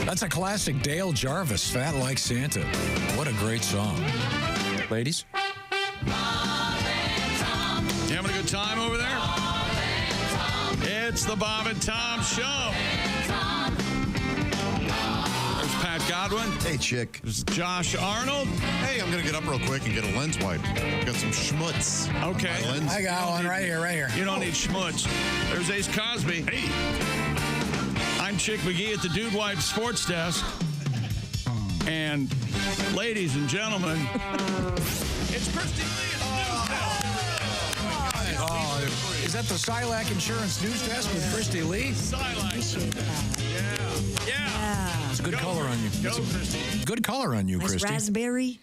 That's a classic Dale Jarvis, Fat Like Santa. What a great song. Ladies? You having a good time over there? It's the Bob and Tom Show. There's Pat Godwin. Hey, chick. There's Josh Arnold. Hey, I'm going to get up real quick and get a lens wipe. Got some schmutz. Okay. I got one right here. You don't need schmutz. There's Ace Cosby. Hey. I'm Chick McGee at the Dude Wipe Sports Desk. And ladies and gentlemen, it's Christy Lee at the News Desk. Is that the Silac Insurance News Desk with Christy Lee? Silac. Yeah. It's a good color on you. Go, Christy. Good color on you, Nice Christy. raspberry.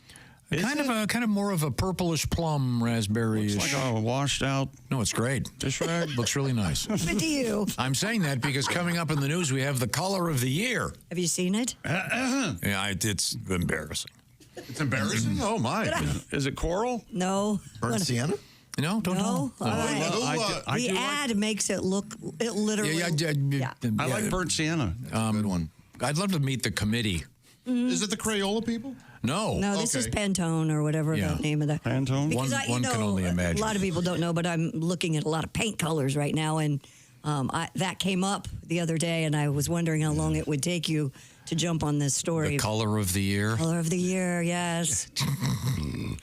Kind of more of a purplish plum raspberry-ish. Looks like a washed out No, it's great. dish rag. Looks really nice. Good to you. I'm saying that because coming up in the news, we have the color of the year. Have you seen it? Yeah, it's embarrassing. It's embarrassing. Oh, my. Is it coral? No. Burnt sienna? No, don't know. No. I The do ad makes it look, it literally. I like burnt sienna. Good one. I'd love to meet the committee. Is it the Crayola people? No. No, this is Okay. Pantone or whatever Yeah. the name of the. Pantone? Because One can only imagine. A lot of people don't know, but I'm looking at a lot of paint colors right now, and that came up the other day, and I was wondering how long it would take you to jump on this story. The color of the year. Color of the year, yes.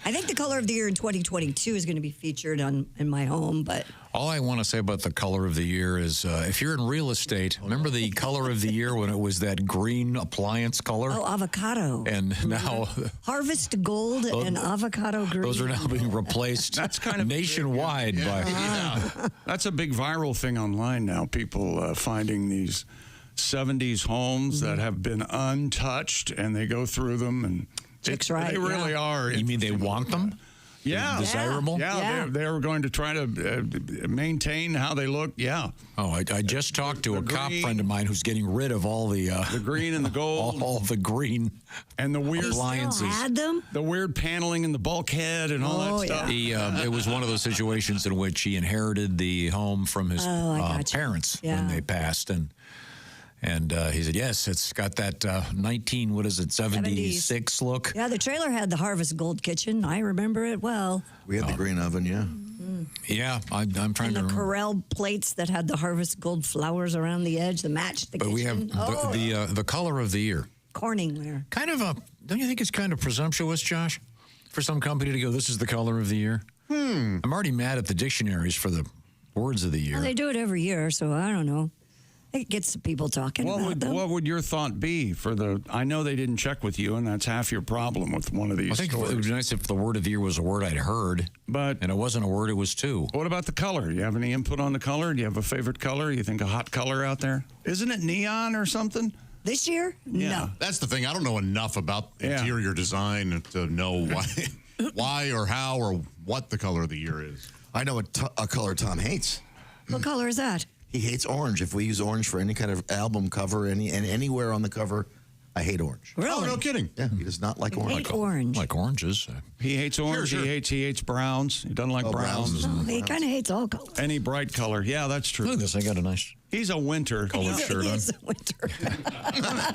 I think the color of the year in 2022 is going to be featured in my home, but All I want to say about the color of the year is if you're in real estate, remember the color of the year when it was that green appliance color? oh, avocado. And now Harvest gold and avocado green. those are now being replaced That's kind of nationwide by. That's a big viral thing online now. People finding these 70s homes that have been untouched, and they go through them, and Chick's right, they really yeah. are. You mean they want them? Yeah. Desirable? Yeah, they're going to try to maintain how they look. Yeah. Oh, I just talked to a cop green. friend of mine who's getting rid of all the green and the gold. all the green And the weird appliances. Still had them? the weird paneling in the bulkhead and all that stuff. He, it was one of those situations in which he inherited the home from his gotcha. parents Yeah. when they passed, and he said, yes, it's got that 76 look. Yeah, the trailer had the Harvest Gold kitchen. I remember it well. We had the green oven, yeah. Yeah, I'm trying And to the remember. Corel plates that had the Harvest Gold flowers around the edge that matched the But kitchen. we have the color of the year. Corningware. Kind of don't you think it's kind of presumptuous, Josh, for some company to go, this is the color of the year? I'm already mad at the dictionaries for the words of the year. Well, they do it every year, so I don't know. It gets the people talking about them. What would your thought be for the? I know they didn't check with you, and that's half your problem with one of these I think it would stories. be nice if the word of the year was a word I'd heard, But and it wasn't a word, it was two. what about the color? Do you have any input on the color? Do you have a favorite color? You think a hot color out there? Isn't it neon or something? This year? Yeah. No. That's the thing. I don't know enough about Yeah. interior design to know why or how or what the color of the year is. I know a color Tom hates. What color is that? He hates orange. If we use orange for any kind of album cover, and anywhere on the cover, I hate orange. Really? Oh, no kidding. Yeah, he does not like orange. hate orange. Like oranges. He hates orange. Sure. He hates browns. He doesn't like Oh, browns. browns. Oh, he kind of hates all colors. Any bright color. Yeah, that's Look true. at this. I got a nice He's a winter colored shirt He on. is a winter.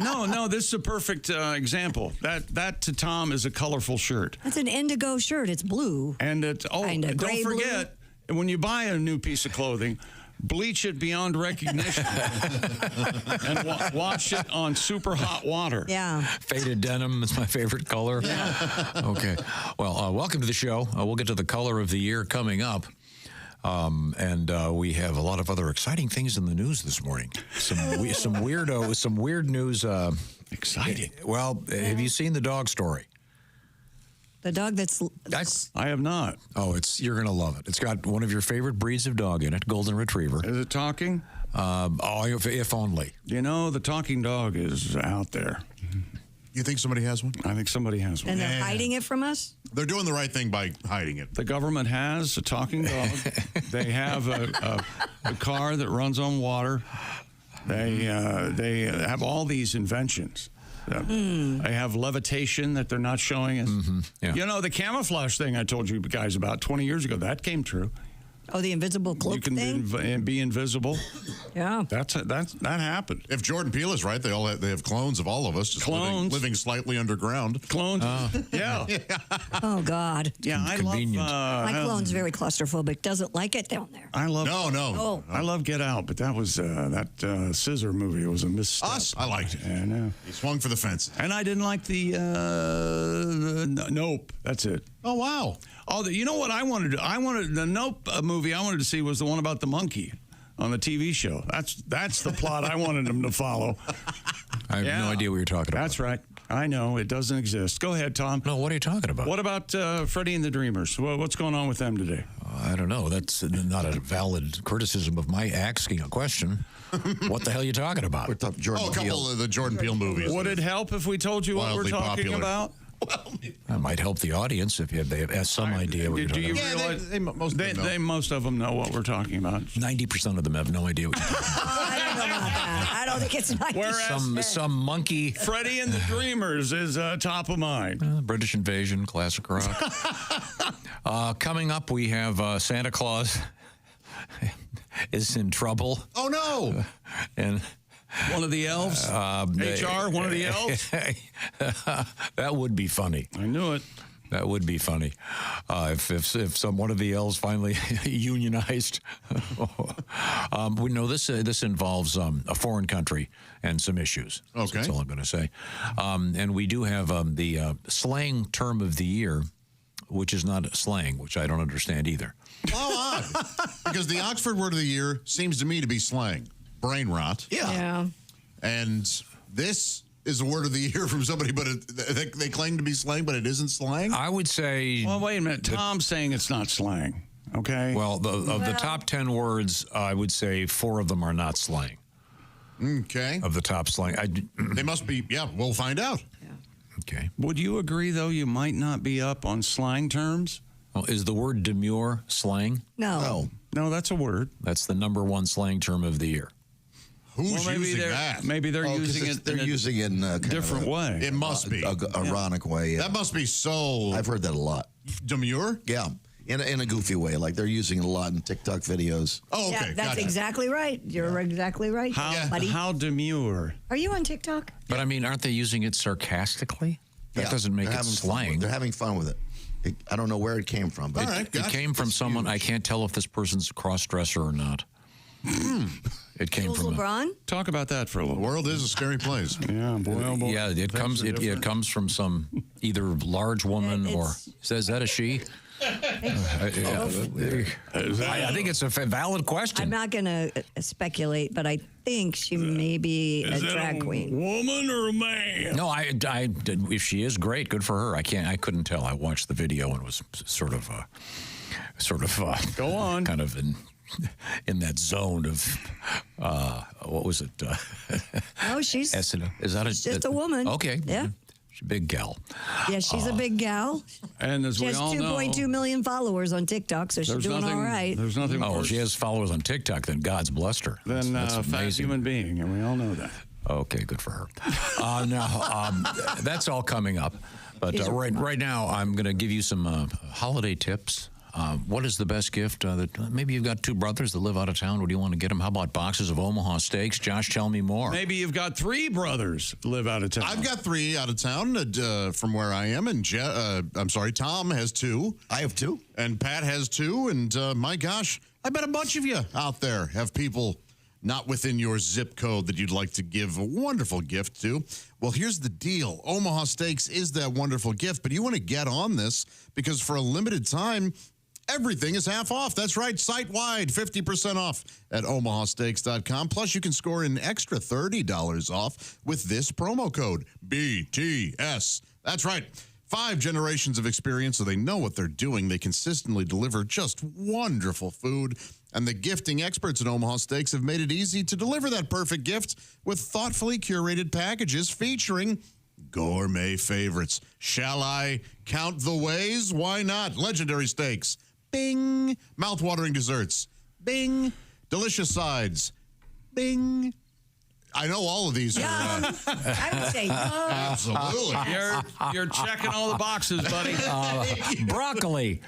No, this is a perfect example. That to Tom is a colorful shirt. That's an indigo shirt. It's blue. And it's Kinda don't gray blue. forget, when you buy a new piece of clothing, bleach it beyond recognition and wash it on super hot water. Yeah. Faded denim is my favorite color. Okay. Well, welcome to the show. We'll get to the color of the year coming up. And we have a lot of other exciting things in the news this morning. Some weird news. Exciting. Well, have you seen the dog story? The dog that's I have not. Oh, you're gonna love it. It's got one of your favorite breeds of dog in it, golden retriever. Is it talking? If only. You know, the talking dog is out there. You think somebody has one? I think somebody has one. and they're hiding it from us? They're doing the right thing by hiding it. The government has a talking dog. They have a car that runs on water. They have all these inventions. They have levitation that they're not showing us. Yeah. You know, the camouflage thing I told you guys about 20 years ago, that came true. Oh, the invisible cloak You can thing? be invisible. Yeah. That happened. If Jordan Peele is right, they have clones of all of us, just Clones. living slightly underground. Clones. Yeah. Oh, God. Yeah, I Convenient. love. My clone's very claustrophobic. Doesn't like it down there. I love. No. I love Get Out, but that was that Scissor movie. It was a misstep. Us, I liked it. Yeah, I know. He swung for the fence. And I didn't like the Nope. That's it. Oh, wow. Oh, you know what I wanted to? I wanted the Nope movie I wanted to see was the one about the monkey on the TV show. That's the plot I wanted them to follow. I have no idea what you're talking about. That's right. I know it doesn't exist. Go ahead, Tom. No, what are you talking about? What about Freddie and the Dreamers? What's going on with them today? I don't know. That's not a valid criticism of my asking a question. What the hell are you talking about? We're talking Jordan Oh, a couple Peele. of the Jordan Peele movies. Would it help if we told you what we're Wildly talking popular. about? That might help the audience if they have some idea what you're Do talking you about. realize most of them know what we're talking about? 90% of them have no idea what you're talking I don't know about that. I don't think it's nice. Whereas about. Some monkey. Freddie and the Dreamers is top of mind. British Invasion, classic rock. Coming up, we have Santa Claus is in trouble. Oh, no. And One of the elves? HR, one of the elves? that would be funny. I knew it. That would be funny if one of the elves finally unionized. We know this involves a foreign country and some issues. Okay. That's all I'm going to say. And we do have the slang term of the year, which is not slang, which I don't understand either. How odd. Because the Oxford word of the year seems to me to be slang. Brain rot. Yeah. And this is a word of the year from somebody, but they claim to be slang, but it isn't slang? I would say. Well, wait a minute. Tom's saying it's not slang. Okay. Well, of the top 10 words, I would say 4 of them are not slang. Okay. Of the top slang. They must be, yeah, we'll find out. Okay. Would you agree, though, you might not be up on slang terms? Well, is the word demure slang? No. No, that's a word. That's the #1 slang term of the year. Who's using that? Maybe they're 'cause using it they're in using it in a kind different of way. It must be. a ironic way. Yeah. That must be so I've heard that a lot. demure. Yeah, in a goofy way. Like they're using it a lot in TikTok videos. Oh, okay. Yeah, that's gotcha. exactly right. You're exactly right, buddy. How demure? Are you on TikTok? But I mean, aren't they using it sarcastically? That Yeah, doesn't make they're it having fun slang. with- They're having fun with it. I don't know where it came from, but All right. It Gotcha. came from That's someone. huge. I can't tell if this person's a cross-dresser or not. It came Jules from. LeBron? Talk about that for a The little. world is a scary place. Yeah, boy, oh boy. Yeah, it comes. are It different. comes from some either large woman or is that a she? I think it's a valid question. I'm not going to speculate, but I think she may be a Is that drag queen. Woman or a man? No, if she is great, good for her. I couldn't tell. I watched the video and was sort of Go on. kind of in that zone of what was it? No, she's Is that she's just a woman. Okay, Yeah. she's a big gal. Yeah, she's a big gal. And as She we has all know, 2.2 million followers on TikTok, so she's there's doing nothing, all right. There's nothing Oh, worse she has followers on TikTok. Then God's blessed her. than a fat amazing. human being, and we all know that. Okay, good for her. That's all coming up. But right now, I'm going to give you some holiday tips. What is the best gift that maybe you've got 2 brothers that live out of town? What do you want to get them? How about boxes of Omaha Steaks? Josh, tell me more. Maybe you've got 3 brothers live out of town. I've got 3 out of town from where I am, and Tom has 2. I have 2. And Pat has 2, and my gosh, I bet a bunch of you out there have people not within your zip code that you'd like to give a wonderful gift to. Well, here's the deal. Omaha Steaks is that wonderful gift, but you want to get on this because for a limited time, everything is half off. That's right, site-wide, 50% off at omahasteaks.com. Plus, you can score an extra $30 off with this promo code, BTS. That's right. 5 generations of experience, so they know what they're doing. They consistently deliver just wonderful food. And the gifting experts at Omaha Steaks have made it easy to deliver that perfect gift with thoughtfully curated packages featuring gourmet favorites. Shall I count the ways? Why not? Legendary steaks. Bing. Mouth-watering desserts. Bing. Delicious sides. Bing. I know all of these are... I would say absolutely. You're checking all the boxes, buddy. Broccoli.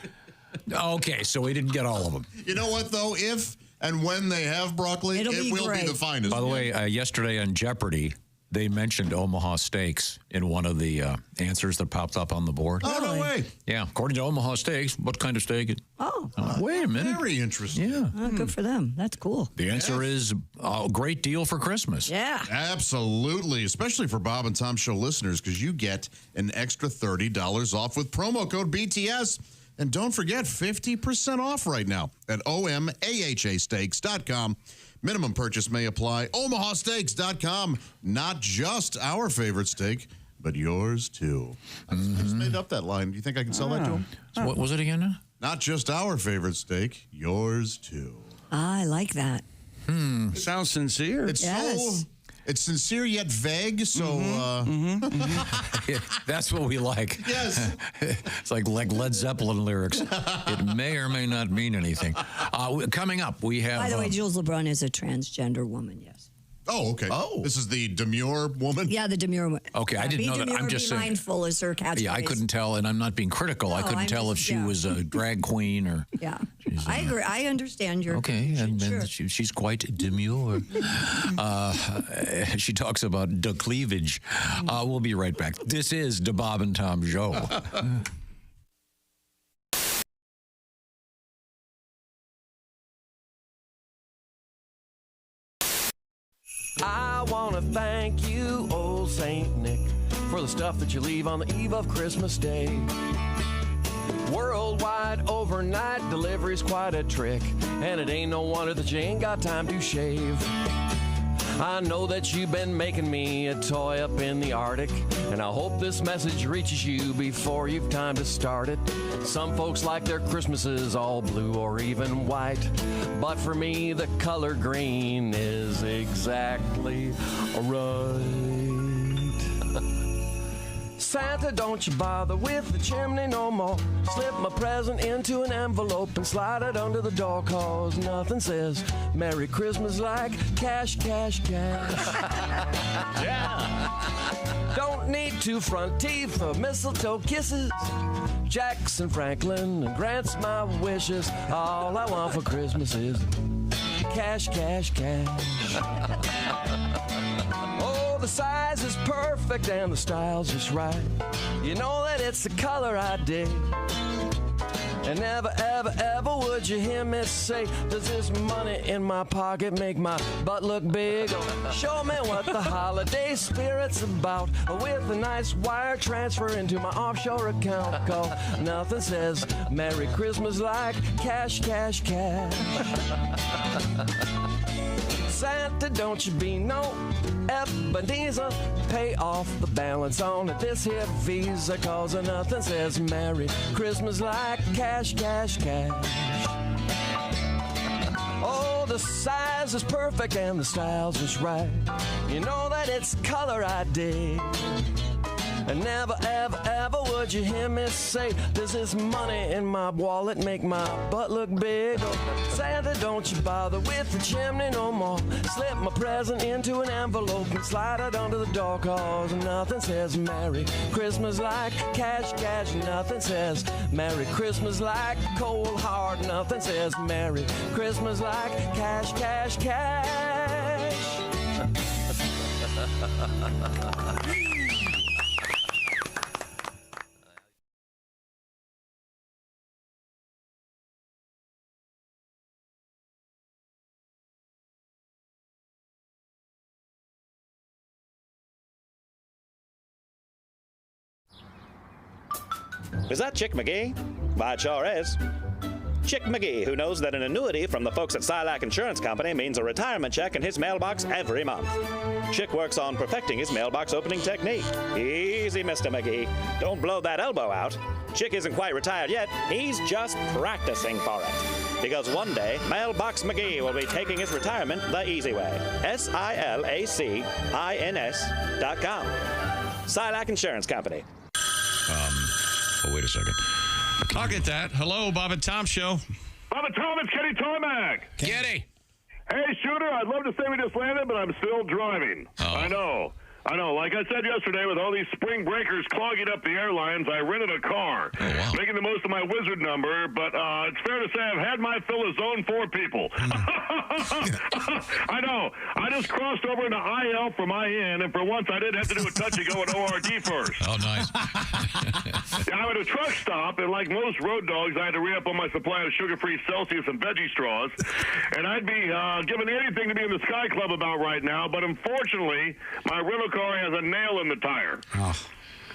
Okay, so we didn't get all of them. You know what, though? If and when they have broccoli, It'll it be will great. be the finest. By the way, yesterday on Jeopardy, they mentioned Omaha Steaks in one of the answers that popped up on the board. Oh, no way. Yeah, according to Omaha Steaks, what kind of steak? Oh, Wait a minute. Very interesting. Yeah. well, good for them. That's cool. The answer is a great deal for Christmas. Yeah. Absolutely, especially for Bob and Tom Show listeners, because you get an extra $30 off with promo code BTS. And don't forget, 50% off right now at OMAHAsteaks.com. Minimum purchase may apply. OmahaSteaks.com. Not just our favorite steak, but yours too. I just made up that line. Do you think I can sell that to him? So what was it again now? Not just our favorite steak, yours too. I like that. Sounds sincere. It's Yes. it's sincere yet vague, so That's what we like. yes. It's like Led Zeppelin lyrics. It may or may not mean anything. Coming up, we have... By the way, Jules LeBrun is a transgender woman, yes. Oh, okay. Oh. This is the demure woman? Yeah, the demure one. Okay, I didn't be know that. demure, I'm just be saying. mindful is her catchphrase. Yeah, I couldn't tell, and I'm not being critical. I No, couldn't I'm tell if just- she yeah. was a drag queen or... Yeah, She's, I agree. I understand your Okay, and sure. she's quite demure. She talks about the cleavage. We'll be right back. This is the Bob and Tom Show. I want to thank you, old Saint Nick, for the stuff that you leave on the eve of Christmas Day. Worldwide overnight delivery's quite a trick, and it ain't no wonder that you ain't got time to shave. I know that you've been making me a toy up in the Arctic, and I hope this message reaches you before you've time to start it. Some folks like their Christmases all blue or even white, but for me the color green is exactly right. Santa, don't you bother with the chimney no more. Slip my present into an envelope and slide it under the door, cause nothing says Merry Christmas like cash, cash, cash. Yeah. Don't need two front teeth or mistletoe kisses. Jackson Franklin grants my wishes. All I want for Christmas is cash, cash, cash. Oh, the size is perfect and the style's just right. You know that it's the color I dig. And never, ever, ever would you hear me say, does this money in my pocket make my butt look big? Show me what the holiday spirit's about with a nice wire transfer into my offshore account. Cause nothing says Merry Christmas like cash, cash, cash. Santa, don't you be no Ebenezer. Pay off the balance on this here Visa, cause nothing says Merry Christmas like cash, cash, cash. Oh, the size is perfect and the style's just right. You know that it's color I dig. And never, ever, ever would you hear me say, does this money in my wallet make my butt look big? Oh, Santa, don't you bother with the chimney no more. Slip my present into an envelope and slide it under the door, cause nothing says Merry Christmas like cash, cash. Nothing says Merry Christmas like cold hard. Nothing says Merry Christmas like cash, cash, cash. Is that Chick McGee? Why, it sure is. Chick McGee, who knows that an annuity from the folks at Silac Insurance Company means a retirement check in his mailbox every month. Chick works on perfecting his mailbox opening technique. Easy, Mr. McGee. Don't blow that elbow out. Chick isn't quite retired yet. He's just practicing for it. Because one day, Mailbox McGee will be taking his retirement the easy way. SILACINS.com. Silac Insurance Company. Oh, wait a second. I'll get that. Hello, Bob and Tom Show. Bob and Tom, it's Kenny Tomac. Getty. Hey, Shooter, I'd love to say we just landed, but I'm still driving. Oh. I know. I know. Like I said yesterday, with all these spring breakers clogging up the airlines, I rented a car. Oh, wow. Making the most of my wizard number, but it's fair to say I've had my fill of Zone 4 people. I know. I just crossed over into IL from IN, and for once I didn't have to do a touch-and-go at ORD first. Oh, nice. I'm at a truck stop, and like most road dogs, I had to re-up on my supply of sugar-free Celsius and veggie straws. And I'd be giving anything to be in the Sky Club about right now, but unfortunately, my rental car has a nail in the tire.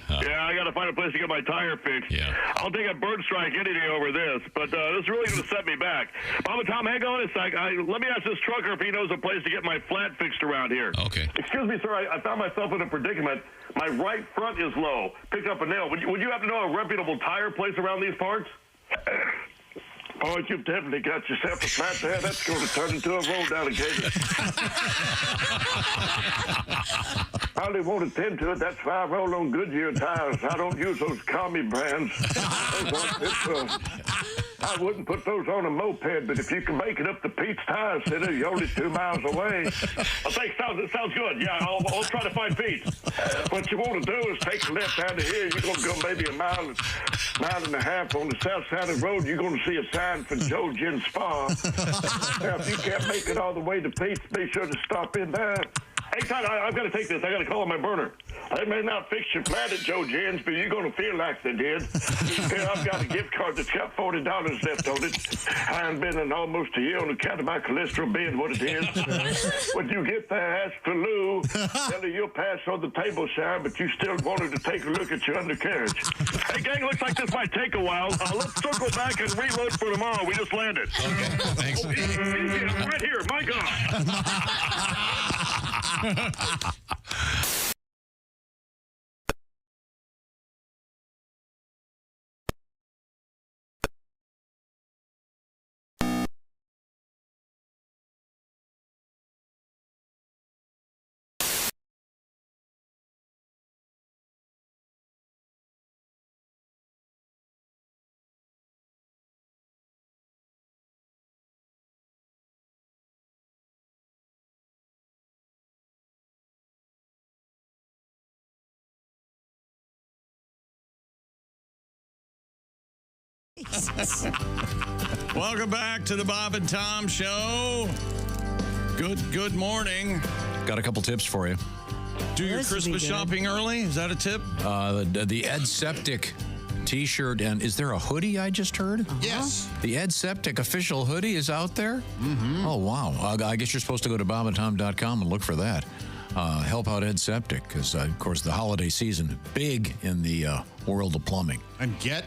Yeah, I got to find a place to get my tire fixed. Yeah. I'll take a bird strike any day over this, but this is really going to set me back. Mama Tom, hang on a sec. Let me ask this trucker if he knows a place to get my flat fixed around here. Okay. Excuse me, sir. I found myself in a predicament. My right front is low. Picked up a nail. Would you happen to know a reputable tire place around these parts? Oh, you've definitely got yourself a flat there. That's going to turn into a roll down occasion. I only won't attend to it. That's why I roll on Goodyear tires. I don't use those commie brands. I wouldn't put those on a moped, but if you can make it up to Pete's Tire Center, you're only 2 miles away. I think it sounds good. Yeah, I'll try to find Pete. What you want to do is take a left out of here. You're going to go maybe a mile and a half on the south side of the road. You're going to see a sign for Joe Gin Spa. Now, if you can't make it all the way to Pete's, be sure to stop in there. Hey, Todd, I've got to take this. I got to call on my burner. They may not fix your flat at Joe Gin's, but you're going to feel like they did. Here, I've got a gift card that's got $40 left on it. I haven't been in almost a year on account of my cholesterol being what it is. When you get there, ask for Lou. Tell her you'll pass on the table sign, but you still want her to take a look at your undercarriage. Hey, gang, looks like this might take a while. Let's circle back and reload for tomorrow. We just landed. Okay, thanks. Easy, I'm right here. My God. Welcome back to the Bob and Tom Show. Good morning. Got a couple tips for you. Do your Christmas shopping early. Is that a tip? The Ed Septic T-shirt, and is there a hoodie I just heard? Yes. The Ed Septic official hoodie is out there? Mm-hmm. Oh, wow. I guess you're supposed to go to bobandtom.com and look for that. Help out Ed Septic, because, of course, the holiday season, big in the world of plumbing. And get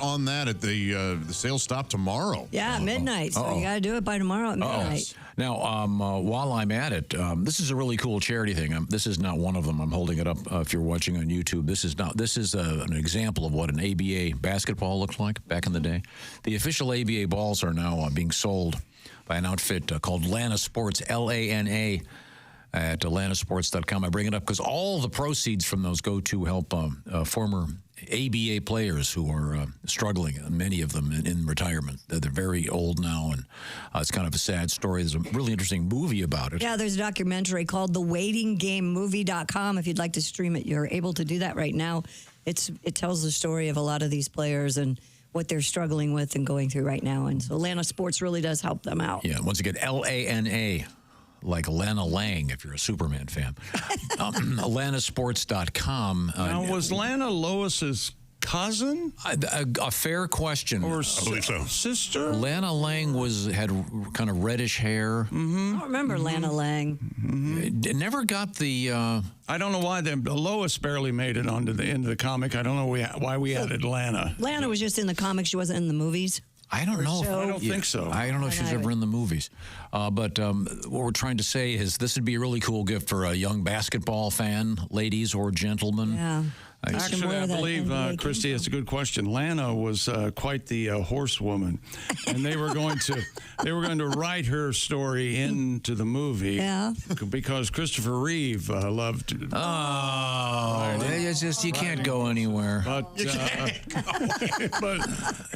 on that at the sale stop tomorrow. Yeah, midnight. So you got to do it by tomorrow at midnight. Now, while I'm at it, this is a really cool charity thing. This is not one of them. I'm holding it up if you're watching on YouTube. This is an example of what an ABA basketball looked like back in the day. The official ABA balls are now being sold by an outfit called Lana Sports, Lana, at atlantasports.com. I bring it up because all the proceeds from those go to help former ABA players who are struggling, many of them in retirement. They're very old now, and it's kind of a sad story. There's a really interesting movie about it. Yeah, there's a documentary called thewaitinggamemovie.com. If you'd like to stream it, you're able to do that right now. It tells the story of a lot of these players and what they're struggling with and going through right now. And so Atlanta Sports really does help them out. Yeah, once again, Lana. Like Lana Lang, if you're a Superman fan. Lanasports.com. Now, was Lana Lois's cousin? A fair question. Or I believe so. Sister? Lana Lang had kind of reddish hair. I don't remember Lana Lang. It never got the... I don't know why Lois barely made it onto the end of the comic. I don't know why we added Lana. Lana was just in the comics. She wasn't in the movies. I don't know. I don't think so. I don't know if she's ever in the movies. But what we're trying to say is this would be a really cool gift for a young basketball fan, ladies or gentlemen. Yeah. Actually, I believe, Christy, it's a good question. Lana was quite the horsewoman, and they were going to write her story into the movie. Yeah. Because Christopher Reeve loved. It's just you can't go anywhere. But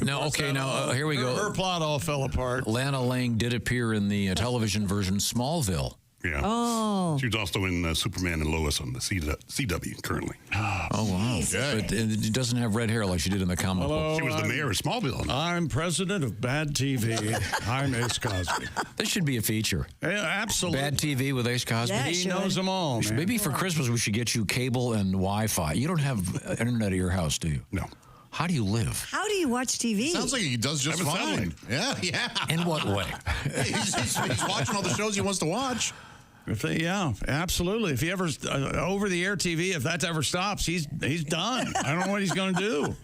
no, okay. Now here we go. Her plot all fell apart. Lana Lang did appear in the television version Smallville. Yeah. Oh. She was also in Superman and Lois on the CW currently. Oh, wow. But it doesn't have red hair like she did in the comic book. She was the mayor of Smallville. I'm president of Bad TV. I'm Ace Cosby. This should be a feature. Yeah, absolutely. Bad TV with Ace Cosby. Yeah, He knows them all, man. Maybe for Christmas we should get you cable and Wi-Fi. You don't have internet at your house, do you? No. How do you live? How do you watch TV? Sounds like he does just I'm a fine. satellite. Yeah. In what way? He's watching all the shows he wants to watch. Yeah, absolutely. If he ever over-the-air TV, if that ever stops, he's done. I don't know what he's going to do.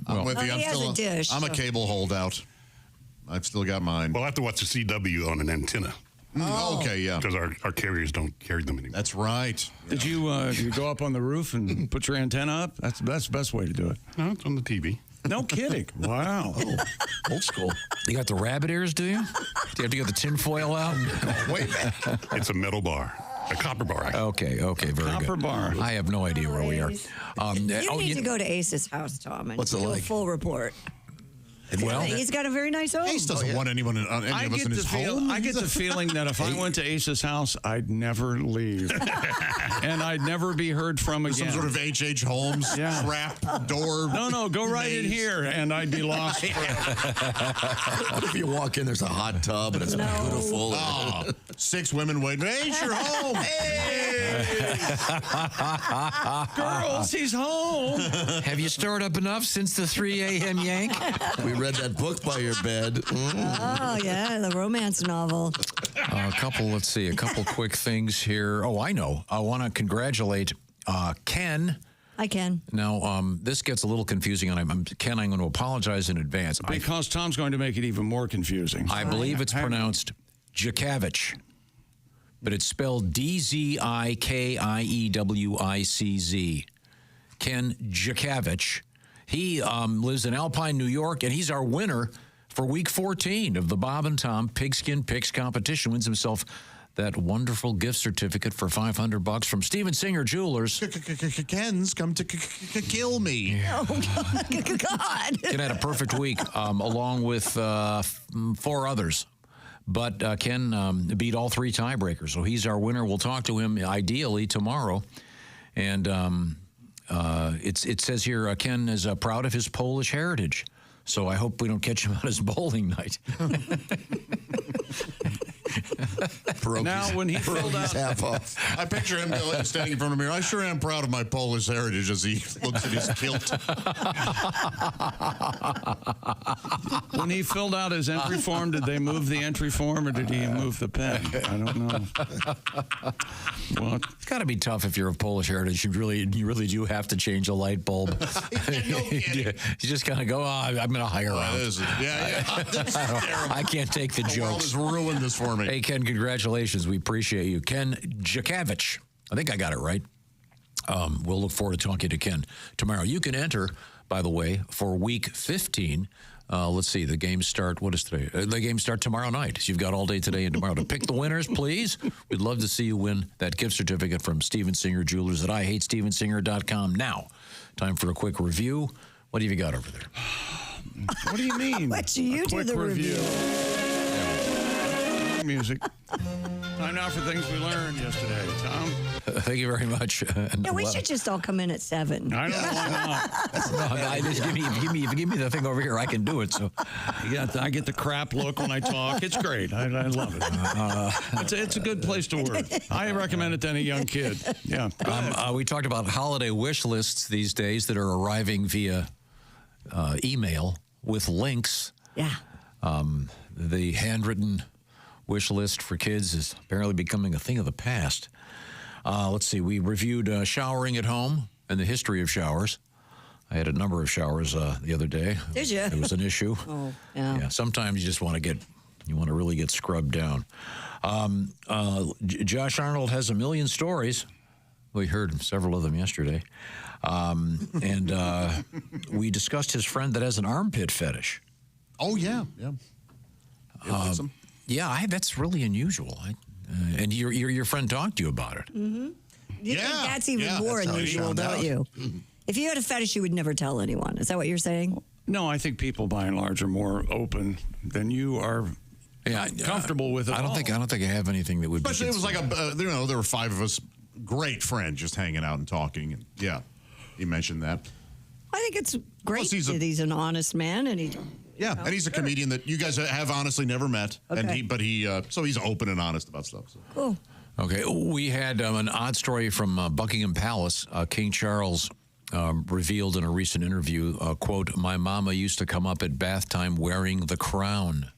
I'm with Well, you. he has a dish, I'm a so- cable holdout. I've still got mine. Well, I have to watch the CW on an antenna Okay, yeah. because our carriers don't carry them anymore. That's right. Did you go up on the roof and put your antenna up? That's the best way to do it. No, it's on the TV. No kidding. Wow. Old school. You got the rabbit ears, do you? Do you have to get the tinfoil out? Wait. It's a metal bar, a copper bar. Okay, very good. Copper bar. I have no idea where we are. You need to go to Ace's house, Tom, and What's it do like? a full report. Well, He's got a very nice home. Ace doesn't want any of us in his home. I get the feeling that if I went to Ace's house, I'd never leave. And I'd never be heard from again. Some sort of H.H. Holmes trap door. No, go right in here, and I'd be lost. What if you walk in, there's a hot tub and it's beautiful? Oh, 6 women waiting. Ace, you're home. Hey. Girls, he's home. have you stored up enough since the 3 a.m. yank? We read that book by your bed. Oh, yeah, the romance novel. A couple quick things here. Oh, I know. I want to congratulate Ken. I can. Now, this gets a little confusing, and Ken, I'm going to apologize in advance. Because Tom's going to make it even more confusing. I believe it's pronounced Djikavich, but it's spelled Dzikiewicz. Ken Djikavich. He lives in Alpine, New York, and he's our winner for week 14 of the Bob and Tom Pigskin Picks competition. Wins himself that wonderful gift certificate for $500 from Steven Singer Jewelers. Ken's come to kill me. Oh, God. Ken had a perfect week, along with 4 others. But Ken beat all 3 tiebreakers, so he's our winner. We'll talk to him ideally tomorrow. And it says here Ken is proud of his Polish heritage. So I hope we don't catch him on his bowling night. Now, when he filled out, Half off. I picture him standing in front of the mirror. I sure am proud of my Polish heritage as he looks at his kilt. when he filled out his entry form, did they move the entry form or did he move the pen? I don't know. Well, It's got to be tough if you're of Polish heritage. You really do have to change a light bulb. You just kind of go, I'm going to hire out. This is I can't take the The world jokes. has ruined this for me. Hey, Ken, congratulations. We appreciate you. Ken Djikavich. I think I got it right. We'll look forward to talking to Ken tomorrow. You can enter, by the way, for week 15. Let's see. The games start, what is today? The games start tomorrow night. So you've got all day today and tomorrow to pick the winners, please. We'd love to see you win that gift certificate from Steven Singer Jewelers at IHateStevenSinger.com. Now, time for a quick review. What have you got over there? what do you mean? Let you do Quick the review. Music. Time now for things we learned yesterday. Tom? Thank you very much. Yeah, we should just all come in at 7. I don't know why not. Just give me the thing over here. I can do it. So I get the crap look when I talk. It's great. I love it. It's a good place to work. I recommend it to any young kid. Yeah. we talked about holiday wish lists these days that are arriving via email with links. Yeah. The handwritten wish list for kids is apparently becoming a thing of the past. Let's see. We reviewed showering at home and the history of showers. I had a number of showers the other day. Did you? It was an issue. Oh, yeah. Sometimes you just want to really get scrubbed down. Josh Arnold has a million stories. We heard several of them yesterday. And we discussed his friend that has an armpit fetish. Oh, yeah. Yeah. That's really unusual. And your friend talked to you about it. Mm-hmm. You think Yeah. that's even Yeah, more that's how he unusual, found don't out. you? If you had a fetish, you would never tell anyone. Is that what you're saying? No, I think people by and large are more open than you are Yeah, comfortable with it. I don't think I have anything that would. Especially, it was like there were 5 of us, great friends, just hanging out and talking. And yeah, he mentioned that. I think it's great Plus, that he's an honest man, and he. Yeah, and he's a comedian that you guys have honestly never met, and so he's open and honest about stuff. So. Cool. Okay, we had an odd story from Buckingham Palace. King Charles revealed in a recent interview, quote, "My mama used to come up at bath time wearing the crown."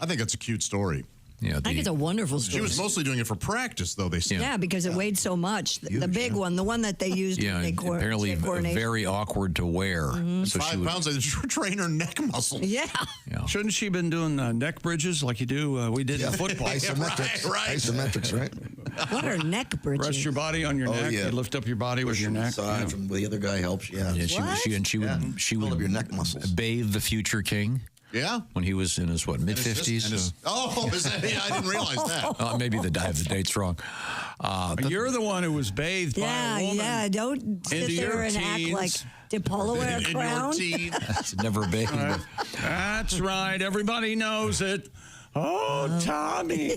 I think that's a cute story. Yeah, I think it's a wonderful story. She was mostly doing it for practice, though, they said. Yeah, because it weighed so much. The big one, the one that they used yeah, to apparently very awkward to wear. So 5 pounds of train her neck muscle. Yeah. Shouldn't she been doing neck bridges like you do? We did in football. Isometrics. Right. Isometrics, right? What are neck bridges? Rest your body on your neck. Yeah. You lift up your body with your neck. Side from the other guy helps. Yeah. She would up your neck muscles. bathe the future king. Yeah. When he was in his mid-50s. I didn't realize that. Maybe the date's wrong. You're the one who was bathed by a woman. Yeah, don't sit there and act like, did Paula wear a crown? It's never bathed. Right. That's right. Everybody knows it. Oh, Tommy.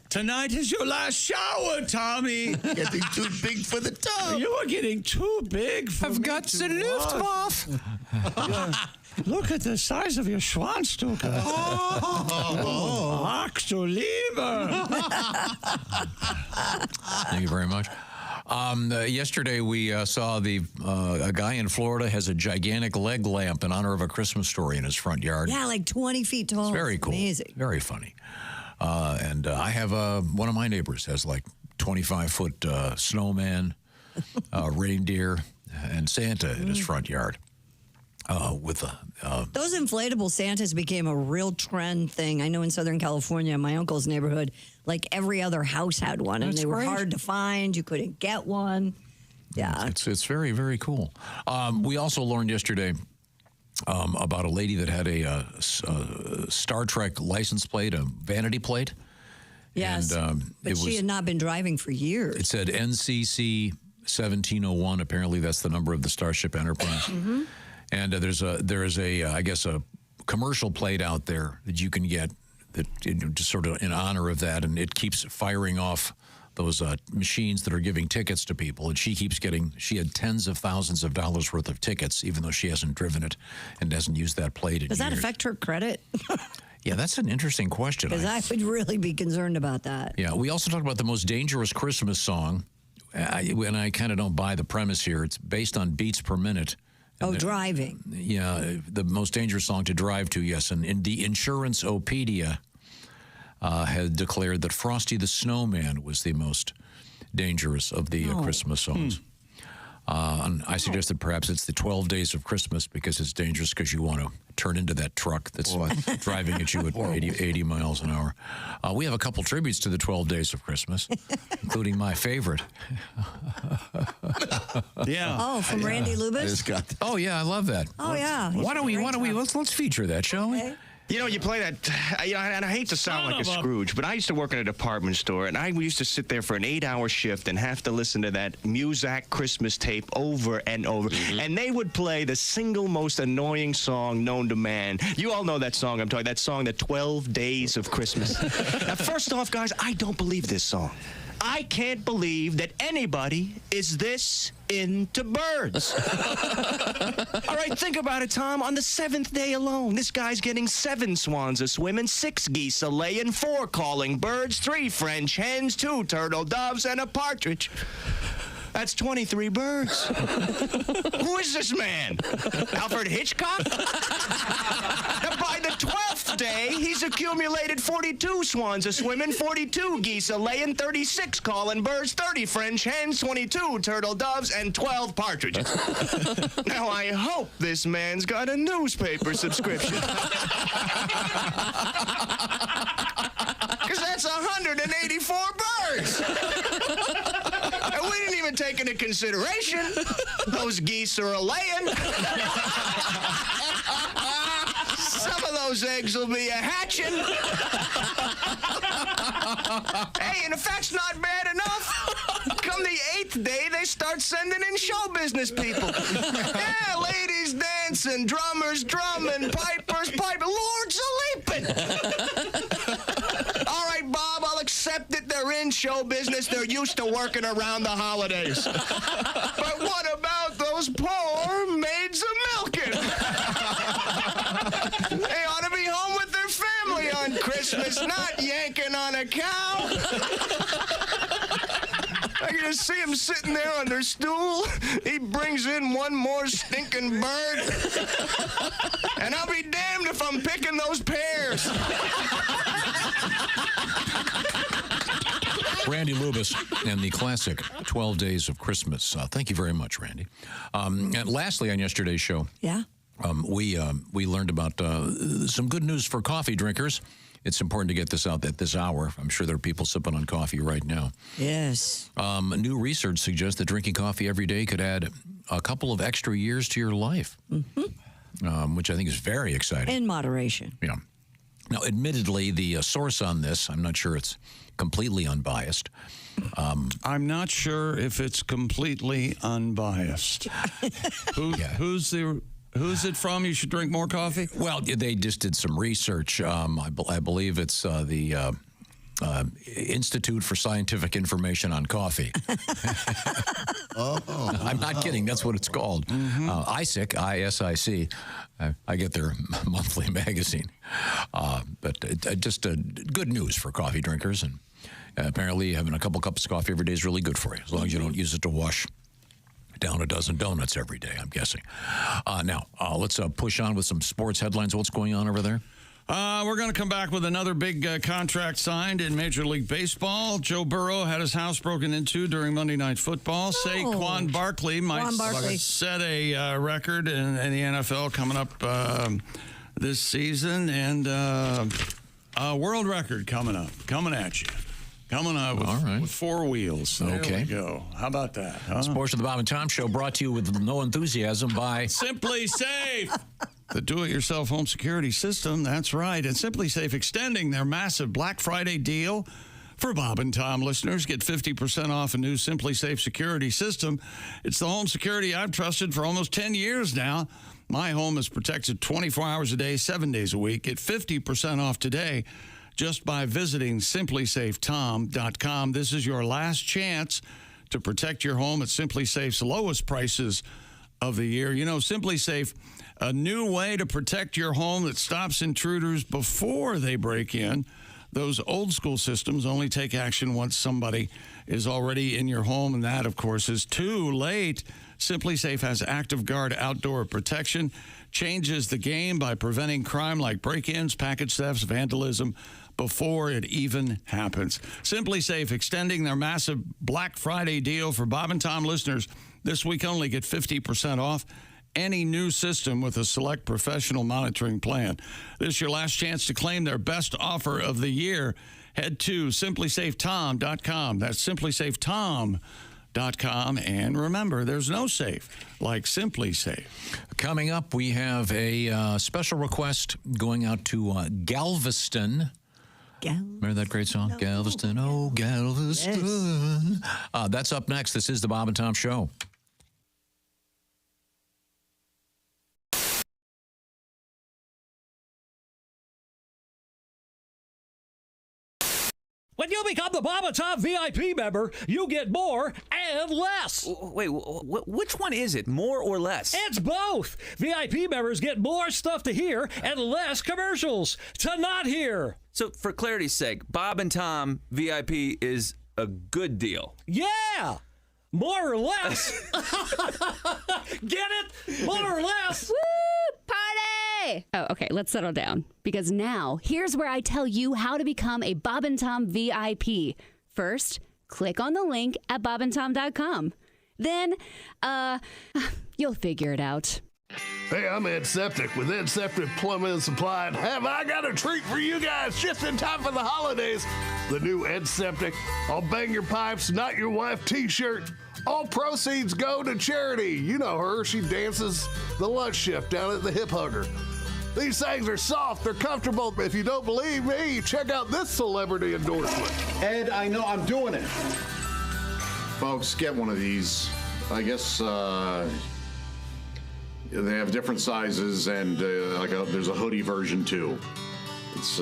Tonight is your last shower, Tommy. Getting too big for the tub. You are getting too big for I've me got to the wash. Luftwaffe. Look at the size of your Schwanzstücke. Magst du lieber? Thank you very much. Yesterday, we saw a guy in Florida has a gigantic leg lamp in honor of a Christmas story in his front yard. Yeah, like 20 feet tall. It's very cool. Amazing. Very funny. And I have one of my neighbors has like 25-foot snowman, reindeer, and Santa in his front yard. Those inflatable Santas became a real trend thing. I know in Southern California, my uncle's neighborhood, like every other house had one, and they were hard to find. You couldn't get one. Yeah, it's very, very cool. We also learned yesterday about a lady that had a Star Trek license plate, a vanity plate. Yes, and, but she had not been driving for years. It said NCC 1701. Apparently, that's the number of the Starship Enterprise. And there is I guess a commercial plate out there that you can get that just sort of in honor of that, and it keeps firing off those machines that are giving tickets to people. And she had tens of thousands of dollars worth of tickets, even though she hasn't driven it and hasn't used that plate in years. Does that affect her credit? Yeah, that's an interesting question. Because I would really be concerned about that. Yeah, we also talked about the most dangerous Christmas song. And I kind of don't buy the premise here. It's based on beats per minute. Driving. Yeah, the most dangerous song to drive to, yes. And in the Insurance-opedia had declared that Frosty the Snowman was the most dangerous of the Christmas songs. And I suggested perhaps it's the 12 Days of Christmas because it's dangerous because you want to turn into that truck that's driving at you at 80 miles an hour. We have a couple tributes to the 12 Days of Christmas, including my favorite. Yeah. Oh, from Randy Lubis? Oh, yeah, I love that. Oh, yeah. Why don't we let's feature that, shall we? You know, you play that, and I hate to sound like a Scrooge, but I used to work in a department store, and I used to sit there for an 8-hour shift and have to listen to that Muzak Christmas tape over and over. And they would play the single most annoying song known to man. You all know that song I'm talking, that song, The 12 Days of Christmas. Now, first off, guys, I don't believe this song. I can't believe that anybody is this into birds. All right, think about it, Tom. On the 7th day alone, this guy's getting 7 swans a-swimming, 6 geese a-laying, 4 calling birds, 3 French hens, 2 turtle doves, and a partridge. That's 23 birds. Who is this man? Alfred Hitchcock? Now, by the 12th day, he's accumulated 42 swans a-swimming, 42 geese a-laying, 36 calling birds, 30 French hens, 22 turtle doves, and 12 partridges. Now, I hope this man's got a newspaper subscription. Because that's 184 birds. And we didn't even take into consideration those geese are a-laying. Some of those eggs will be a-hatching. Hey, and if that's not bad enough, come the 8th day, they start sending in show business people. Yeah, ladies dancing, drummers drumming, pipers piping, lords a-leaping. show business, they're used to working around the holidays. But what about those poor maids of milking? They ought to be home with their family on Christmas, not yanking on a cow. I can just see him sitting there on their stool. He brings in one more stinking bird. And I'll be damned if I'm picking those pears. Randy Lubis and the classic 12 Days of Christmas. Thank you very much, Randy. And lastly, on yesterday's show, we learned about some good news for coffee drinkers. It's important to get this out at this hour. I'm sure there are people sipping on coffee right now. Yes. New research suggests that drinking coffee every day could add a couple of extra years to your life, which I think is very exciting. In moderation. Yeah. Now, admittedly, the source on this, I'm not sure it's completely unbiased. I'm not sure if it's completely unbiased. Who's it from? You should drink more coffee? Well, they just did some research. I believe it's the Institute for Scientific Information on Coffee. I'm not kidding. That's what it's called. ISIC, I-S-I-C. I get their monthly magazine. But just good news for coffee drinkers. And apparently having a couple cups of coffee every day is really good for you, as long as you don't use it to wash down a dozen donuts every day, I'm guessing. Now, let's push on with some sports headlines. What's going on over there? We're going to come back with another big contract signed in Major League Baseball. Joe Burrow had his house broken into during Monday Night Football. Saquon Barkley might set a record in the NFL coming up this season, and a world record coming at you. Coming up with 4 wheels. There we go. How about that? Huh? Sports of the Bob and Tom Show brought to you with no enthusiasm by Simply Safe. The do-it-yourself home security system. That's right. And Simply Safe extending their massive Black Friday deal for Bob and Tom listeners. Get 50% off a new Simply Safe security system. It's the home security I've trusted for almost 10 years now. My home is protected 24 hours a day, 7 days a week. Get 50% off today just by visiting simplysafetom.com. This is your last chance to protect your home at Simply Safe's lowest prices of the year. You know, Simply Safe, a new way to protect your home that stops intruders before they break in. Those old school systems only take action once somebody is already in your home, and that, of course, is too late. Simply Safe has Active Guard outdoor protection, changes the game by preventing crime like break-ins, package thefts, vandalism before it even happens. Simply Safe extending their massive Black Friday deal for Bob and Tom listeners. This week only get 50% off any new system with a select professional monitoring plan. This is your last chance to claim their best offer of the year. Head to simplysafetom.com. That's simplysafetom.com. And remember, there's no safe like Simply Safe. Coming up, we have a special request going out to Galveston. Remember that great song? No. Galveston, oh, Galveston. Yes. That's up next. This is the Bob and Tom Show. When you become the Bob and Tom VIP member, you get more and less. Wait, which one is it, more or less? It's both. VIP members get more stuff to hear and less commercials to not hear. So, for clarity's sake, Bob and Tom VIP is a good deal. Yeah! More or less. Get it? More or less. Woo! Party! Oh, okay, let's settle down. Because now, here's where I tell you how to become a Bob and Tom VIP. First, click on the link at bobandtom.com. Then, you'll figure it out. Hey, I'm Ed Septic with Ed Septic Plumbing and Supply. And have I got a treat for you guys just in time for the holidays? The new Ed Septic, I'll bang your pipes, not your wife t-shirt. All proceeds go to charity. You know her. She dances the lunch shift down at the Hip Hugger. These things are soft. They're comfortable. If you don't believe me, check out this celebrity endorsement. Ed, I know I'm doing it. Folks, get one of these. I guess they have different sizes, and there's a hoodie version too. It's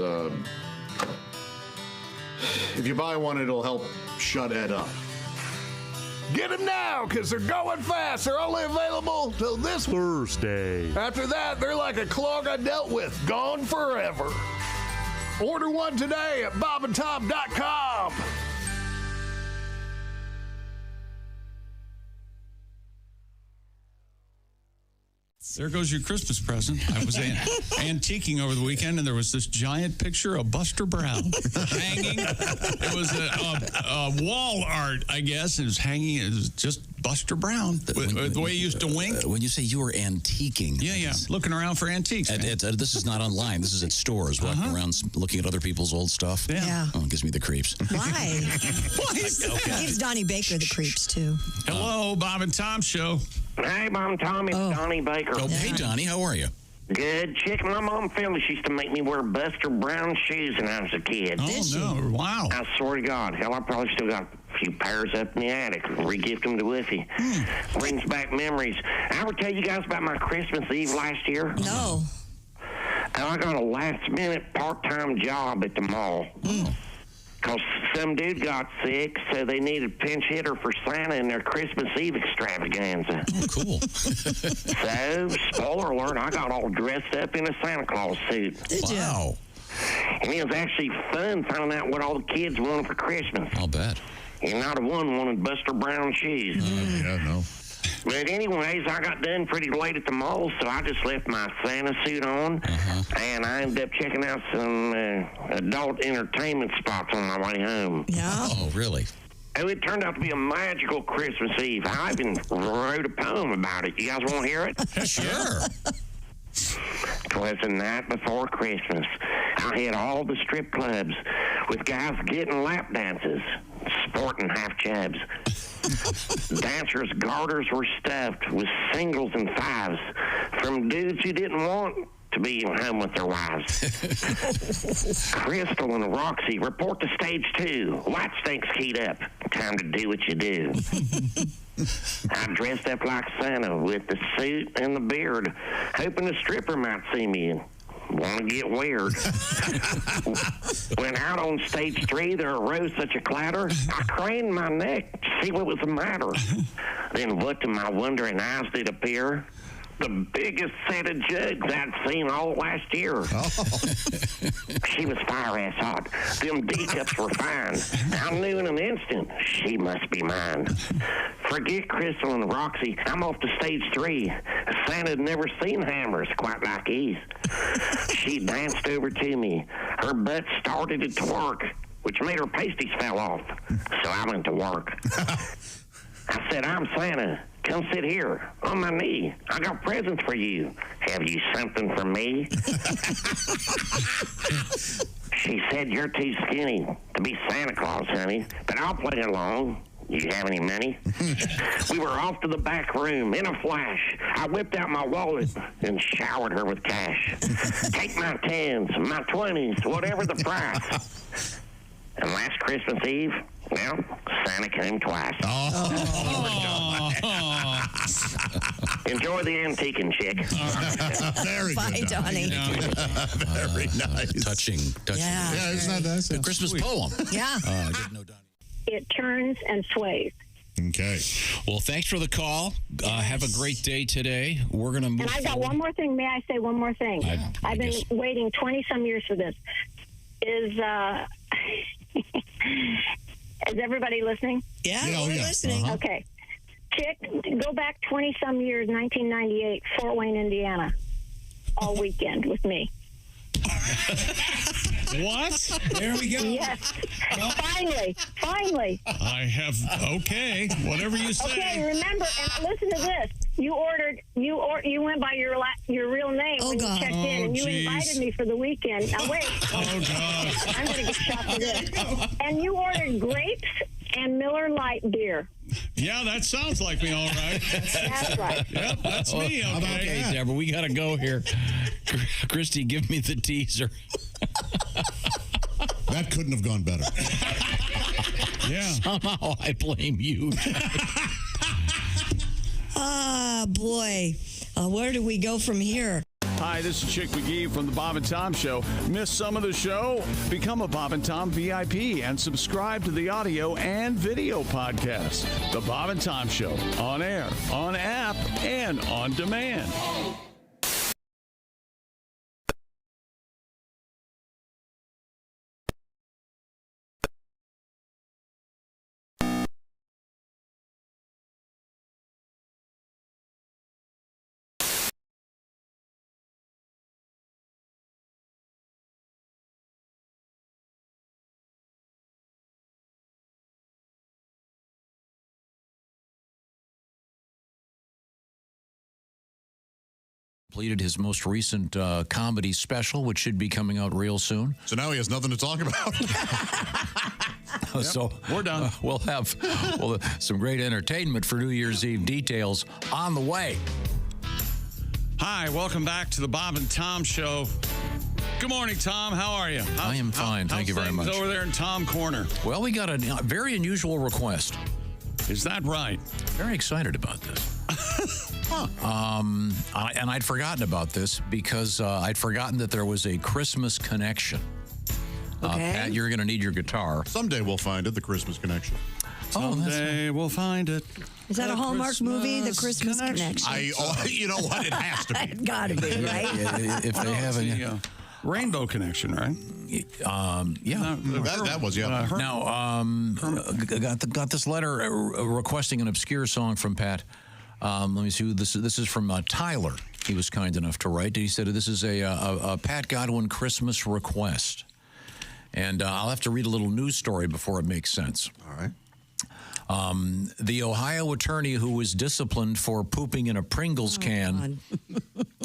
if you buy one, it'll help Shut Ed Up. Get them now, because they're going fast. They're only available till this Thursday. After that, they're like a clog I dealt with, gone forever. Order one today at bobandtom.com. There goes your Christmas present. I was antiquing over the weekend, and there was this giant picture of Buster Brown hanging. It was a wall art, I guess. It was hanging. It was just Buster Brown, the way he used to wink. When you say you were antiquing. Yeah. Looking around for antiques. This is not online. This is at stores, walking around looking at other people's old stuff. Yeah. Oh, it gives me the creeps. Why? Why is that? It gives Donnie Baker the creeps, too. Hello, Bob and Tom Show. Hey, Bob and Tom, it's Donnie Baker. Oh, hey, Donnie, how are you? Good. Chick, my mom Phyllis used to make me wear Buster Brown shoes when I was a kid. Oh, no. Wow. I swear to God. Hell, I probably still got a few pairs up in the attic. Re-gift them to Woofy. Brings back memories. I ever tell you guys about my Christmas Eve last year? No. I got a last-minute part-time job at the mall. Because some dude got sick, so they needed a pinch hitter for Santa in their Christmas Eve extravaganza. Oh, cool. So, spoiler alert, I got all dressed up in a Santa Claus suit. Did you? Wow. And it was actually fun finding out what all the kids wanted for Christmas. I'll bet. And not a one wanted Buster Brown shoes. Yeah, no. But anyways, I got done pretty late at the mall, so I just left my Santa suit on, and I ended up checking out some adult entertainment spots on my way home. Yeah. Oh, really? Oh, it turned out to be a magical Christmas Eve. I even wrote a poem about it. You guys want to hear it? Sure. It was the night before Christmas. I hit all the strip clubs with guys getting lap dances, sporting half chubs. Dancers' garters were stuffed with singles and fives from dudes who didn't want to be home with their wives. Crystal and Roxy report to stage 2. White Stinks keyed up. Time to do what you do. I dressed up like Santa with the suit and the beard, hoping the stripper might see me and want to get weird. When out on stage 3, there arose such a clatter, I craned my neck to see what was the matter. Then what to my wondering eyes did appear? The biggest set of jugs I'd seen all last year. She was fire-ass hot. Them D-cups were fine. I knew in an instant she must be mine. Forget Crystal and Roxy. I'm off to stage 3. Santa had never seen hammers quite like these. She danced over to me. Her butt started to twerk, which made her pasties fell off. So I went to work. I said, I'm Santa. Come sit here on my knee. I got presents for you. Have you something for me? She said, you're too skinny to be Santa Claus, honey, but I'll play along. You have any money? We were off to the back room in a flash. I whipped out my wallet and showered her with cash. Take my 10s, my 20s, whatever the price. And last Christmas Eve, well, Santa came twice. Enjoy the antiquing, chick. Very Bye, good. Donnie. Very nice. Touching. Yeah. Yeah, isn't that nice? A Christmas poem. Yeah. I didn't know Donnie. It turns and sways. Okay. Well, thanks for the call. Have a great day today. We're going to move And I've got forward. one more thing. May I say one more thing? I've been waiting 20-some years for this. Is everybody listening? Yeah, we're listening. Okay. Chick, go back 20-some years, 1998, Fort Wayne, Indiana, all weekend with me. What? There we go. Yes. Finally. I have, okay, whatever you say. Okay, remember, and listen to this. You went by your real name when you checked in, and you invited me for the weekend. Now, wait. Oh, God. I'm going to get shot for this. And you ordered grapes and Miller Lite beer. Yeah, that sounds like me, all right. That's right. Yep, that's me, okay. Okay, Deborah, we got to go here. Christy, give me the teaser. That couldn't have gone better. Yeah. Somehow I blame you. Ah, boy. Where do we go from here? Hi, this is Chick McGee from The Bob and Tom Show. Miss some of the show? Become a Bob and Tom VIP and subscribe to the audio and video podcast. The Bob and Tom Show, on air, on app, and on demand. Completed his most recent comedy special, which should be coming out real soon. So now he has nothing to talk about. So we're done. We'll have some great entertainment for New Year's Eve. Details on the way. Hi, welcome back to the Bob and Tom Show. Good morning, Tom. How are you? I am fine. Thank you very much. Over there in Tom Corner. Well, we got a very unusual request. Is that right? Very excited about this. And I'd forgotten about this because I'd forgotten that there was a Christmas connection. Okay. Pat, you're going to need your guitar. Someday we'll find it, the Christmas connection. Someday we'll find it. Is that a Hallmark movie, The Christmas Connection? You know what? It has to be. It's got to be, right? If they haven't. Rainbow Connection, right? Yeah. That was, yeah. Now, got this letter requesting an obscure song from Pat. Let me see who this is. This is from Tyler. He was kind enough to write. He said this is a Pat Godwin Christmas request. And I'll have to read a little news story before it makes sense. All right. The Ohio attorney who was disciplined for pooping in a Pringles can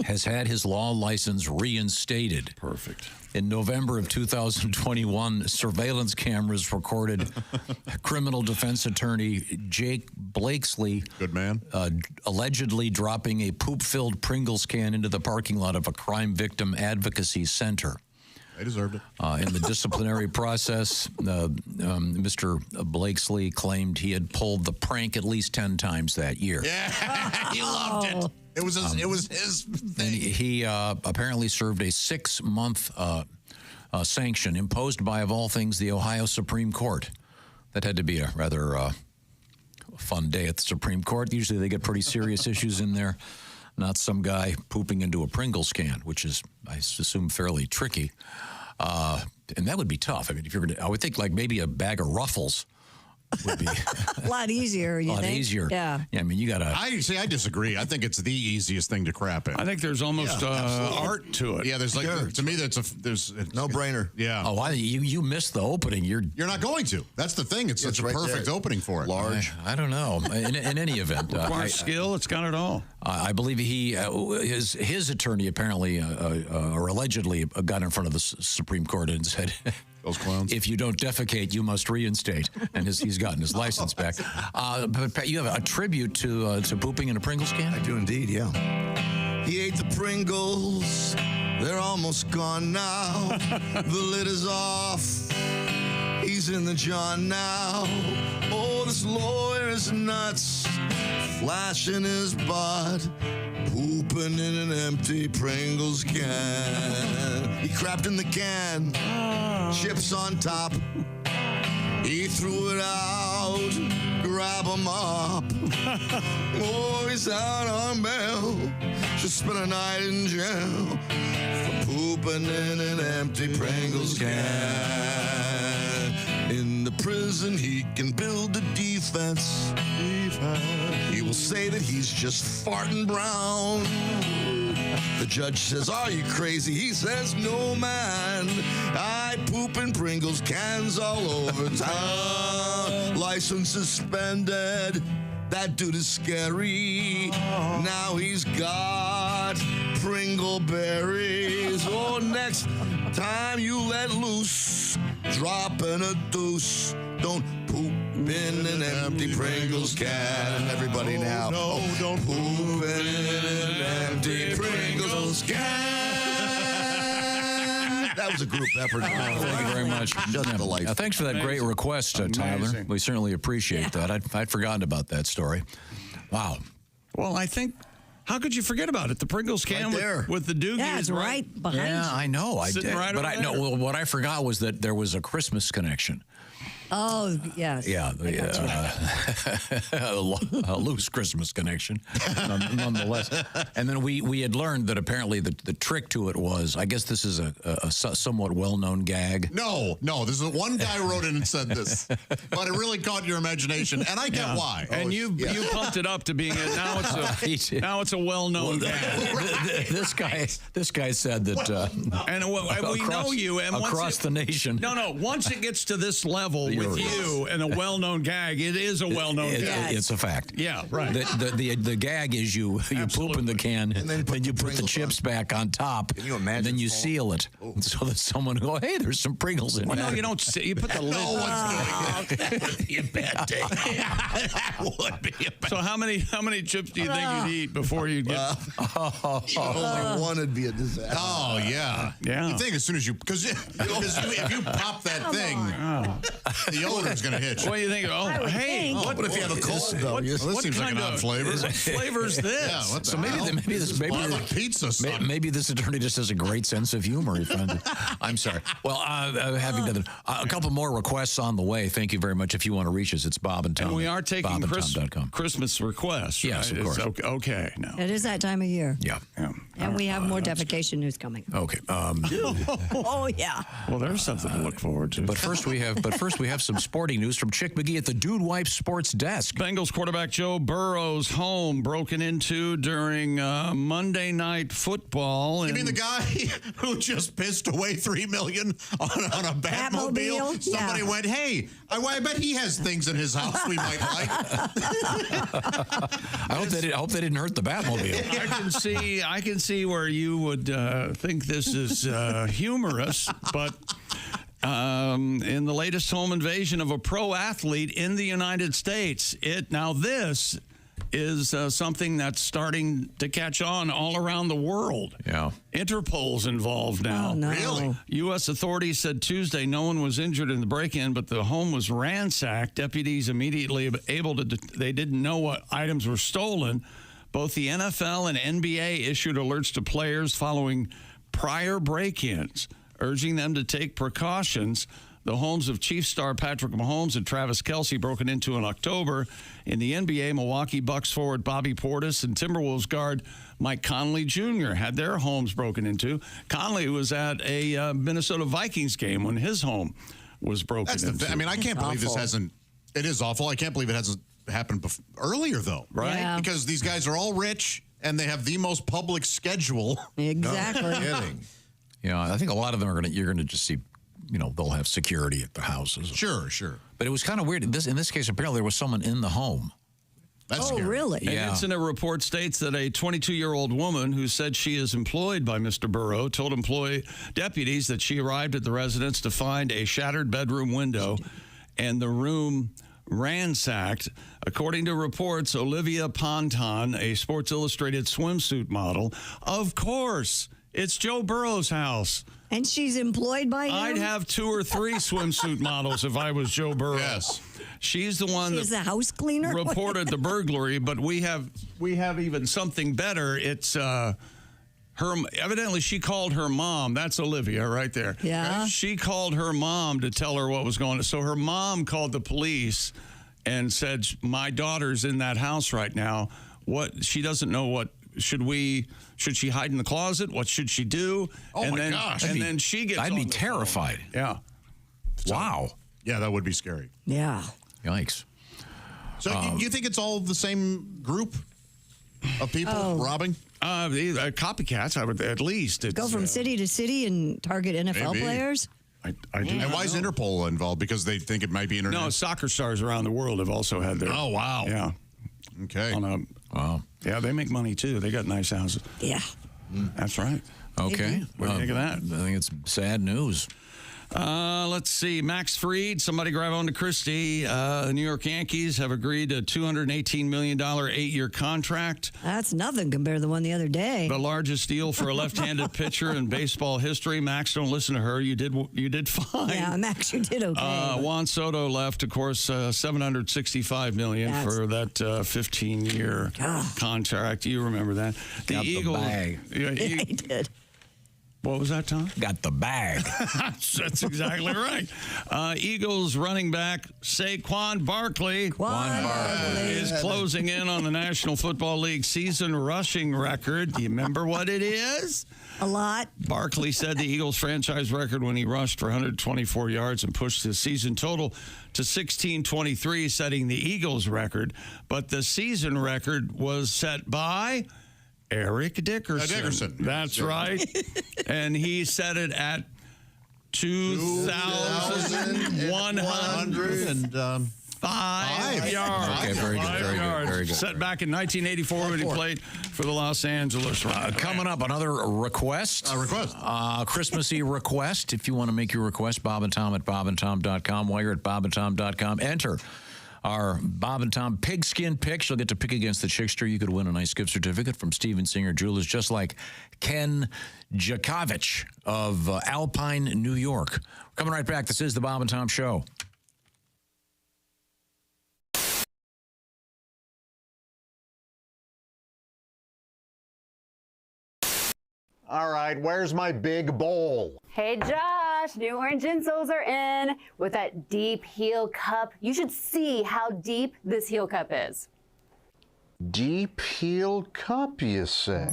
has had his law license reinstated. Perfect. In November of 2021, surveillance cameras recorded criminal defense attorney Jake Blakesley, good man, allegedly dropping a poop-filled Pringles can into the parking lot of a crime victim advocacy center. They deserved it. In the disciplinary process, Mr. Blakesley claimed he had pulled the prank at least 10 times that year. Yeah, he loved it. It was his thing. And he apparently served a 6-month sanction imposed by, of all things, the Ohio Supreme Court. That had to be a rather fun day at the Supreme Court. Usually they get pretty serious issues in there. Not some guy pooping into a Pringles can, which is, I assume, fairly tricky. And that would be tough. I mean, if you were to, I would think like maybe a bag of Ruffles would be a lot easier, you think? A lot easier. Yeah. I mean, you got to... I disagree. I think it's the easiest thing to crap in. I think there's almost art to it. Yeah, there's like, to me, there's no-brainer. Yeah. Oh, you missed the opening. You're not going to. That's the thing. It's such a perfect opening for it. Large. I don't know. In any event. Requires skill. It's got it all. I believe his attorney apparently or allegedly got in front of the Supreme Court and said, those clowns. If you don't defecate, you must reinstate. And he's gotten his license back. But Pat, you have a tribute to pooping in a Pringles can? I do indeed, yeah. He ate the Pringles. They're almost gone now. The lid is off. He's in the John now. Oh, this lawyer is nuts. Flashing his butt. Pooping in an empty Pringles can. He crapped in the can. Chips on top. He threw it out. Grab him up. Oh, he's out on bail. Should spend a night in jail for pooping in an empty Pringles can. In the prison, he can build a defense. He will say that he's just farting brown. The judge says, are you crazy? He says, no, man. I poop in Pringles cans all over town. License suspended. That dude is scary. Now he's got Pringle berries. Oh, next time you let loose, dropping a deuce. Don't poop in an empty Pringles can. Everybody now. No, don't poop in an empty Pringles can. That was a group effort. Thank you very much. Just delightful. Thanks for that great request, Tyler. We certainly appreciate that. I'd forgotten about that story. Wow. Well, I think How could you forget about it? The Pringles can with the doogie Yeah, it's is right behind you. Yeah, I know. I Sitting did. right But over I know. there. Well, what I forgot was that there was a Christmas connection. Oh, yes. Yeah, a loose Christmas connection, nonetheless. And then we had learned that apparently the trick to it was, I guess this is a somewhat well-known gag. No, this is one guy wrote in and said this, but it really caught your imagination, and I get why. And you pumped it up to being now it's a well-known gag. This guy said that, and we know you, and across the nation. No. Once it gets to this level with you and a well-known gag, it is a well-known gag. It's a fact. Yeah, right. The gag is you poop in the can, and then you put the chips back on top. Can you imagine? And then you seal it so that someone go, hey, there's some Pringles in there. No, you don't. You put the lid. That would be a bad day. That would be a bad. So how many chips do you think you'd eat before you get? Only one would be a disaster. Oh yeah. You think as soon as because if you pop that thing, the odor's going to hit you. What do you think? Oh, hey, what if you have a cold though? This seems like an odd flavor. What flavor's this? Yeah, what the So hell? maybe this attorney just has a great sense of humor. He finds it. I'm sorry. Well, having done that, a couple more requests on the way. Thank you very much. If you want to reach us, it's Bob and Tom. And we are taking BobandTom.com. Christmas requests. Right? Yes, of course. It's okay. No. It is that time of year. Yeah. And we have more defecation news coming. Okay. Oh, yeah. Well, there's something to look forward to. But first we have some sporting news from Chick McGee at the Dude Wipe Sports Desk. Bengals quarterback Joe Burrow's home broken into during Monday Night Football. You mean the guy who just pissed away $3 million on a Batmobile? Somebody went, hey, I bet he has things in his house we might like. I hope they didn't hurt the Batmobile. I can see where you would think this is humorous, but in the latest home invasion of a pro athlete in the United States, this is something that's starting to catch on all around the world. Yeah. Interpol's involved now. Oh, no. Really? U.S. authorities said Tuesday no one was injured in the break-in, but the home was ransacked. Deputies immediately they didn't know what items were stolen. Both the NFL and NBA issued alerts to players following prior break-ins, urging them to take precautions. The homes of Chiefs star Patrick Mahomes and Travis Kelce broken into in October. In the NBA, Milwaukee Bucks forward Bobby Portis and Timberwolves guard Mike Conley Jr. had their homes broken into. Conley was at a Minnesota Vikings game when his home was broken into. I can't believe this hasn't. It is awful. I can't believe it hasn't happened earlier, though. Right? Yeah. Because these guys are all rich and they have the most public schedule. Exactly. No kidding. I think a lot of them you're going to just see, they'll have security at the houses. Sure. But it was kind of weird. In this case, apparently there was someone in the home. That's scary. Really? An Yeah. incident report states that a 22-year-old woman who said she is employed by Mr. Burrow told deputies that she arrived at the residence to find a shattered bedroom window and the room ransacked. According to reports, Olivia Ponton, a Sports Illustrated swimsuit model, of course, it's Joe Burrow's house. And she's employed by him? I'd have 2 or 3 swimsuit models if I was Joe Burrow. Yes. She's the one She's the house cleaner? reported the burglary, but we have even something better. It's evidently she called her mom. That's Olivia right there. Yeah. She called her mom to tell her what was going on. So her mom called the police and said, my daughter's in that house right now. She doesn't know what. Should she hide in the closet? What should she do? Oh, my gosh. And then she gets I'd on be the terrified. phone. Yeah. Wow. Yeah, that would be scary. Yeah. Yikes. So you think it's all the same group of people robbing? Copycats, I would at least. Go from city to city and target NFL maybe. players? I do. And why is Interpol involved? Because they think it might be internet? No, soccer stars around the world have also had their... Oh, wow. Yeah. Okay. Wow. Yeah, they make money, too. They got nice houses. Yeah. That's right. Okay. What do you think of that? I think it's sad news. Let's see. Max Fried, somebody grab on to Christie. The New York Yankees have agreed to a $218 million 8-year contract. That's nothing compared to the one the other day. The largest deal for a left-handed pitcher in baseball history. Max, don't listen to her. You did fine. Yeah, Max, you did okay. Juan Soto left, of course, $765 million for that 15-year contract. You remember that. The Eagles. Bag. Yeah, he did. What was that, Tom? Got the bag. That's exactly right. Eagles running back Saquon Barkley is closing in on the National Football League season rushing record. Do you remember what it is? A lot. Barkley said the Eagles franchise record when he rushed for 124 yards and pushed his season total to 1623, setting the Eagles record. But the season record was set by Eric Dickerson. That's right. And he set it at 2,105 yards. Okay, very good. Set back in 1984 when he played for the Los Angeles Rams. Coming up, another request. Christmassy request. If you want to make your request, Bob and Tom at bobandtom.com. While you're at bobandtom.com, enter our Bob and Tom pigskin picks. You'll get to pick against the Chickster. You could win a nice gift certificate from Steven Singer Jewelers, just like Ken Jakovich of Alpine, New York. Coming right back. This is the Bob and Tom Show. All right, where's my big bowl? Hey, Josh, new orange insoles are in with that deep heel cup. You should see how deep this heel cup is. Deep heel cup, you say?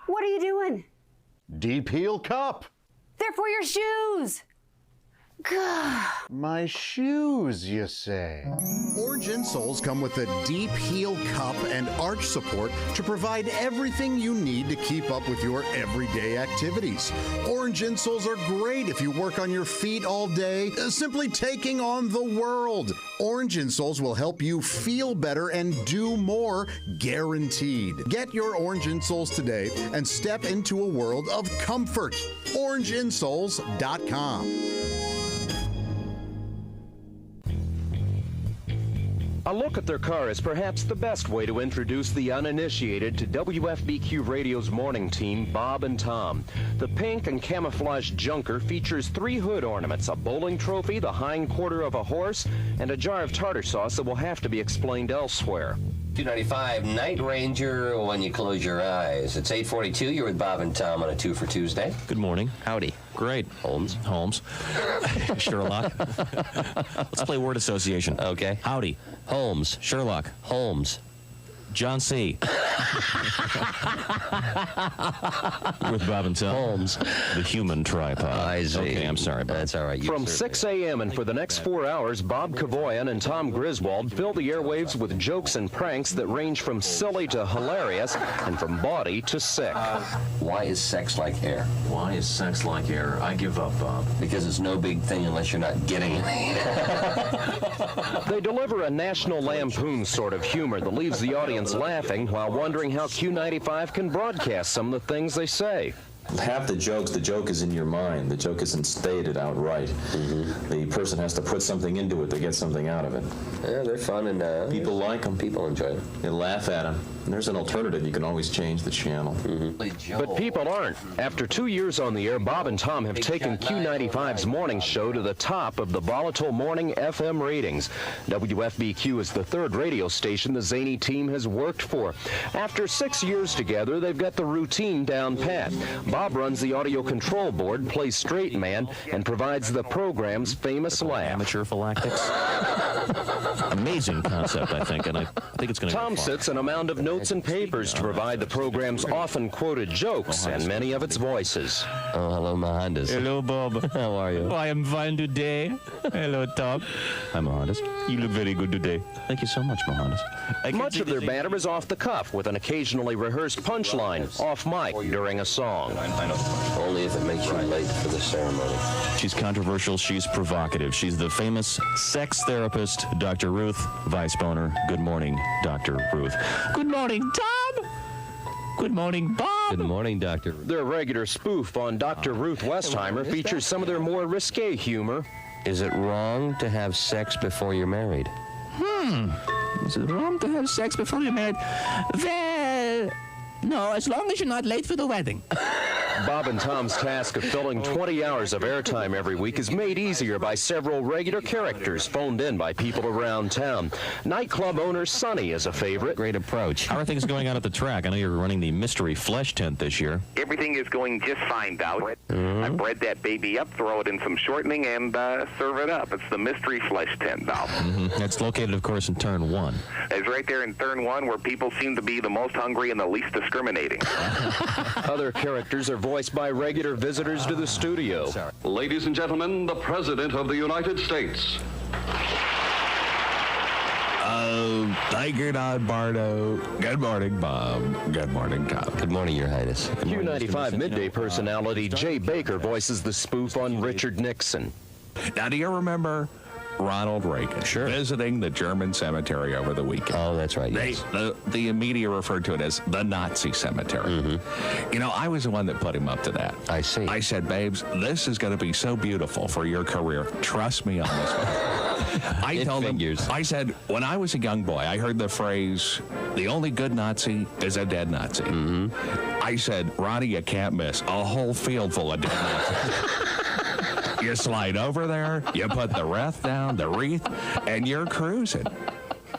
What are you doing? Deep heel cup. They're for your shoes. My shoes, you say? Orange insoles come with a deep heel cup and arch support to provide everything you need to keep up with your everyday activities. Orange insoles are great if you work on your feet all day, simply taking on the world. Orange insoles will help you feel better and do more, guaranteed. Get your orange insoles today and step into a world of comfort. OrangeInsoles.com. A look at their car is perhaps the best way to introduce the uninitiated to WFBQ Radio's morning team, Bob and Tom. The pink and camouflage junker features 3 hood ornaments, a bowling trophy, the hind quarter of a horse, and a jar of tartar sauce that will have to be explained elsewhere. 295 Night Ranger when you close your eyes. It's 8:42. You're with Bob and Tom on a 2 for Tuesday. Good morning. Howdy. Great. Holmes. Sherlock. Let's play word association. Okay. Howdy. Holmes. Sherlock. Holmes. John C. With Bob and Tom. Holmes. The human tripod. I see. Okay, I'm sorry, Bob. That's all right. From 6 a.m. and for the next 4 hours, Bob Kavoyan and Tom Griswold fill the airwaves with jokes and pranks that range from silly to hilarious and from bawdy to sick. Why is sex like air? Why is sex like air? I give up, Bob. Because it's no big thing unless you're not getting it. They deliver a National Lampoon sort of humor that leaves the audience laughing while wondering how Q95 can broadcast some of the things they say. Half the joke is in your mind. The joke isn't stated outright. Mm-hmm. The person has to put something into it to get something out of it. Yeah, they're fun and people like them. People enjoy them. They laugh at them. And there's an alternative. You can always change the channel. Mm-hmm. But people aren't. After 2 years on the air, Bob and Tom have taken Q95's morning show to the top of the volatile morning FM ratings. WFBQ is the 3rd radio station the zany team has worked for. After 6 years together, they've got the routine down pat. Bob runs the audio control board, plays straight man, and provides the program's famous laugh. Amateur phylactics. Amazing concept, I think, and I think it's going to Tom sits in a mound of no notes and papers to provide the program's often quoted jokes and many of its voices. Oh, hello, Mohandas. Hello, Bob. How are you? Oh, I am fine today. Hello, Tom. Hi, Mohandas. You look very good today. Thank you so much, Mohandas. Much of their banter is off the cuff with an occasionally rehearsed punchline off mic during a song. Only if it makes you late for the ceremony. She's controversial. She's provocative. She's the famous sex therapist, Dr. Ruth Weisboner. Good morning, Dr. Ruth. Good morning, Tom. Good morning, Bob. Good morning, Dr. Their regular spoof on Dr. Ruth Westheimer features some of their more risque humor. Is it wrong to have sex before you're married? Is it wrong to have sex before you're married? Well, no, as long as you're not late for the wedding. Bob and Tom's task of filling 20 hours of airtime every week is made easier by several regular characters phoned in by people around town. Nightclub owner Sonny is a favorite. Great approach. How are things going on at the track? I know you're running the mystery flesh tent this year. Everything is going just fine, Dow. I bred that baby up, throw it in some shortening, and serve it up. It's the mystery flesh tent, Dow. That's located, of course, in Turn 1. It's right there in Turn 1 where people seem to be the most hungry and the least discriminating. Other characters are voiced by regular visitors to the studio. Ladies and gentlemen, the President of the United States. Tiger Don Bardo. Good morning, Bob. Good morning, Tom. Good morning, Your Highness. Q95 midday personality Jay Baker voices the spoof on Richard Nixon. Now, do you remember Ronald Reagan visiting the German cemetery over the weekend? Oh, that's right, yes. The media referred to it as the Nazi cemetery. You know, I was the one that put him up to that. I see. I said, babes, this is going to be so beautiful for your career. Trust me on this one. I told him, I said, when I was a young boy, I heard the phrase, the only good Nazi is a dead Nazi. I said, Ronnie, you can't miss a whole field full of dead Nazis. You slide over there, you put the wreath down, the wreath, and you're cruising.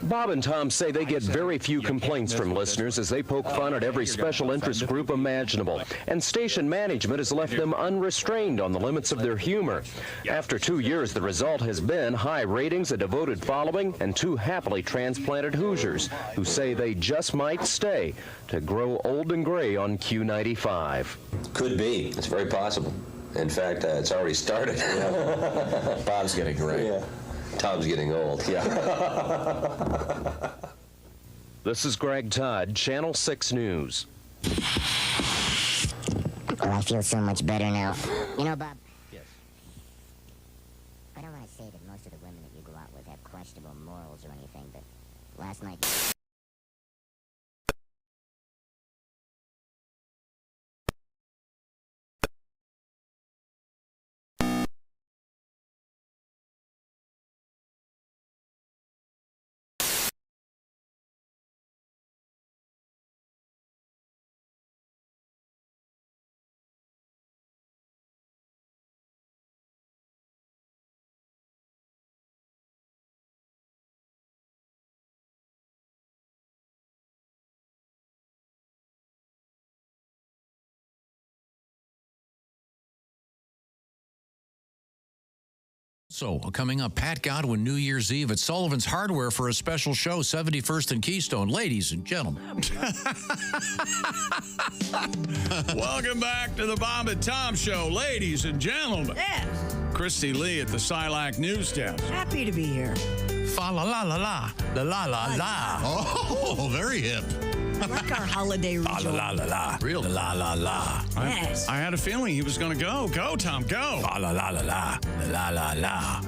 Bob and Tom say they get very few complaints from listeners as they poke fun at every special interest group imaginable, and station management has left them unrestrained on the limits of their humor. After 2 years, the result has been high ratings, a devoted following, and 2 happily transplanted Hoosiers who say they just might stay to grow old and gray on Q95. Could be. It's very possible. In fact, it's already started. Bob's getting gray. Yeah. Tom's getting old. Yeah. This is Greg Todd, Channel 6 News. Oh, I feel so much better now. You know, Bob. Yes. I don't want to say that most of the women that you go out with have questionable morals or anything, but last night. So, coming up, Pat Godwin, New Year's Eve at Sullivan's Hardware for a special show, 71st and Keystone. Ladies and gentlemen. Welcome back to the Bob and Tom Show, ladies and gentlemen. Yes. Christy Lee at the Silac News Desk. Happy to be here. Fa la la la la, la la la la. Oh, very hip. Like our holiday ritual. La la la la. Real la la la. Yes. I had a feeling he was going to go. Go, Tom, go. La la la la la. La la la.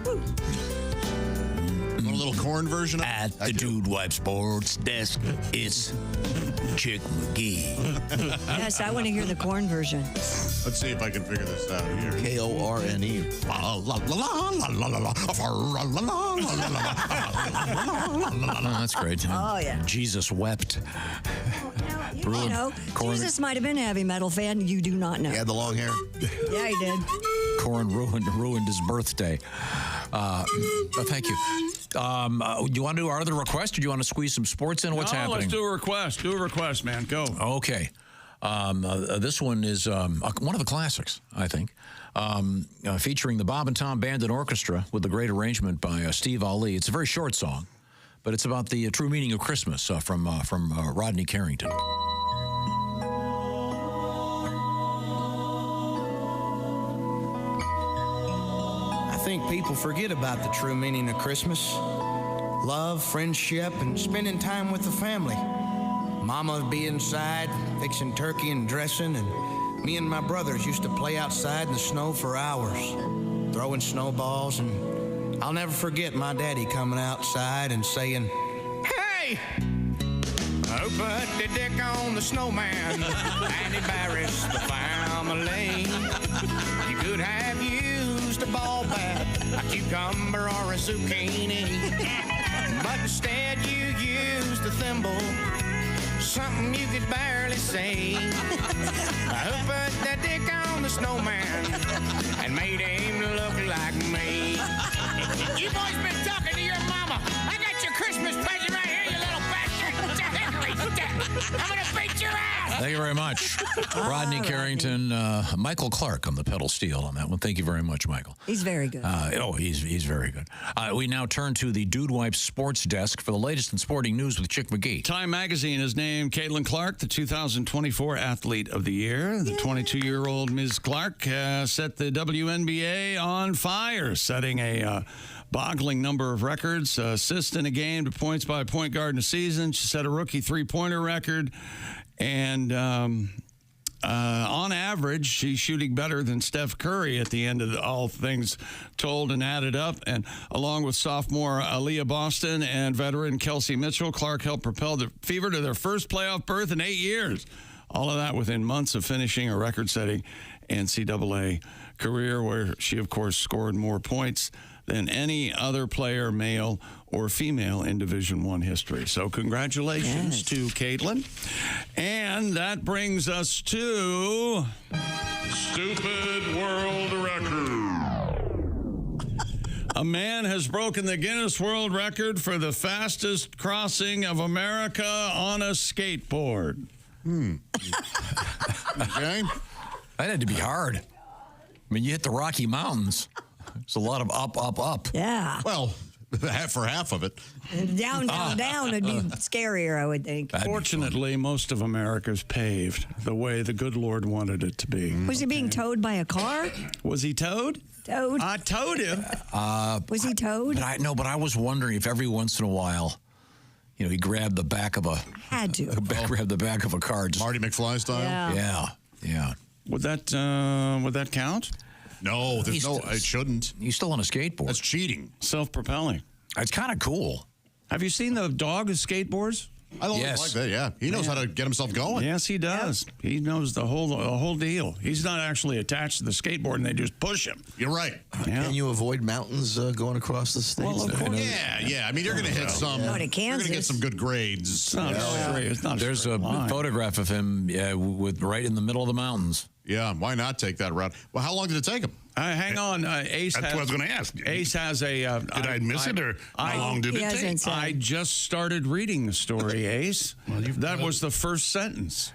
Want a little corn version of At the Dude Wipe Sports Desk, it's Chick McGee. Yes, I want to hear the corn version. Let's see if I can figure this out here. Korne. Oh, that's great. Oh, yeah. Jesus wept. You know, Jesus might have been a heavy metal fan. You do not know. He had the long hair. Yeah, he did. Corn ruined his birthday. Thank you. You want to do our other request, or do you want to squeeze some sports in? What's happening? Let's do a request. Do a request, man. Go. Okay. This one is one of the classics, I think, featuring the Bob and Tom Band and Orchestra with the great arrangement by Steve Alli. It's a very short song, but it's about the true meaning of Christmas from Rodney Carrington. I think people forget about the true meaning of Christmas. Love, friendship, and spending time with the family. Mama would be inside fixing turkey and dressing, and me and my brothers used to play outside in the snow for hours, throwing snowballs, and I'll never forget my daddy coming outside and saying, "Hey! Who put the dick on the snowman and embarrassed the family? You could have used a ball bat, a cucumber, or a zucchini, but instead you used a thimble, something you could barely say. Who put the dick on the snowman and made him look like me? You boys been talking to your mama. I got your Christmas present right here, you little bastard. I'm gonna beat your ass." Thank you very much. Rodney Carrington, Michael Clark on the pedal steel on that one. Thank you very much, Michael. He's very good. He's very good. We now turn to the Dude Wipe Sports Desk for the latest in sporting news with Chick McGee. Time Magazine has named Caitlin Clark the 2024 Athlete of the Year. The 22-year-old Ms. Clark set the WNBA on fire, setting a boggling number of records. Assists in a game to points by a point guard in a season. She set a rookie three-pointer record. And on average, she's shooting better than Steph Curry at the end of all things told and added up. And along with sophomore Aaliyah Boston and veteran Kelsey Mitchell, Clark helped propel the Fever to their first playoff berth in 8 years. All of that within months of finishing a record-setting NCAA career, where she, of course, scored more points than any other player, male or female, in Division I history. So congratulations to Caitlin. And that brings us to Stupid World Record. A man has broken the Guinness World Record for the fastest crossing of America on a skateboard. Okay. That had to be hard. I mean, you hit the Rocky Mountains. It's a lot of up. Yeah. Well, for half of it. And down, it'd be scarier, I would think. Fortunately, most of America's paved the way the good Lord wanted it to be. Was he being towed by a car? Was he towed? Towed. I towed him. Was he towed? But I was wondering if every once in a while, he grabbed the back of grabbed the back of a car. Marty McFly style? Yeah. Would that count? No, it shouldn't. He's still on a skateboard. That's cheating. Self-propelling. It's kind of cool. Have you seen the dog who skateboards? I like that, yeah. He knows how to get himself going. Yes, he does. Yeah. He knows the whole deal. He's not actually attached to the skateboard, and they just push him. You're right. Yeah. Can you avoid mountains going across the states? Well, of course. Yeah. I mean, you're going to hit some. Go to You're going to get some good grades. It's not straight. It's not There's a photograph of him with right in the middle of the mountains. Yeah, why not take that route? Well, how long did it take him? Hang on, Ace. That's what I was going to ask. Ace has a. Did I miss it, or how long did it take? I just started reading the story, Ace. That was the first sentence.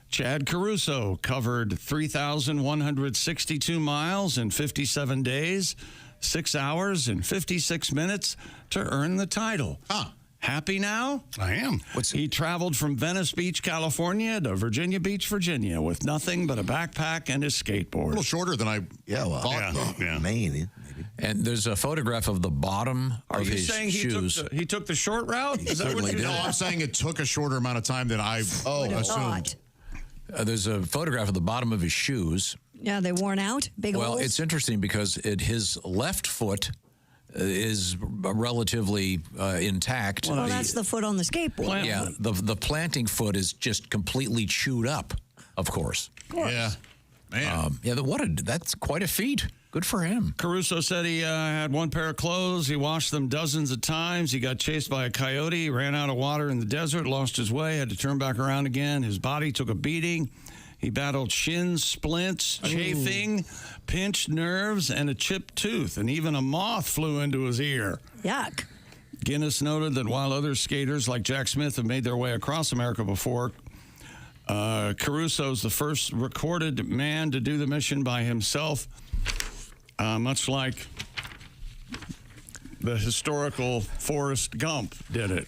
Chad Caruso covered 3,162 miles in 57 days, 6 hours and 56 minutes to earn the title. Happy now? I am. He traveled from Venice Beach, California to Virginia Beach, Virginia with nothing but a backpack and his skateboard. A little shorter than I thought. Yeah. Maybe. And there's a photograph of the bottom of his shoes. He took the short route? Is that what you No, I'm saying it took a shorter amount of time than I assumed. There's a photograph of the bottom of his shoes. Yeah, they worn out? Big Well, holes? it's interesting because his left foot is relatively intact. Well, that's the foot on the skateboard. Yeah, the planting foot is just completely chewed up, of course. Yeah. Man. That's quite a feat. Good for him. Caruso said he had one pair of clothes. He washed them dozens of times. He got chased by a coyote, ran out of water in the desert, lost his way, had to turn back around again. His body took a beating. He battled shin splints, chafing, pinched nerves, and a chipped tooth, and even a moth flew into his ear. Yuck. Guinness noted that while other skaters like Jack Smith have made their way across America before, Caruso's the first recorded man to do the mission by himself, much like the historical Forrest Gump did it.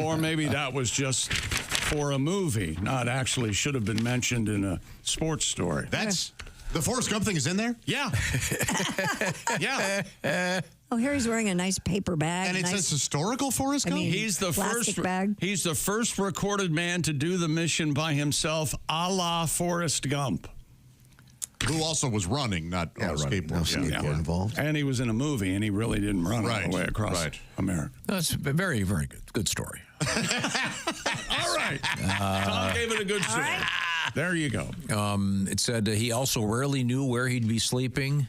Or maybe that was just for a movie, not actually should have been mentioned in a sports story. That's the Forrest Gump thing is in there? Yeah. Yeah. Oh, here he's wearing a nice paper bag. And it says historical Forrest Gump? He's the plastic first bag. He's the first recorded man to do the mission by himself, a la Forrest Gump. Who also was running, not on a skateboard. No skateboard involved. And he was in a movie, and he really didn't run all the way across America. That's a very, very good story. All right. Tom gave it a good story. There you go. It said he also rarely knew where he'd be sleeping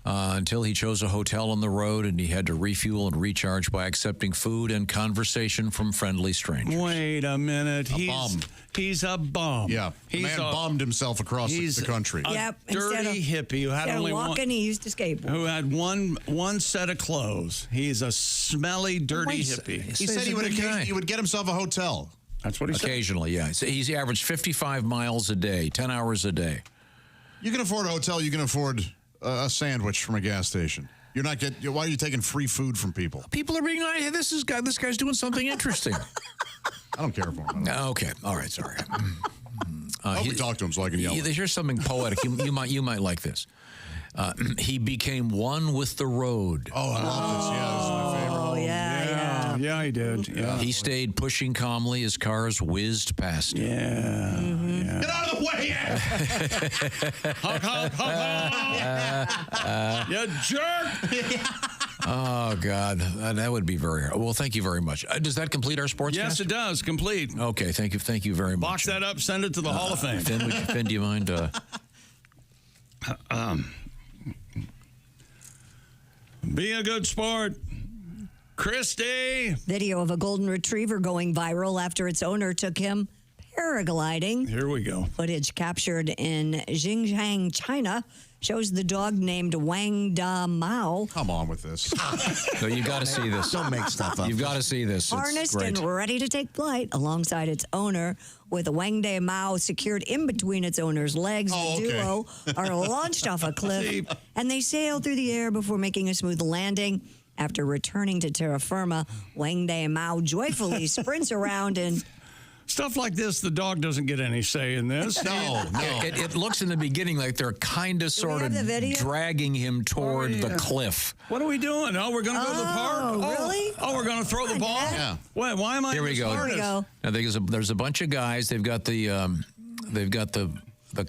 until he chose a hotel on the road, and he had to refuel and recharge by accepting food and conversation from friendly strangers. Wait a minute. bum. He's a bum. Yeah. He's man bummed himself across the country. A dirty hippie who had only walking, one. he used to skateboard. Who had one set of clothes. He's a smelly, dirty hippie. He said he would get himself a hotel. That's what he said. Occasionally, yeah. So he's averaged 55 miles a day, 10 hours a day. You can afford a hotel. You can afford a sandwich from a gas station. You're not getting. Why are you taking free food from people? People are being like, hey, this guy's doing something interesting. I don't care for him. Okay, all right, sorry. I hope we talk to him so I can yell. Here's something poetic. You might like this. He became one with the road. Oh, I love this. Yeah, this is my favorite. Oh, yeah. Yeah, he did. Yeah. He stayed pushing calmly as cars whizzed past him. Yeah. Get out of the way! Honk, honk, honk, honk. You jerk! Oh, God. That would be very hard. Well, thank you very much. Does that complete our sports Yes, cast? it does. Complete. Okay, thank you very much. Box that up, send it to the Hall of Fame. Finn, do you mind? Be a good sport. Christy. Video of a golden retriever going viral after its owner took him paragliding. Here we go. Footage captured in Xinjiang, China, shows the dog named Wang Da Mao. Come on with this. No, you got to see this. Don't make stuff up. You've got to see this. It's Harnessed great. and ready to take flight alongside its owner, with Wang Da Mao secured in between its owner's legs. The duo are launched off a cliff, and they sail through the air before making a smooth landing. After returning to terra firma, Wang Da Mao joyfully sprints around and... Stuff like this, the dog doesn't get any say in this. No. It looks in the beginning like they're kind of sort of dragging him toward the cliff. What are we doing? Oh, we're going to go to the park? Really? Oh, we're going to throw the ball? Yeah. Wait, why am I Here we go. Here we go. Now, there's a bunch of guys. They've got the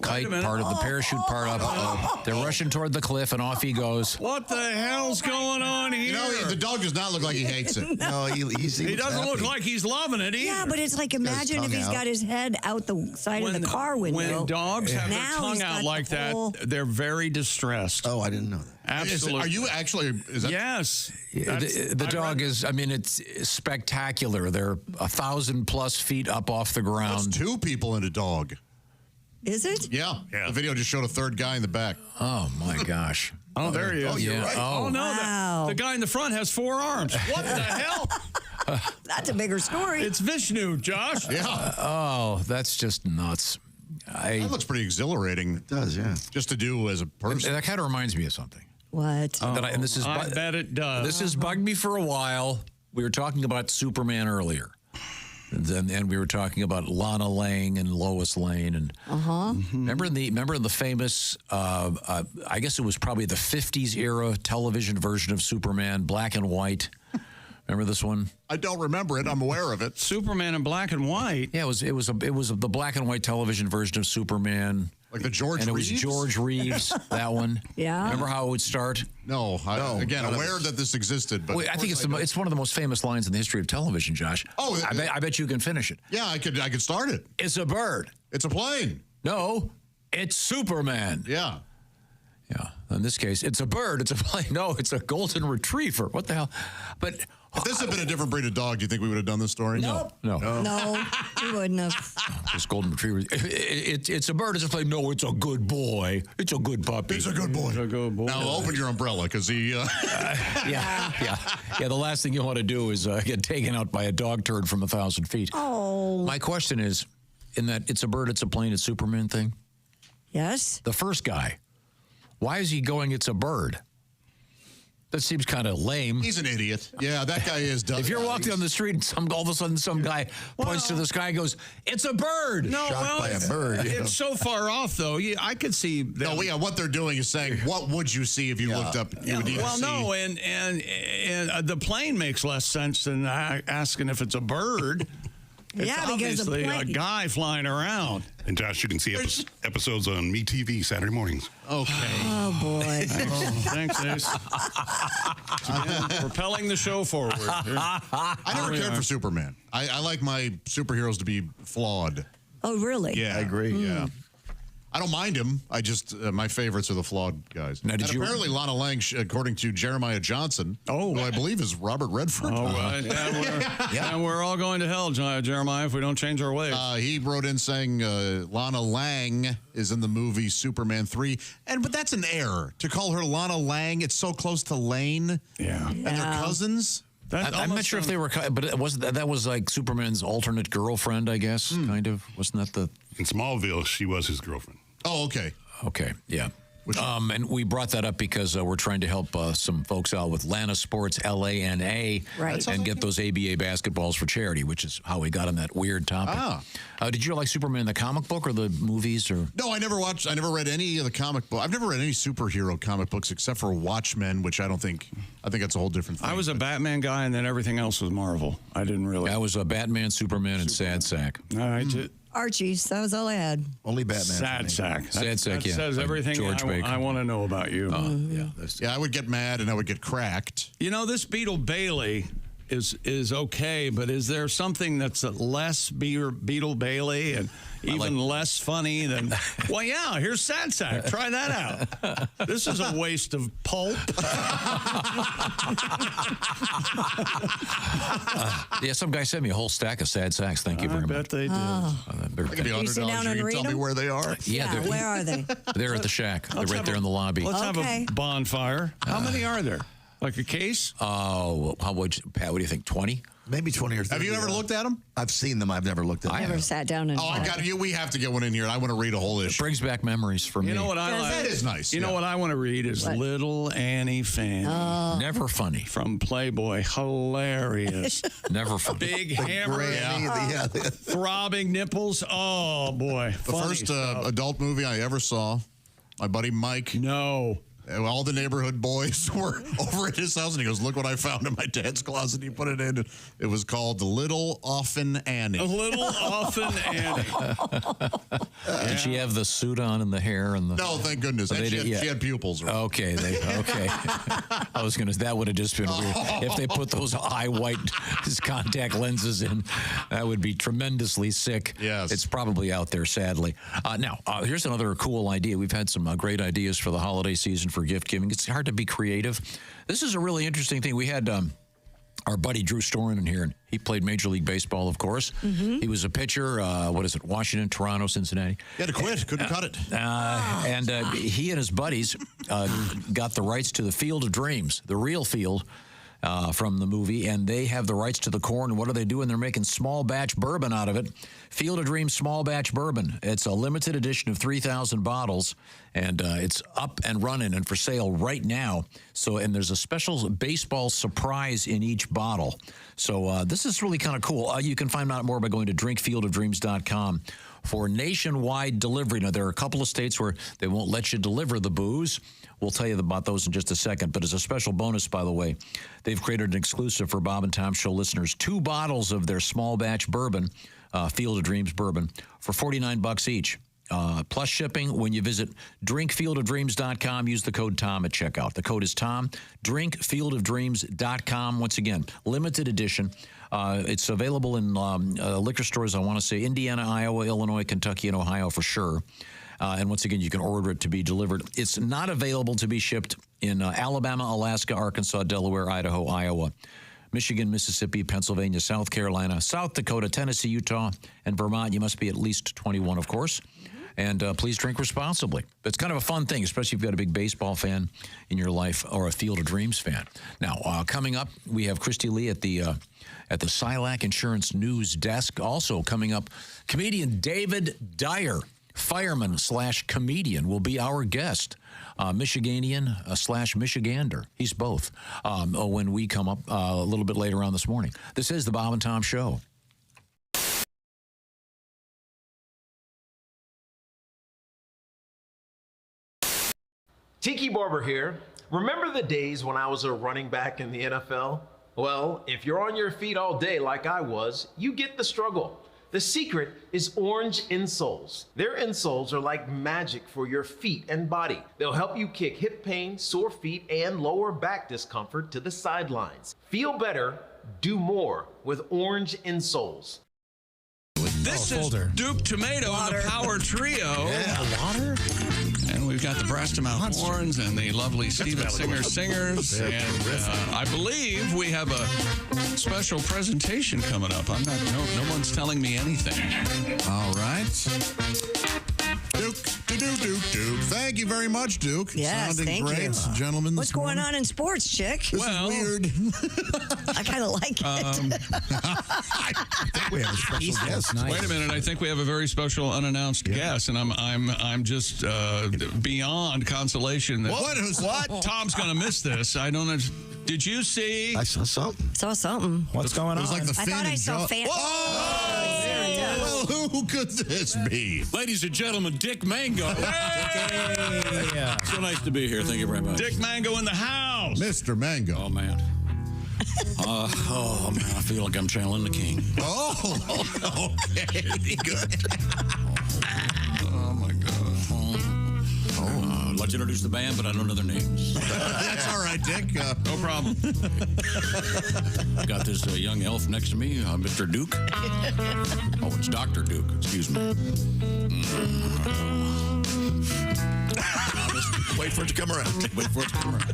kite part of the parachute part up. They're rushing toward the cliff, and off he goes. What the hell's going on here? You know, the dog does not look like he hates it. No, he doesn't look like he's loving it either. Yeah, but it's like, imagine if he's got his head out the side of the car window. When dogs have their Now tongue he's out got like the that, whole- they're very distressed. Oh, I didn't know that. Absolutely. Are you actually? Is that, Yes. The dog is, I mean, it's spectacular. They're 1,000+ feet up off the ground. That's two people and a dog. Is it? Yeah. The video just showed a third guy in the back. Oh, my gosh. Oh, there he is. Oh, you're right. Oh, no. Wow. The guy in the front has 4 arms. What the hell? That's a bigger story. It's Vishnu, Josh. Yeah. Oh, that's just nuts. That looks pretty exhilarating. It does, yeah. Just to do as a person. That kind of reminds me of something. What? I bet it does. This has bugged me for a while. We were talking about Superman earlier. And we were talking about Lana Lang and Lois Lane, and remember in the famous, I guess it was probably the 50s era television version of Superman, black and white. Remember this one? I don't remember it. I'm aware of it. Superman in black and white. Yeah, it was the black and white television version of Superman. Like the George and Reeves? it was George Reeves, that one. Yeah. Remember how it would start? No. Again, aware that this it's but well, I think it's one of the most famous lines in the history of television, Josh. Oh, I bet you can finish it. Yeah, I could start it. It's a bird. It's a plane. No, it's Superman. Yeah. Yeah. In this case, it's a bird. It's a plane. No, it's a golden retriever. What the hell? But if this had been a different breed of dog, do you think we would have done this story? No. No, we wouldn't have. This golden retriever. It's a bird. It's a plane. No, it's a good boy. It's a good puppy. It's a good boy. It's a good boy. Now open your umbrella because he. Yeah. The last thing you want to do is get taken out by a dog turd from 1,000 feet. Oh. My question is, in that it's a bird, it's a plane, it's Superman thing. Yes. The first guy. Why is he going? It's a bird. That seems kind of lame. He's an idiot. Yeah, that guy is. If you're walking on the street and all of a sudden some guy points to the sky and goes, "It's a bird!" No, Shocked by a bird. It's so far off, though. I could see. Them. No, yeah, what they're doing is saying, "What would you see if you looked up?" You would need to see. No, and the plane makes less sense than asking if it's a bird. It's obviously a guy flying around. And Josh, you can see episodes on MeTV Saturday mornings. Okay. Oh, boy. Thanks, Ace. Propelling the show forward. I never cared for Superman. I like my superheroes to be flawed. Oh, really? Yeah, I agree. Yeah. I don't mind him. I just, my favorites are the flawed guys. Now, apparently Lana Lang, according to Jeremiah Johnson, who I believe is Robert Redford. Oh, right. And we're all going to hell, Jeremiah, if we don't change our ways. He wrote in saying Lana Lang is in the movie Superman 3. But that's an error. To call her Lana Lang, it's so close to Lane. Yeah. And they're cousins. I'm not sure if they were, but that was like Superman's alternate girlfriend, I guess, kind of. Wasn't that the... In Smallville, she was his girlfriend. Oh, okay. Okay, yeah. And we brought that up because we're trying to help some folks out with Lana Sports, LANA, and get those ABA basketballs for charity, which is how we got on that weird topic. Did you like Superman the comic book or the movies? Or No, I never read any of the comic book. I've never read any superhero comic books except for Watchmen, which I think that's a whole different thing. I was a Batman guy, and then everything else was Marvel. I didn't really. I was a Batman, Superman, and Sad Sack. All right. Archie's, that was all I had. Only Batman. Sad Sack. Sad Sack, yeah. That says everything I want to know about you. I would get mad and I would get cracked. You know, this Beetle Bailey is okay, but is there something that's less Beetle Bailey and even less funny than... Well, yeah, here's Sad Sack. Try that out. This is a waste of pulp. Some guy sent me a whole stack of Sad Sacks. Thank you very much. I bet they did. That could be $100. You can tell me where they are. Yeah, where are they? They're at the shack. They're right there in the lobby. Let's have a bonfire. How many are there? Like a case? Oh, Pat, what do you think, 20? Maybe 20 or 30. Have you ever looked at them? I've seen them. I've never looked at them. I never sat down and... I got you. We have to get one in here. I want to read a whole issue. It brings back memories for me. You know what I like? That is nice. You know what I want to read is Little Annie Fanny. Never funny. From Playboy. Hilarious. Never funny. Big hammer. Throbbing nipples. Oh, boy. The first adult movie I ever saw, my buddy Mike. No. All the neighborhood boys were over at his house, and he goes, "Look what I found in my dad's closet." He put it in. It was called The Little Orphan Annie. A Little Orphan Annie. Did she have the suit on and the hair and the? No, thank goodness. And she had pupils. Right? Okay, okay. I was gonna. That would have just been weird if they put those eye white contact lenses in. That would be tremendously sick. Yes, it's probably out there, sadly. Now, here's another cool idea. We've had some great ideas for the holiday season for gift giving. It's hard to be creative. This is a really interesting thing. We had our buddy Drew Storen in here, and he played Major League Baseball, of course. He was a pitcher. Washington, Toronto, Cincinnati. He had to quit. Couldn't cut it. And he and his buddies got the rights to the Field of Dreams, the real field, from the movie, and they have the rights to the corn. And what are they doing? They're making small batch bourbon out of it. Field of Dreams small batch bourbon. It's a limited edition of 3,000 bottles, and it's up and running and for sale right now. So, and there's a special baseball surprise in each bottle. So this is really kind of cool. You can find out more by going to drinkfieldofdreams.com for nationwide delivery. Now, there are a couple of states where they won't let you deliver the booze. We'll tell you about those in just a second. But as a special bonus, by the way, they've created an exclusive for Bob and Tom Show listeners. 2 bottles of their small batch bourbon, Field of Dreams bourbon, for $49 each. Plus shipping when you visit drinkfieldofdreams.com. Use the code TOM at checkout. The code is TOM. Drinkfieldofdreams.com. Once again, limited edition. It's available in liquor stores, I want to say, Indiana, Iowa, Illinois, Kentucky, and Ohio for sure. And once again, you can order it to be delivered. It's not available to be shipped in Alabama, Alaska, Arkansas, Delaware, Idaho, Iowa, Michigan, Mississippi, Pennsylvania, South Carolina, South Dakota, Tennessee, Utah, and Vermont. You must be at least 21, of course. And please drink responsibly. It's kind of a fun thing, especially if you've got a big baseball fan in your life or a Field of Dreams fan. Now, coming up, we have Christy Lee at the Silac Insurance News Desk. Also coming up, comedian Dave Dyer. fireman/comedian will be our guest. Michiganian / Michigander. He's both. When we come up a little bit later on this morning. This is the Bob and Tom Show. Tiki Barber here. Remember the days when I was a running back in the NFL? Well, if you're on your feet all day like I was, you get the struggle. The secret is orange insoles. Their insoles are like magic for your feet and body. They'll help you kick hip pain, sore feet, and lower back discomfort to the sidelines. Feel better, do more with orange insoles. This is Duke Tomato and the Power Trio. Yeah, water? And we've got the Brass to Mouth Horns and the lovely Steven Singer Singers. And I believe we have a special presentation coming up. No one's telling me anything. All right. Duke. Thank you very much, Duke. Yes, sounding thank great, you. Gentlemen. What's going on in sports, Chick? This is weird. I kind of like it. We have a special guest. Nice. Wait a minute! I think we have a very special unannounced guest, and I'm just beyond consolation that what? Tom's going to miss this. I don't know. Did you see? I saw something. Saw something. What's going on? It was like the I thought I saw fan. Well, who could this be? Ladies and gentlemen, Dick Mango. Hey! So nice to be here. Thank you very much. Dick Mango in the house. Mr. Mango. Oh, man. Man, I feel like I'm channeling the king. Oh, okay. Good. Oh, my God. I'd like to introduce the band, but I don't know their names. That's all right, Dick. No problem. I got this young elf next to me, Mr. Duke. Oh, it's Dr. Duke. Excuse me. Wait for it to come around. Wait for it to come around.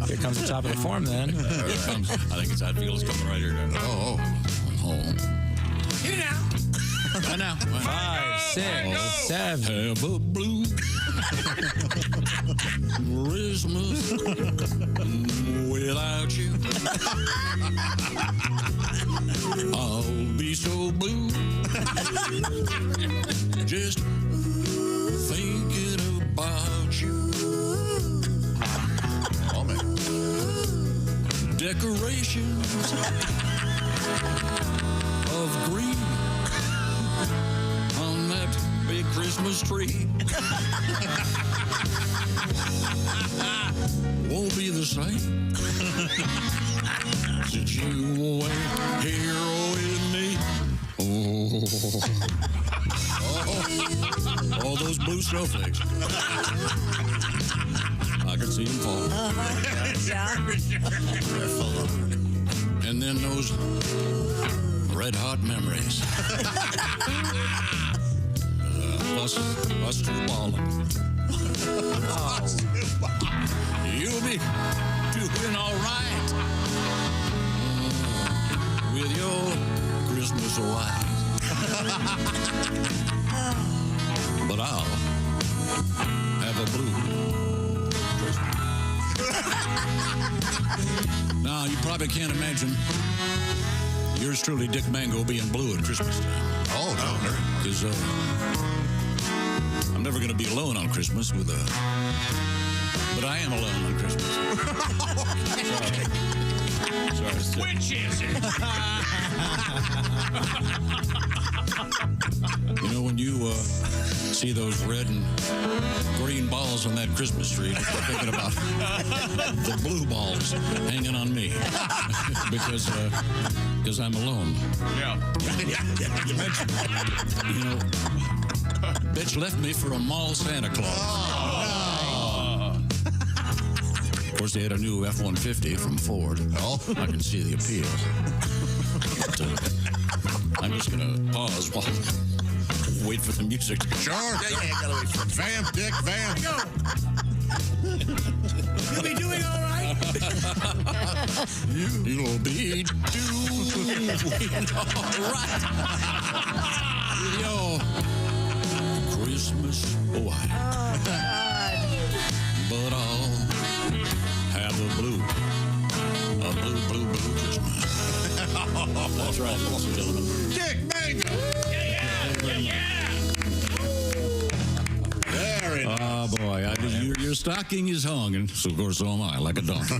Here comes the top of the form, then. Here it comes. I think it's Hatfield's coming right here. Oh. Here now. Right now. 5, 6, 7. Have a blue Christmas without you. I'll be so blue. Just thinking about you. Oh, man. Decorations of green on that big Christmas tree. Won't be the same since you went here with me. All those blue snowflakes. I can see them fall. And then those red hot memories. Us two balling. You'll be doing all right with your Christmas white. But I'll have a blue. Now, you probably can't imagine yours truly, Dick Mango, being blue at Christmas time. Oh, no. Because I'm never going to be alone on Christmas with but I am alone on Christmas. Sorry. Which is it? You know, when you see those red and green balls on that Christmas tree, you're thinking about the blue balls hanging on me because I'm alone. Yeah. You know, bitch left me for a mall Santa Claus. Of course, they had a new F-150 from Ford. I can see the appeal. But, I'm just going to pause while wait for the music. Sure. Yeah, gotta wait for Vamp, Dick, vamp. You'll be doing all right. You'll be doing all right. With your Christmas white. Oh, God. But I'll have a blue Christmas. That's right, ladies and gentlemen. Dick, man. Very nice. Oh, boy. Your stocking is hung, and so, of course, so am I, like a donkey.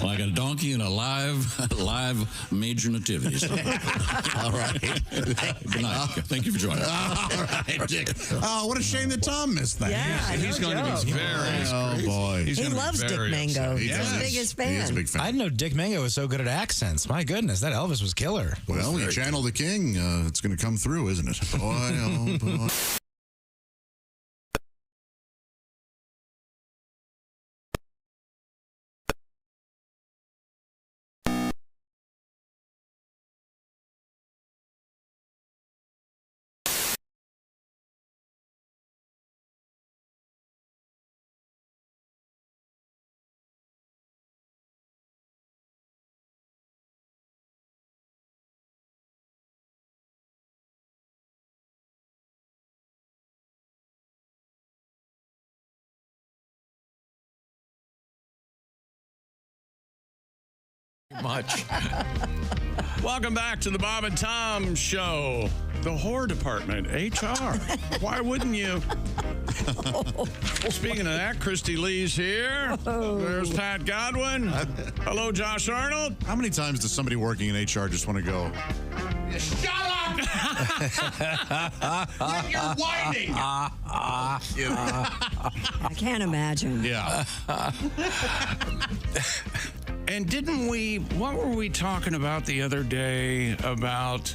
Like a donkey in a live major nativity. So. All right. Good night. Thank you for joining us. All right, Dick. Oh, what a shame that Tom missed that. Yeah, He's going to be very. Oh, boy. He loves Dick Mango. He's his biggest fan. He is a big fan. I didn't know Dick Mango was so good at accents. My goodness, that Elvis was killer. Well, when you channel the king, it's going to come through, isn't it? Boy, oh, boy. Much. Welcome back to the Bob and Tom Show. The whore department, HR. Why wouldn't you? Speaking of that, Christy Lee's here. There's Pat Godwin. Hello, Josh Arnold. How many times does somebody working in HR just want to go, shut up! You're whining. I can't imagine. Yeah. And what were we talking about the other day about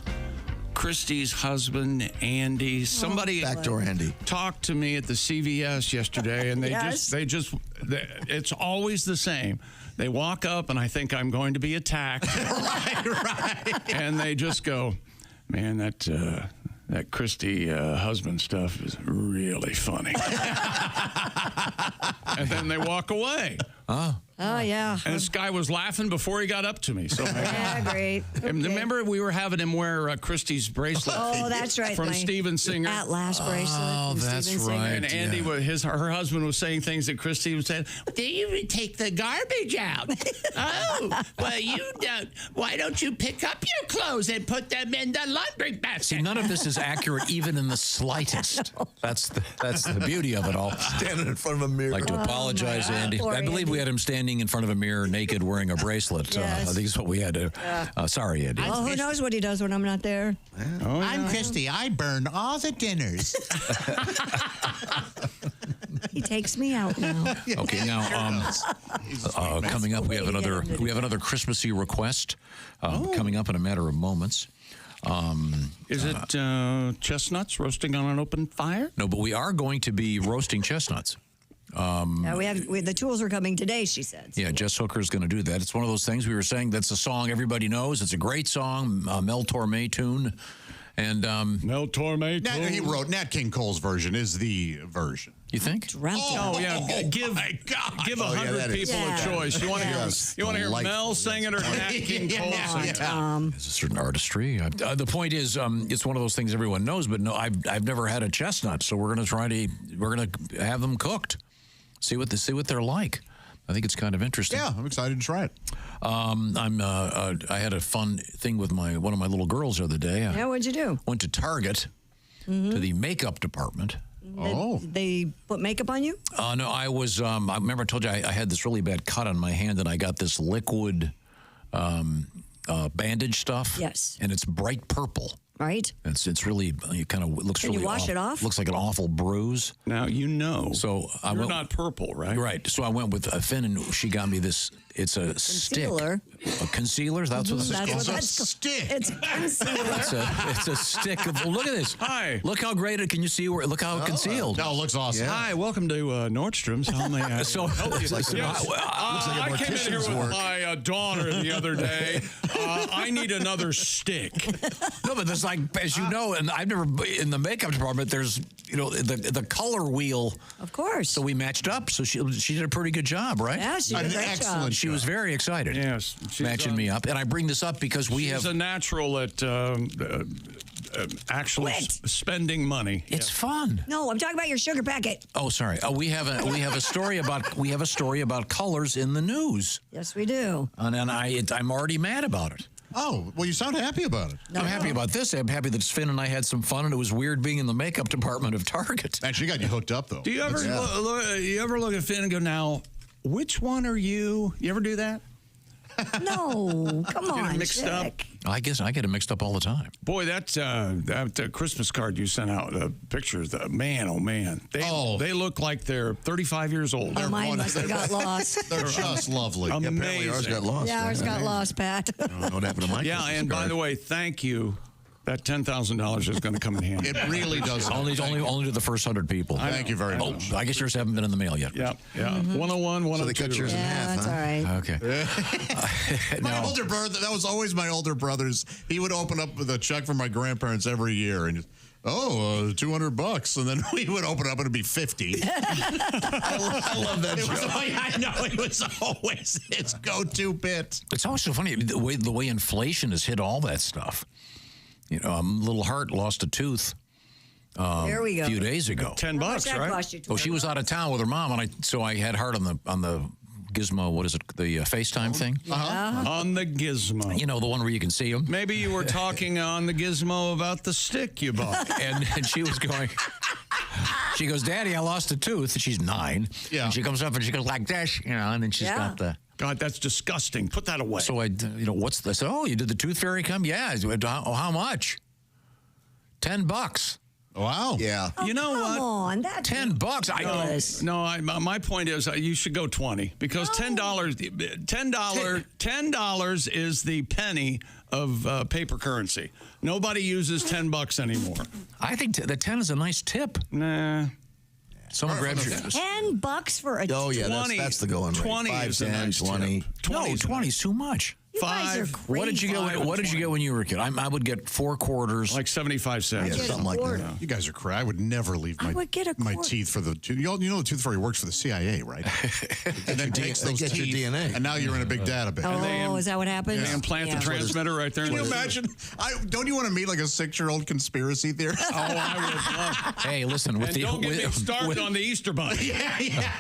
Christy's husband, Andy? Somebody Backdoor Andy talked to me at the CVS yesterday, and Yes. it's always the same. They walk up, and I think I'm going to be attacked. right. And they just go, man, that Christy husband stuff is really funny. And then they walk away. Oh, yeah. And this guy was laughing before he got up to me. So Yeah, great. And remember, we were having him wear Christy's bracelet. Oh, that's right. From Steven Singer. At last bracelet. Oh, from that's Steven Singer. right. And Andy, her husband was saying things that Christy was saying. They even take the garbage out. Oh, well, you don't. Why don't you pick up your clothes and put them in the laundry basket? See, none of this is accurate even in the slightest. That's the beauty of it all. standing in front of a mirror. Like to apologize, Andy. Poor I believe we had him standing in front of a mirror naked wearing a bracelet. Yes. I think it's what we had to. Sorry, Andy. Well, who knows what he does when I'm not there? Oh, yeah. I'm Christy. I burn all the dinners. He takes me out now. Okay, now coming up, we have another Christmassy request coming up in a matter of moments. Is it chestnuts roasting on an open fire? No, but we are going to be roasting chestnuts. The tools are coming today, she said. Yeah, Jess Hooker's going to do that. It's one of those things we were saying that's a song everybody knows. It's a great song, Mel Torme tune. And Mel Torme. He wrote Nat King Cole's version is the version. You think? Oh yeah, give 100 people a choice. You want to hear Mel sing it or Nat King Cole sing it? There's a certain artistry. The point is, it's one of those things everyone knows, but no, I've never had a chestnut, so we're going to have them cooked. See what they're like. I think it's kind of interesting. Yeah, I'm excited to try it. I had a fun thing with one of my little girls the other day. Yeah, what'd you do? Went to Target to the makeup department. They put makeup on you? No, I was. I remember I told you I had this really bad cut on my hand, and I got this liquid bandage stuff. Yes, and it's bright purple. Right. It's really it kind of looks Can really. you wash it off? Looks like an awful bruise. Now you know. So I you're went, not purple, right? Right. So I went with Finn, and she got me this. It's a concealer. Stick. A concealer. That's what it's called. It's a stick. It's concealer. It's a stick. Look at this. Hi. Look how great it. Can you see? Look how concealed. No, it looks awesome. Yeah. Hi. Welcome to Nordstrom's. How may I help you? I came in here with my daughter the other day. I need another stick. No, but there's as you know, and I've never in the makeup department. There's the color wheel. Of course. So we matched up. So she did a pretty good job, right? Yeah, she did a great job. She was very excited. Yes, matching me up, and I bring this up because she's a natural at actually spending money. It's fun. No, I'm talking about your sugar packet. Oh, sorry. We have a story about colors in the news. Yes, we do. And I'm already mad about it. Oh, well, you sound happy about it. I'm happy about this. I'm happy that Finn and I had some fun, and it was weird being in the makeup department of Target. Actually, got you hooked up, though. Do you ever look at Finn and go, now, which one are you? You ever do that? No, come Get it on, mixed up? I guess I get it mixed up all the time. Boy, that Christmas card you sent out, the pictures, man, oh man, they look like they're 35 years old. Oh, mine must have got lost. They're just lovely. Amazing. Apparently ours got lost. Yeah, ours got lost, Pat. I don't know what happened to my Yeah, Christmas and by card. the way, thank you. That $10,000 is going to come in handy. It really does. Only to the first 100 people. Thank you very much. I guess yours haven't been in the mail yet. Yeah. 101, 102. So they cut yours in half, That's all right. Okay. My older brother, that was always my older brother's. He would open up with a check from my grandparents every year, and $200, and then we would open up and it'd be 50. I love that joke. I know it was always his go-to bit. It's always so funny the way inflation has hit all that stuff. You know, Little Heart lost a tooth. There we go. A few days ago. $10, that cost you? Oh, she was out of town with her mom, and so I had Heart on the Gizmo. What is it? The FaceTime thing. On the Gizmo. You know, the one where you can see them. Maybe you were talking on the Gizmo about the stick you bought. and she was going. She goes, Daddy, I lost a tooth. She's 9. Yeah. And she comes up and she goes like this, and then she's got the. God, that's disgusting. Put that away. So what's this? Oh, you did the tooth fairy come? Yeah. How much? $10. Wow. Yeah. You know what? Come on, that's $10. My point is you should go 20 because $10 is the penny of paper currency. Nobody uses $10 anymore. I think the 10 is a nice tip. Nah. Someone grabs your $10 for a Oh, yeah, that's the going rate. 20 5, is a 10, nice 20. tip. No, 20 is too much. You guys are 5. What did you get? What did you get when you were a kid? I would get 4 quarters, like 75 cents. Yeah, something like that. You guys are crazy. I would never leave my teeth for the tooth. You know the tooth fairy works for the CIA, right? And then takes those get your teeth, DNA. and now you're in a big database. Oh, is that what happens? They implant the transmitter right there. Can you imagine? Don't you want to meet like a 6-year-old conspiracy theorist? Oh, I would love. Hey, listen. And don't get me started on the Easter Bunny.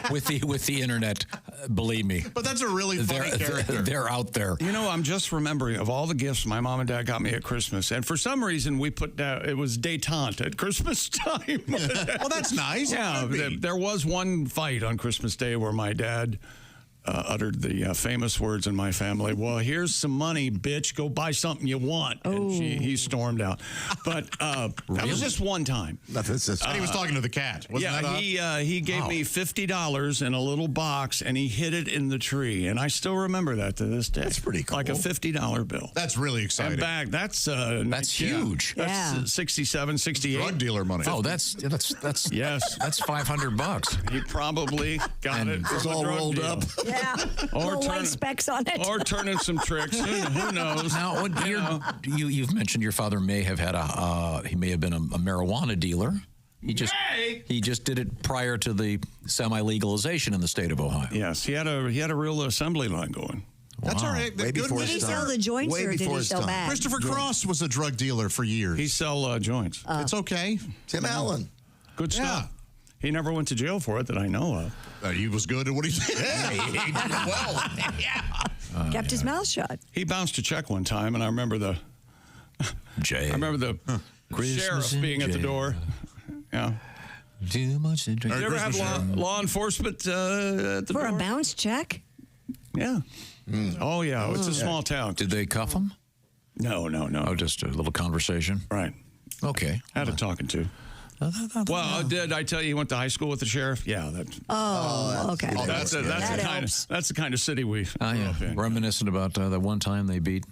With the internet, believe me. But that's a really funny character. They're out there. You know, I'm just remembering of all the gifts my mom and dad got me at Christmas, and for some reason we put down it was détente at Christmas time. Well, that's nice. Yeah, there was one fight on Christmas Day where my dad uttered the famous words in my family, well, here's some money, bitch. Go buy something you want. And he stormed out. But that was just one time. And he was talking to the cat. Wasn't that he gave me $50 in a little box, and he hid it in the tree. And I still remember that to this day. That's pretty cool. Like a $50 bill. That's really exciting. And back, that's huge. That's 67, 68. Drug dealer money. Oh, that's yes. That's $500. He probably got it. It's all rolled up. Yeah. Or little white specks on it. Or turning some tricks. Who knows? Now, you've mentioned your father may have had he may have been a marijuana dealer. He just did it prior to the semi-legalization in the state of Ohio. Yes, he had a real assembly line going. That's all right. Way before Did he his sell time. the joints Way or did before he his sell time. bags? Christopher Cross was a drug dealer for years. He sell joints. It's okay. Tim Allen. Good stuff. He never went to jail for it that I know of. He was good at what he did. He did well. Kept his mouth shut. He bounced a check one time, and I remember the sheriff being at the door. Yeah. Too much to drink. Did you ever have law enforcement at the door? For a bounce check? Yeah. Oh, yeah. It's a small town. Did they cuff him? No. Oh, just a little conversation? Right. Okay. Had a talking to. Well, did I tell you he went to high school with the sheriff? Yeah. Okay. That's the kind of city we grew up in. Reminiscent about that one time they beat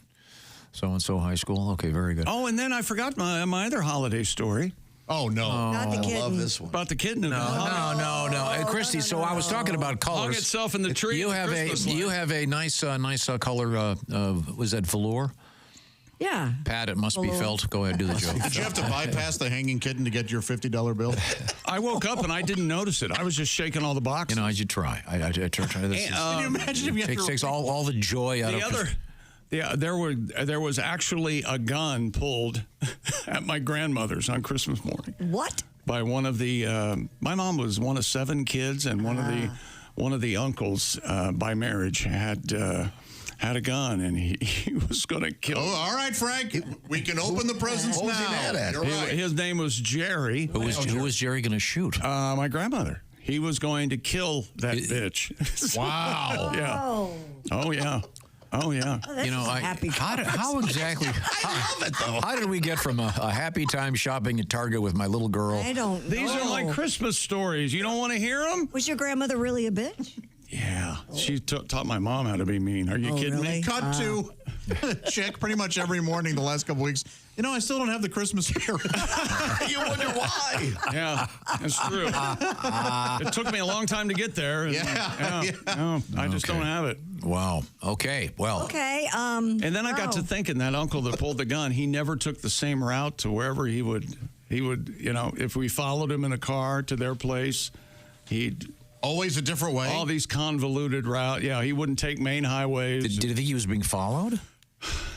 so-and-so high school. Okay, very good. Oh, and then I forgot my other holiday story. Oh, no. Not the kitten. I love this one. About the kitten. No. Hey, Christy, so I was talking about colors. Hung itself in the tree. You have a nice color, was that velour? Yeah. Pat, it must be felt. Go ahead, do the joke. Did you have to bypass the hanging kitten to get your $50 bill? I woke up and I didn't notice it. I was just shaking all the boxes. You know, you try. I try this. Can you imagine if you had takes all the joy out of it. There was actually a gun pulled at my grandmother's on Christmas morning. What? By one of the my mom was one of 7 kids, and one of the uncles by marriage had had a gun, and he was going to kill. Oh, all right, Frank. We can open the presents now. What was he mad at? You're right. His name was Jerry. Who was Jerry going to shoot? My grandmother. He was going to kill that bitch. Wow. Yeah. Oh, yeah. Oh, yeah. You know, how exactly? I love it, though. How did we get from a happy time shopping at Target with my little girl? I don't know. These are my Christmas stories. You don't want to hear them? Was your grandmother really a bitch? Yeah. She taught my mom how to be mean. Are you kidding me? Cut to Chick pretty much every morning the last couple weeks. You know, I still don't have the Christmas spirit. You wonder why. Yeah, that's true. It took me a long time to get there. And, no, I just don't have it. Wow. Okay. Well. Okay. And then I got to thinking that uncle that pulled the gun, he never took the same route to wherever he would, you know, if we followed him in a car to their place, he'd always a different way. All these convoluted routes. Yeah, he wouldn't take main highways. Did you think he was being followed?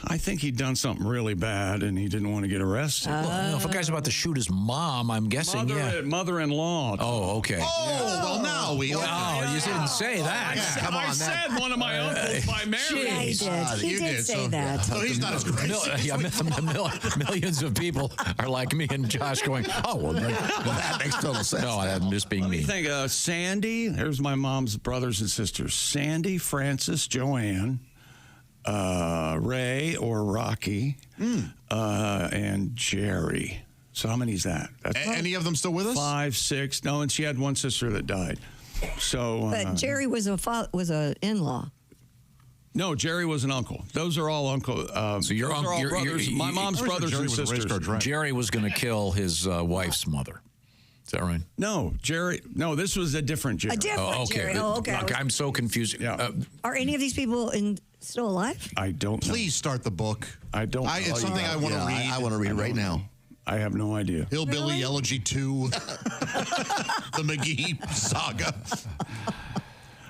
I think he'd done something really bad and he didn't want to get arrested. Well, if a guy's about to shoot his mom, I'm guessing, Mother-in-law. Oh, okay. Oh, well, now we... Oh, you didn't say that. Come on. I said one of my uncles by marriage. Yeah, he did say that. So he's not as great. Millions of people are like me and Josh going, oh, well, that makes total sense. No, I'm just being mean. Think Sandy, there's my mom's brothers and sisters. Sandy, Francis, Joanne, Ray or Rocky, and Jerry. So how many is that? Any of them still with us? 5, 6. No, and she had one sister that died. So, but Jerry was a in-law. No, Jerry was an uncle. Those are all uncle. So your uncle, my mom's brothers and sisters. Jerry was going to kill his wife's mother. Is that right? No, Jerry. No, this was a different Jerry. A different Jerry. Oh, okay. I'm so confused. Yeah. Are any of these people still alive? I don't know. Please start the book. I don't know. It's something I want to read. I want to read it right now. I have no idea. Hillbilly Elegy 2. The McGee saga.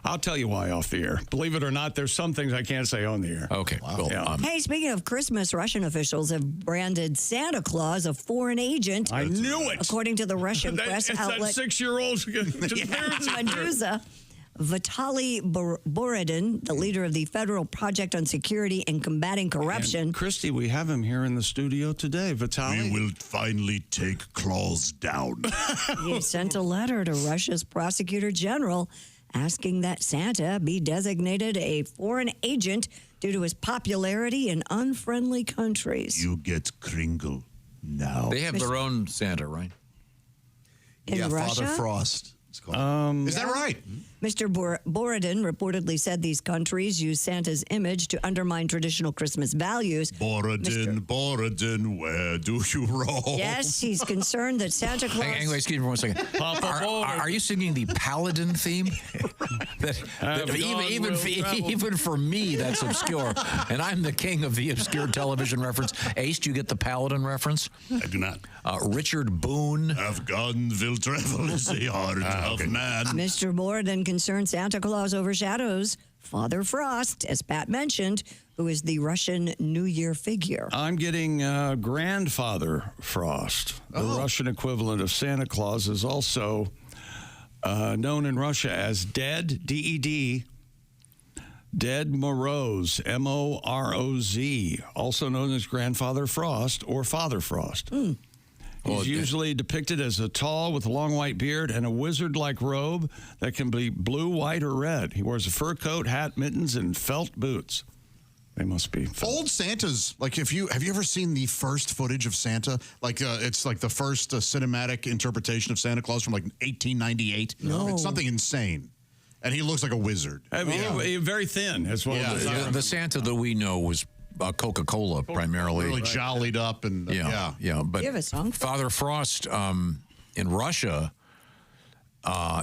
I'll tell you why off the air. Believe it or not, there's some things I can't say on the air. Okay. Wow. Cool. Yeah. Hey, speaking of Christmas, Russian officials have branded Santa Claus a foreign agent. I knew it. According to the Russian press outlet. That 6-year-old. Medusa. Vitaly Borodin, the leader of the Federal Project on Security and Combating Corruption. And Christy, we have him here in the studio today. Vitaly. We will finally take Claus down. He sent a letter to Russia's prosecutor general asking that Santa be designated a foreign agent due to his popularity in unfriendly countries. You get Kringle now. They have their own Santa, right? In Russia? Father Frost. Is that right? Mr. Borodin reportedly said these countries use Santa's image to undermine traditional Christmas values. Borodin, where do you roam? Yes, he's concerned that Santa Claus... Hang on, excuse me for 1 second. Are you singing the Paladin theme? Even for me, that's obscure. And I'm the king of the obscure television reference. Ace, do you get the Paladin reference? I do not. Richard Boone. Afghan will travel is the heart of man. Mr. Borodin concerned Santa Claus overshadows Father Frost, as Pat mentioned, who is the Russian New Year figure. I'm getting Grandfather Frost. The Russian equivalent of Santa Claus is also known in Russia as Dead, D-E-D, Dead Moroz, M-O-R-O-Z, also known as Grandfather Frost or Father Frost. He's usually depicted as a tall with a long white beard and a wizard-like robe that can be blue, white, or red. He wears a fur coat, hat, mittens, and felt boots. They must be old Santas. Like, have you ever seen the first footage of Santa? Like, it's like the first cinematic interpretation of Santa Claus from like 1898. No, it's something insane. And he looks like a wizard. I mean, very thin as well. Yeah, the Santa that we know was Coca-Cola primarily. Really jollied up and yeah. But you have a song? Father Frost in Russia,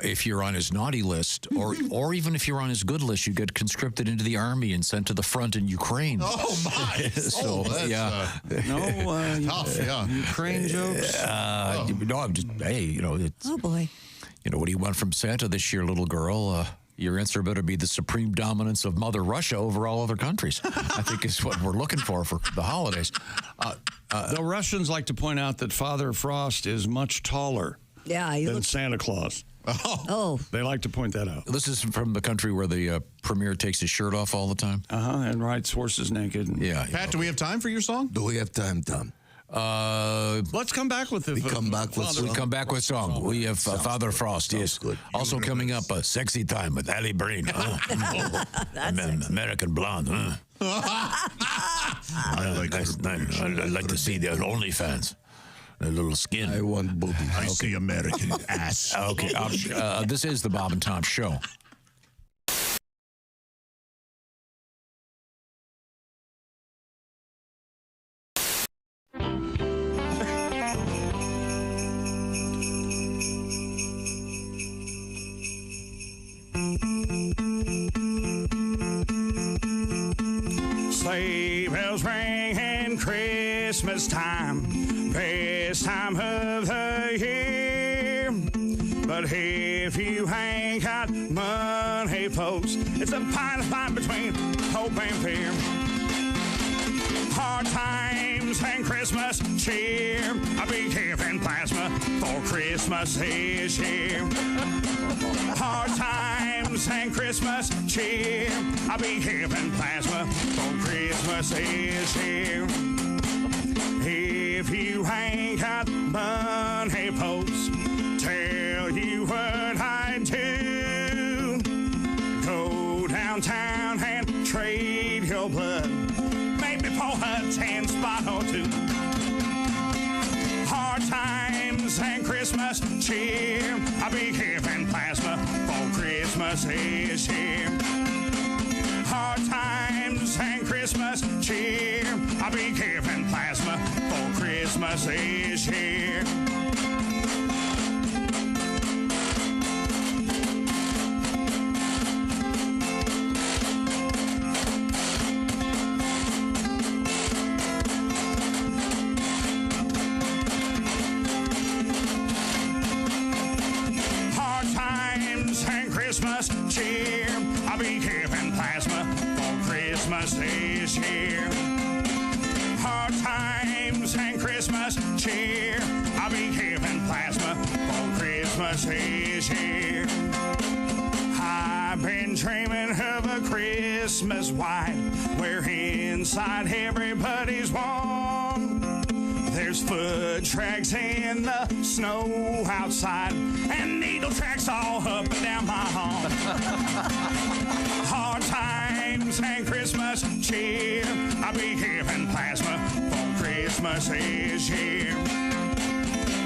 if you're on his naughty list, or even if you're on his good list, you get conscripted into the army and sent to the front in Ukraine. Oh my! So tough. Yeah, Ukraine jokes. No, I'm just it's, oh boy. What do you want from Santa this year, little girl? Your answer better be the supreme dominance of Mother Russia over all other countries. I think is what we're looking for the holidays. The Russians like to point out that Father Frost is much taller than Santa Claus. Oh. They like to point that out. This is from the country where the premier takes his shirt off all the time. And rides horses naked. Yeah. Pat, do we have time for your song? Do we have time, Tom? Let's come back with it. We come back with song. We have Father Frost. Yes. Good. Also coming up, a sexy time with Alli Breen. American Blonde. I like to see their OnlyFans. A little skin. I want booty. I see American ass. Okay. This is the Bob and Tom Show. Sleigh bells ringing, Christmas time, best time of the year. But if you ain't got money, folks, it's a fight between hope and fear. Hard times and Christmas cheer. I'll be giving plasma for Christmas this year. Hard times and Christmas cheer. I'll be giving plasma for Christmas this year. If you ain't got money, folks, tell you what I do. Go downtown and trade your blood. Maybe for a 10 spot or two. Hard times and Christmas cheer. I'll be giving plasma for Christmas this year. Hard times and Christmas cheer. I'll be giving plasma for Christmas this year. Christmas cheer. I'll be giving plasma for Christmas this year. Hard times and Christmas cheer. I'll be giving plasma for Christmas this year. I've been dreaming of a Christmas white where inside everybody's warm. There's foot tracks in the snow outside and needle tracks all up and down my home. Hard times and Christmas cheer. I'll be giving plasma for Christmas this year.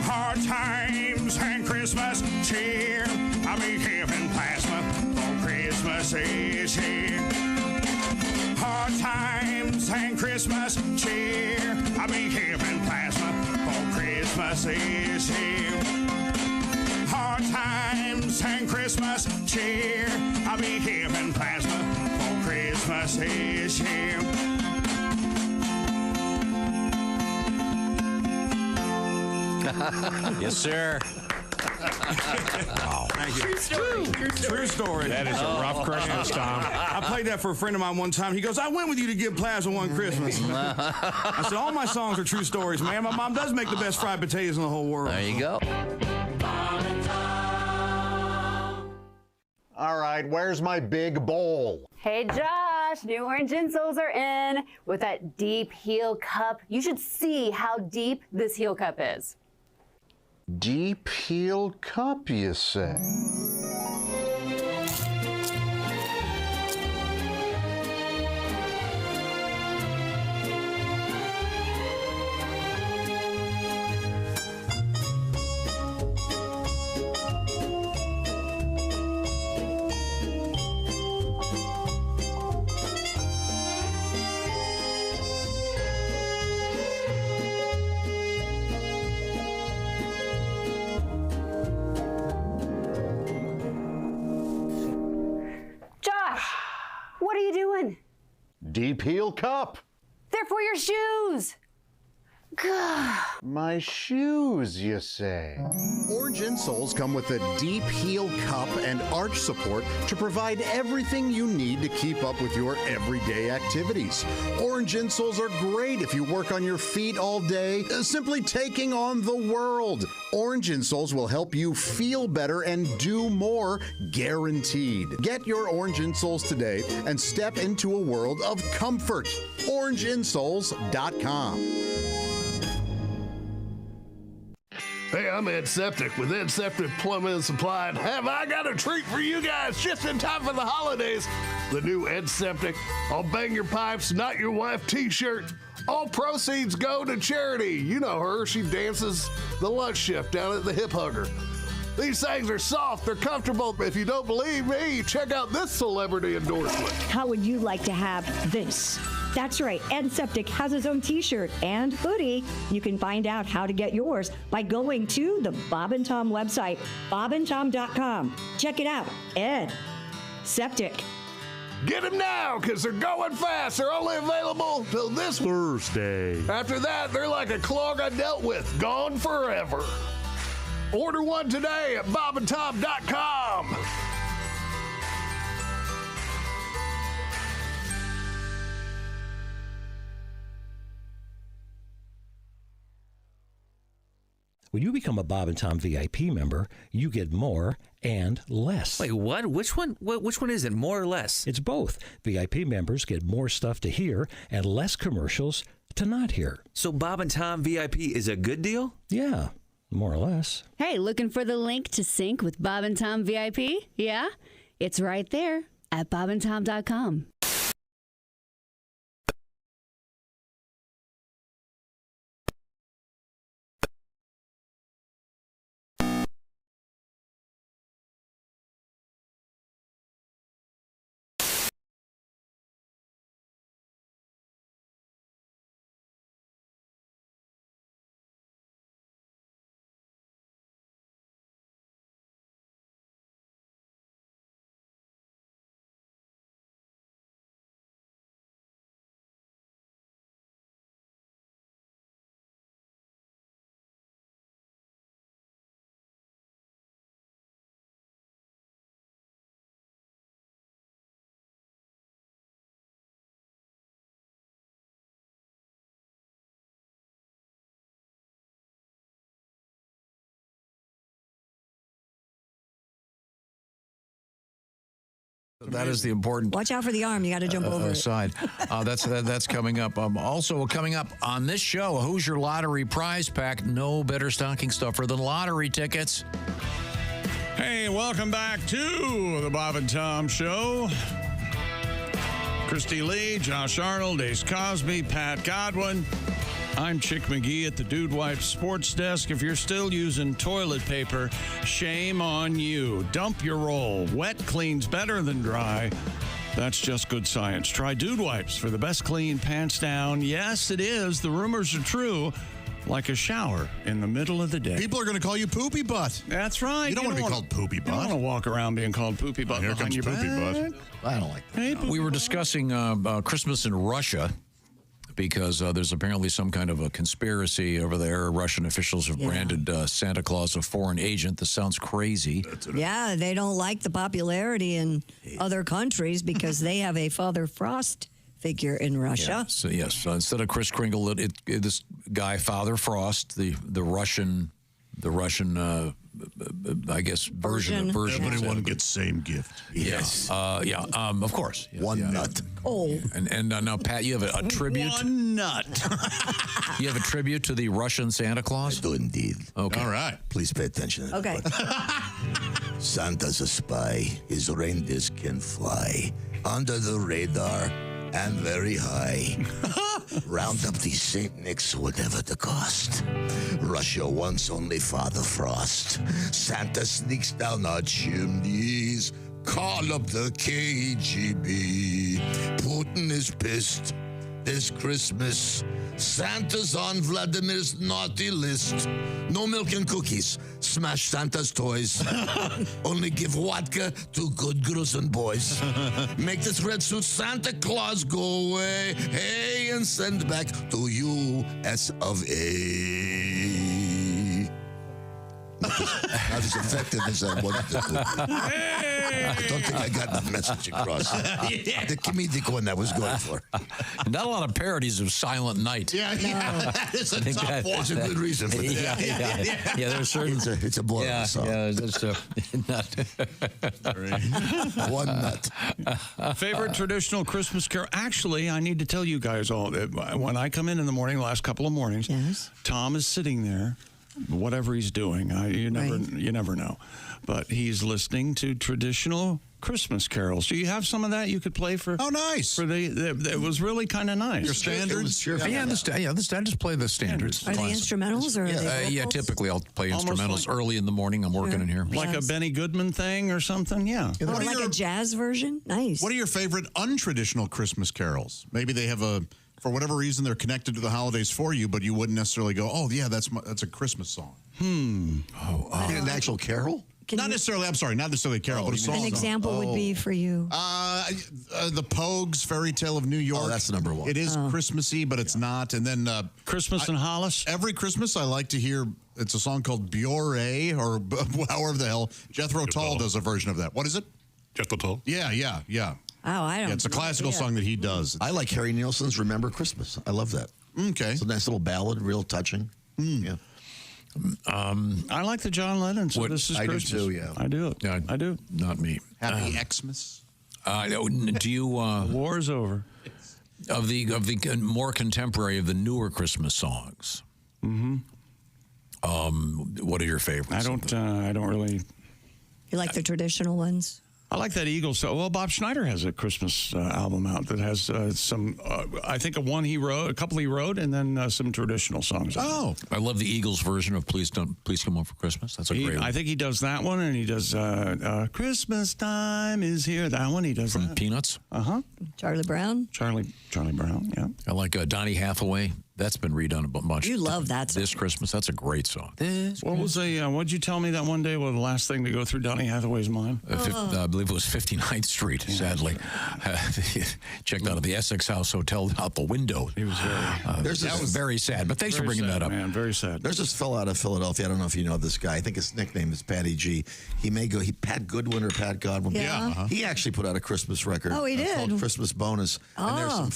Hard times and Christmas cheer. I'll be giving plasma for Christmas this year. Hard times and Christmas cheer. I'll be giving plasma for Christmas this year. Hard times and Christmas cheer. I'll be giving plasma for Christmas this year. Yes, sir. Wow. Thank you. True story. That is a rough Christmas, Tom. I played that for a friend of mine one time. He goes, I went with you to give plasma one Christmas. I said, all my songs are true stories, man. My mom does make the best fried potatoes in the whole world. There you go. All right, where's my big bowl? Hey, Josh, new orange insoles are in with that deep heel cup. You should see how deep this heel cup is. Deep heel cup, you say? What are you doing? Deep heel cup. They're for your shoes. My shoes, you say? Orange insoles come with a deep heel cup and arch support to provide everything you need to keep up with your everyday activities. Orange insoles are great if you work on your feet all day, simply taking on the world. Orange insoles will help you feel better and do more, guaranteed. Get your orange insoles today and step into a world of comfort. OrangeInsoles.com. Hey, I'm Ed Septic with Ed Septic Plumbing and Supply. And have I got a treat for you guys just in time for the holidays? The new Ed Septic, I'll bang your pipes, not your wife t-shirt. All proceeds go to charity. You know her, she dances the lunch shift down at the Hip Hugger. These things are soft, they're comfortable. If you don't believe me, check out this celebrity endorsement. How would you like to have this? That's right, Ed Septic has his own t-shirt and hoodie. You can find out how to get yours by going to the Bob and Tom website, bobandtom.com. Check it out, Ed Septic. Get them now, because they're going fast. They're only available till this Thursday. After that, they're like a clog I dealt with, gone forever. Order one today at bobandtom.com. When you become a Bob and Tom VIP member, you get more and less. Wait, what? Which one? Which one is it? More or less? It's both. VIP members get more stuff to hear and less commercials to not hear. So Bob and Tom VIP is a good deal? Yeah, more or less. Hey, looking for the link to sync with Bob and Tom VIP? Yeah? It's right there at bobandtom.com. That is the important. Watch out for the arm. You got to jump over it. Side. That's coming up. Also coming up on this show, Who's Your Lottery Prize Pack? No better stocking stuffer than lottery tickets. Hey, welcome back to the Bob and Tom Show. Christy Lee, Josh Arnold, Ace Cosby, Pat Godwin. I'm Chick McGee at the Dude Wife Sports Desk. If you're still using toilet paper, shame on you. Dump your roll. Wet cleans better than dry. That's just good science. Try Dude Wipes for the best clean, pants down. Yes, it is. The rumors are true. Like a shower in the middle of the day. People are going to call you Poopy Butt. That's right. You don't want to be called Poopy Butt. You don't want to walk around being called Poopy Butt Here behind comes your Poopy back. Butt. I don't like that. Hey, We were discussing Christmas in Russia because there's apparently some kind of a conspiracy over there. Russian officials have branded Santa Claus a foreign agent. This sounds crazy. Yeah, they don't like the popularity in other countries because they have a Father Frost figure in Russia. Yeah, so instead of Kris Kringle, this guy Father Frost, the Russian, I guess version. Everyone gets same gift. Yes. Of course. One nut. Oh. And now, Pat, you have a tribute. One nut. You have a tribute to the Russian Santa Claus? I do indeed. Okay. All right. Please pay attention. Okay. Santa's a spy. His reindeers can fly under the radar and very high. Round up these St. Nics, whatever the cost. Russia wants only Father Frost. Santa sneaks down our chimneys. Call up the KGB. Putin is pissed. This Christmas, Santa's on Vladimir's naughty list. No milk and cookies. Smash Santa's toys. Only give vodka to good girls and boys. Make this red suit Santa Claus go away. Hey, and send back to you U.S. of A. Not as effective as I wanted to do. I don't think I got the message across. The comedic one I was going for. Not a lot of parodies of Silent Night. Yeah. That is a tough one. There's a good reason for that. Yeah, there's certain. It's a blow song. Yeah, that's one nut. Favorite traditional Christmas carol? Actually, I need to tell you guys all that when I come in the morning, the last couple of mornings, Tom is sitting there. Whatever he's doing, you never know. But he's listening to traditional Christmas carols. Do you have some of that you could play for? Oh, nice. For it was really kind of nice. Your standards? I just play the standards. Are they instrumentals or are they yeah, typically I'll play instrumentals early in the morning. I'm working in here. Like a Benny Goodman thing or something, yeah. Or like a jazz version? Nice. What are your favorite untraditional Christmas carols? Maybe they have for whatever reason, they're connected to the holidays for you, but you wouldn't necessarily go, oh, yeah, that's a Christmas song. An actual carol? Not necessarily a carol, but a song. An example would be for you. The Pogues, Fairy Tale of New York. Oh, that's number one. It is Christmassy, but it's not. And then Christmas in Hollis. Every Christmas, I like to hear. It's a song called Biore, or however the hell. Jethro Tull does a version of that. What is it? Jethro Tull. Yeah. Oh, I don't. Yeah, it's a classical song that he does. I like Harry Nilsson's "Remember Christmas." I love that. Okay, it's a nice little ballad, real touching. Yeah. I like the John Lennon. So this is Christmas. I do too. Yeah, I do. Yeah, I do. Not me. Happy Xmas. Do you? War's over. Of the more contemporary, of the newer Christmas songs. Mm-hmm. What are your favorites? I don't really. You like the traditional ones? I like that Eagles. Well, Bob Schneider has a Christmas album out that has some, I think a couple he wrote, and then some traditional songs. Oh, I love the Eagles version of "Please Come Home for Christmas." That's a great one. I think he does that one, and he does "Christmas Time Is Here." That one he does from Peanuts. Charlie Brown. Charlie Brown. Yeah. I like Donnie Hathaway. That's been redone a bunch. You love that song. This Christmas. That's a great song. What'd you tell me that one day was the last thing to go through Donnie Hathaway's mind? I believe it was 59th Street, sadly. Checked out of the Essex House Hotel out the window. He was that was very sad, but thanks for bringing that up. Man, very sad. There's this fellow out of Philadelphia. I don't know if you know this guy. I think his nickname is Patty G. Pat Goodwin or Pat Godwin. Yeah. He actually put out a Christmas record. Oh, he did? Called Christmas Bonus. And there's some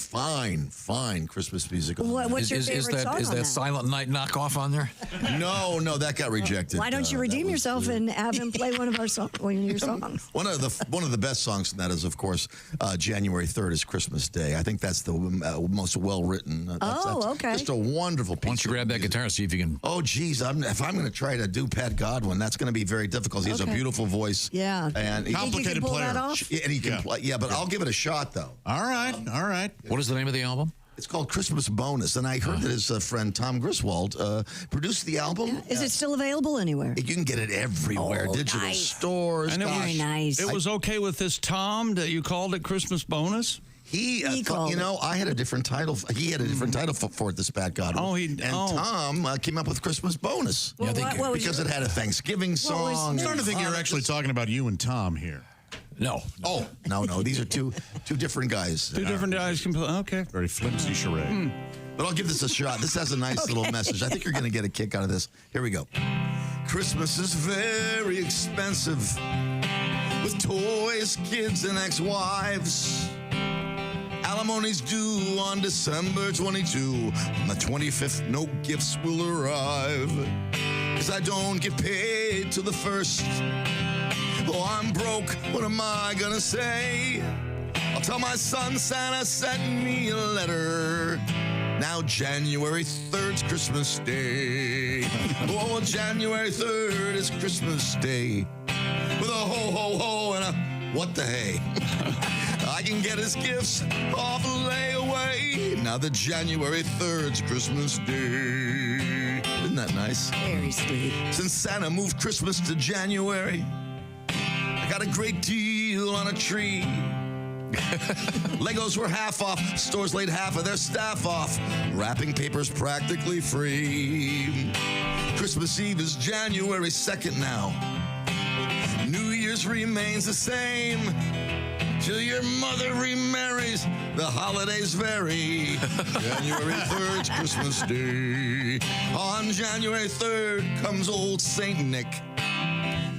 fine Christmas music on there. What's your favorite song Is that Silent Night knockoff on there? No, that got rejected. Why don't you redeem yourself and have him play one of your songs? One of the best songs in that is, of course, January 3rd is Christmas Day. I think that's the most well written. That's okay. Just a wonderful piece. Why don't you grab that guitar, see if you can? Oh, geez, if I'm going to try to do Pat Godwin, that's going to be very difficult. He has a beautiful voice. Yeah, and complicated player. And he can play. Yeah, but I'll give it a shot though. All right. What is the name of the album? It's called Christmas Bonus, and I heard that his friend Tom Griswold produced the album. Yeah. Is it still available anywhere? You can get it everywhere, digital stores. And very nice. It was okay with this Tom that you called it Christmas Bonus? He I had a different title. He had a different title for it, this Pat Godwin. Tom came up with Christmas Bonus. Well, because it had a Thanksgiving song. I'm starting to think you're actually talking about you and Tom here. No. Oh, no. These are two different guys. Two different guys. Okay. Very flimsy charade. But I'll give this a shot. This has a nice little message. I think you're going to get a kick out of this. Here we go. Christmas is very expensive with toys, kids, and ex-wives. Alimony's due on December 22. On the 25th, no gifts will arrive. 'Cause I don't get paid till the 1st. Oh, I'm broke, what am I gonna say? I'll tell my son Santa sent me a letter. Now January 3rd's Christmas Day. Oh, January 3rd is Christmas Day. With a ho, ho, ho and a what the hey. I can get his gifts off a layaway. Now that January 3rd's Christmas Day. Isn't that nice? Very sweet. Since Santa moved Christmas to January, I got a great deal on a tree. Legos were half off. Stores laid half of their staff off. Wrapping paper's practically free. Christmas Eve is January 2nd now. New Year's remains the same. Till your mother remarries, The holidays vary. January 3rd's Christmas Day. On January 3rd comes old Saint Nick.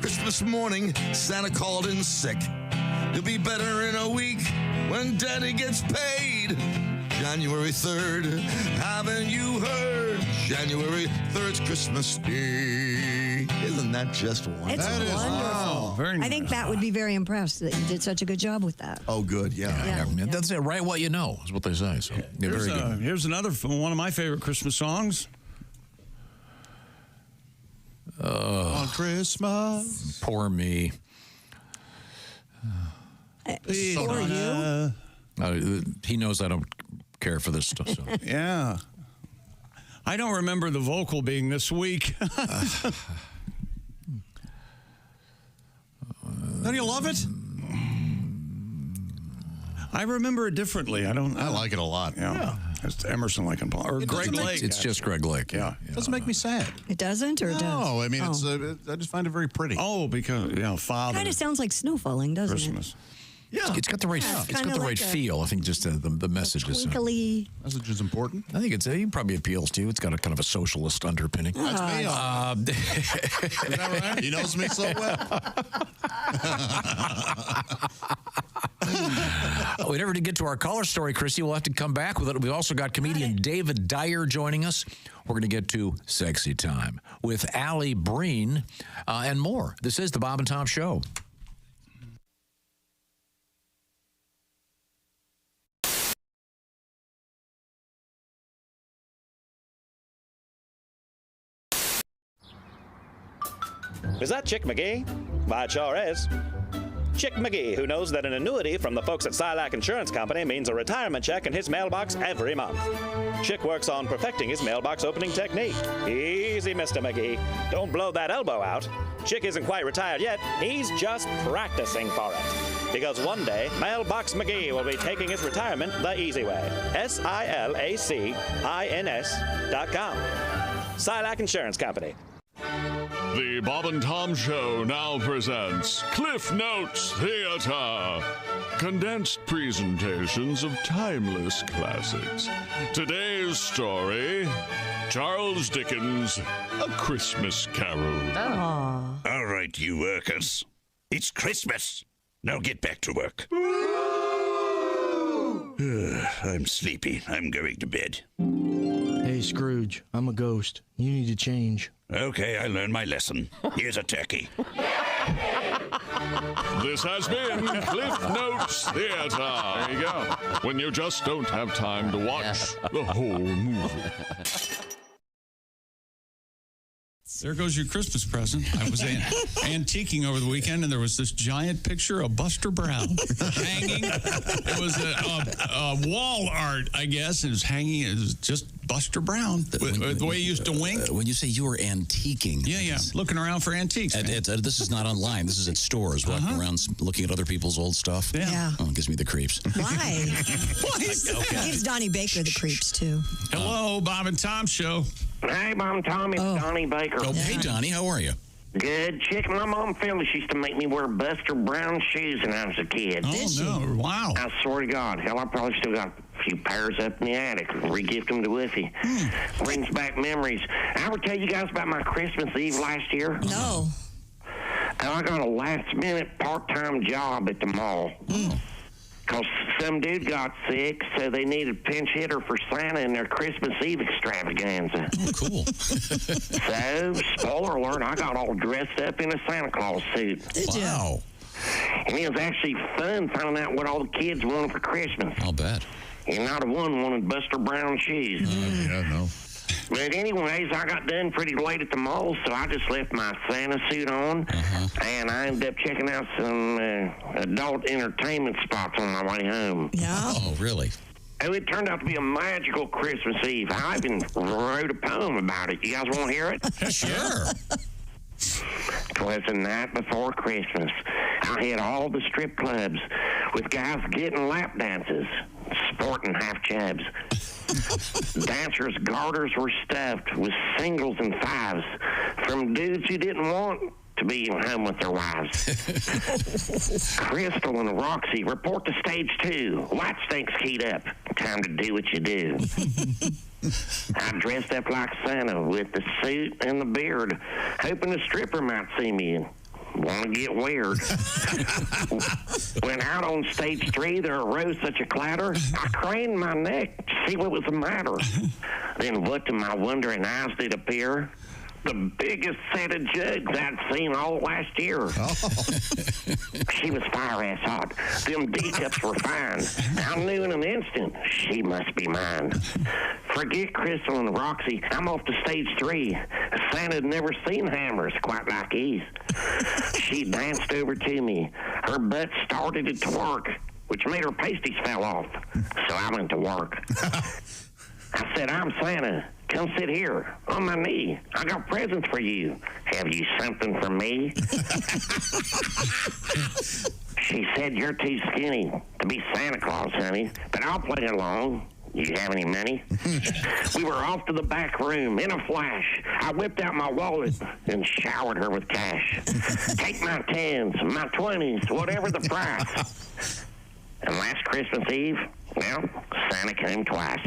Christmas morning, Santa called in sick. You'll be better in a week when Daddy gets paid. January 3rd, haven't you heard? January 3rd's Christmas Day. Isn't that just wonderful? It's wonderful. Very nice. I think Matt would be very impressed that you did such a good job with that. Oh, good, yeah. That's it. Write what you know is what they say. So very good. Here's another one of my favorite Christmas songs. On Christmas. Poor me. For you? He knows I don't care for this stuff. So. Yeah. I don't remember the vocal being this weak. Don't you love it? I remember it differently. I like it a lot. Yeah. It's Emerson, Lake and Palmer. Or Greg Lake. It's just Greg Lake. Yeah. It doesn't make me sad. It doesn't, or it does? No, I mean, it's. I just find it very pretty. Oh, because, Father. Kind of sounds like snow falling, doesn't Christmas. Yeah, it's got the right. It's got the right feel. I think just the message is. Twinkly. Message is important. I think it probably appeals to you. It's got a kind of a socialist underpinning. That's me. Is that right? He knows me so well. We never did get to our caller story, Christy. We'll have to come back with it. We've also got comedian Dave Dyer joining us. We're going to get to Sexy Time with Alli, Breen, and more. This is the Bob and Tom Show. Is that Chick McGee? Why, it sure is. Chick McGee, who knows that an annuity from the folks at Silac Insurance Company means a retirement check in his mailbox every month. Chick works on perfecting his mailbox opening technique. Easy, Mr. McGee. Don't blow that elbow out. Chick isn't quite retired yet. He's just practicing for it. Because one day, Mailbox McGee will be taking his retirement the easy way. SILACINS.com. Silac Insurance Company. The Bob and Tom Show now presents Cliff Notes Theater. Condensed presentations of timeless classics. Today's story, Charles Dickens' A Christmas Carol. All right, you workers. It's Christmas. Now get back to work. I'm sleepy. I'm going to bed. Hey, Scrooge, I'm a ghost. You need to change. Okay, I learned my lesson. Here's a turkey. This has been Cliff Notes Theater. There you go. When you just don't have time to watch the whole movie. There goes your Christmas present. I was antiquing over the weekend, and there was this giant picture of Buster Brown hanging. It was a wall art, I guess. It was hanging. It was just Buster Brown, the way he used to wink. When you say you were antiquing. Yeah. Looking around for antiques. This is not online. This is at stores, walking around looking at other people's old stuff. Yeah. Oh, it gives me the creeps. Why? Okay. It gives Donnie Baker the creeps, too. Hello, Bob and Tom Show. Hey, Bob and Tom, it's Donnie Baker. Oh, hey, Donnie, how are you? Good. Chick, my mom Phyllis used to make me wear Buster Brown shoes when I was a kid. No. Wow. I swear to God. Hell, I probably still got a few pairs up in the attic. Re-gift them to Woofy. Brings back memories. I ever tell you guys about my Christmas Eve last year? No. I got a last-minute part-time job at the mall. Because some dude got sick, so they needed a pinch hitter for Santa in their Christmas Eve extravaganza. Oh, cool. So, spoiler alert, I got all dressed up in a Santa Claus suit. Did you? Wow. And it was actually fun finding out what all the kids wanted for Christmas. I'll bet. And not a one wanted Buster Brown shoes. Yeah, no. But anyways, I got done pretty late at the mall, so I just left my Santa suit on, and I ended up checking out some adult entertainment spots on my way home. Yeah? Oh, really? Oh, it turned out to be a magical Christmas Eve. I even wrote a poem about it. You guys want to hear it? Sure. 'Twas the night before Christmas. I hit all the strip clubs with guys getting lap dances, sporting half chubs. Dancers' garters were stuffed with singles and fives, from dudes who didn't want to be home with their wives. Crystal and Roxy report to stage 2. White Stinks keyed up. Time to do what you do. I dressed up like Santa with the suit and the beard, hoping the stripper might see me and want to get weird. When out on stage 3, there arose such a clatter, I craned my neck to see what was the matter. Then what to my wondering eyes did appear? The biggest set of jugs I'd seen all last year. Oh. She was fire-ass hot. Them D-cups were fine. I knew in an instant she must be mine. Forget Crystal and Roxy. I'm off to stage 3. Santa had never seen hammers quite like these. She danced over to me. Her butt started to twerk, which made her pasties fell off. So I went to work. I said, I'm Santa. Come sit here on my knee. I got presents for you. Have you something for me? She said, you're too skinny to be Santa Claus, honey, but I'll play along. You have any money? We were off to the back room in a flash. I whipped out my wallet and showered her with cash. Take my 10s, my 20s, whatever the price. And last Christmas Eve, well, Santa came twice.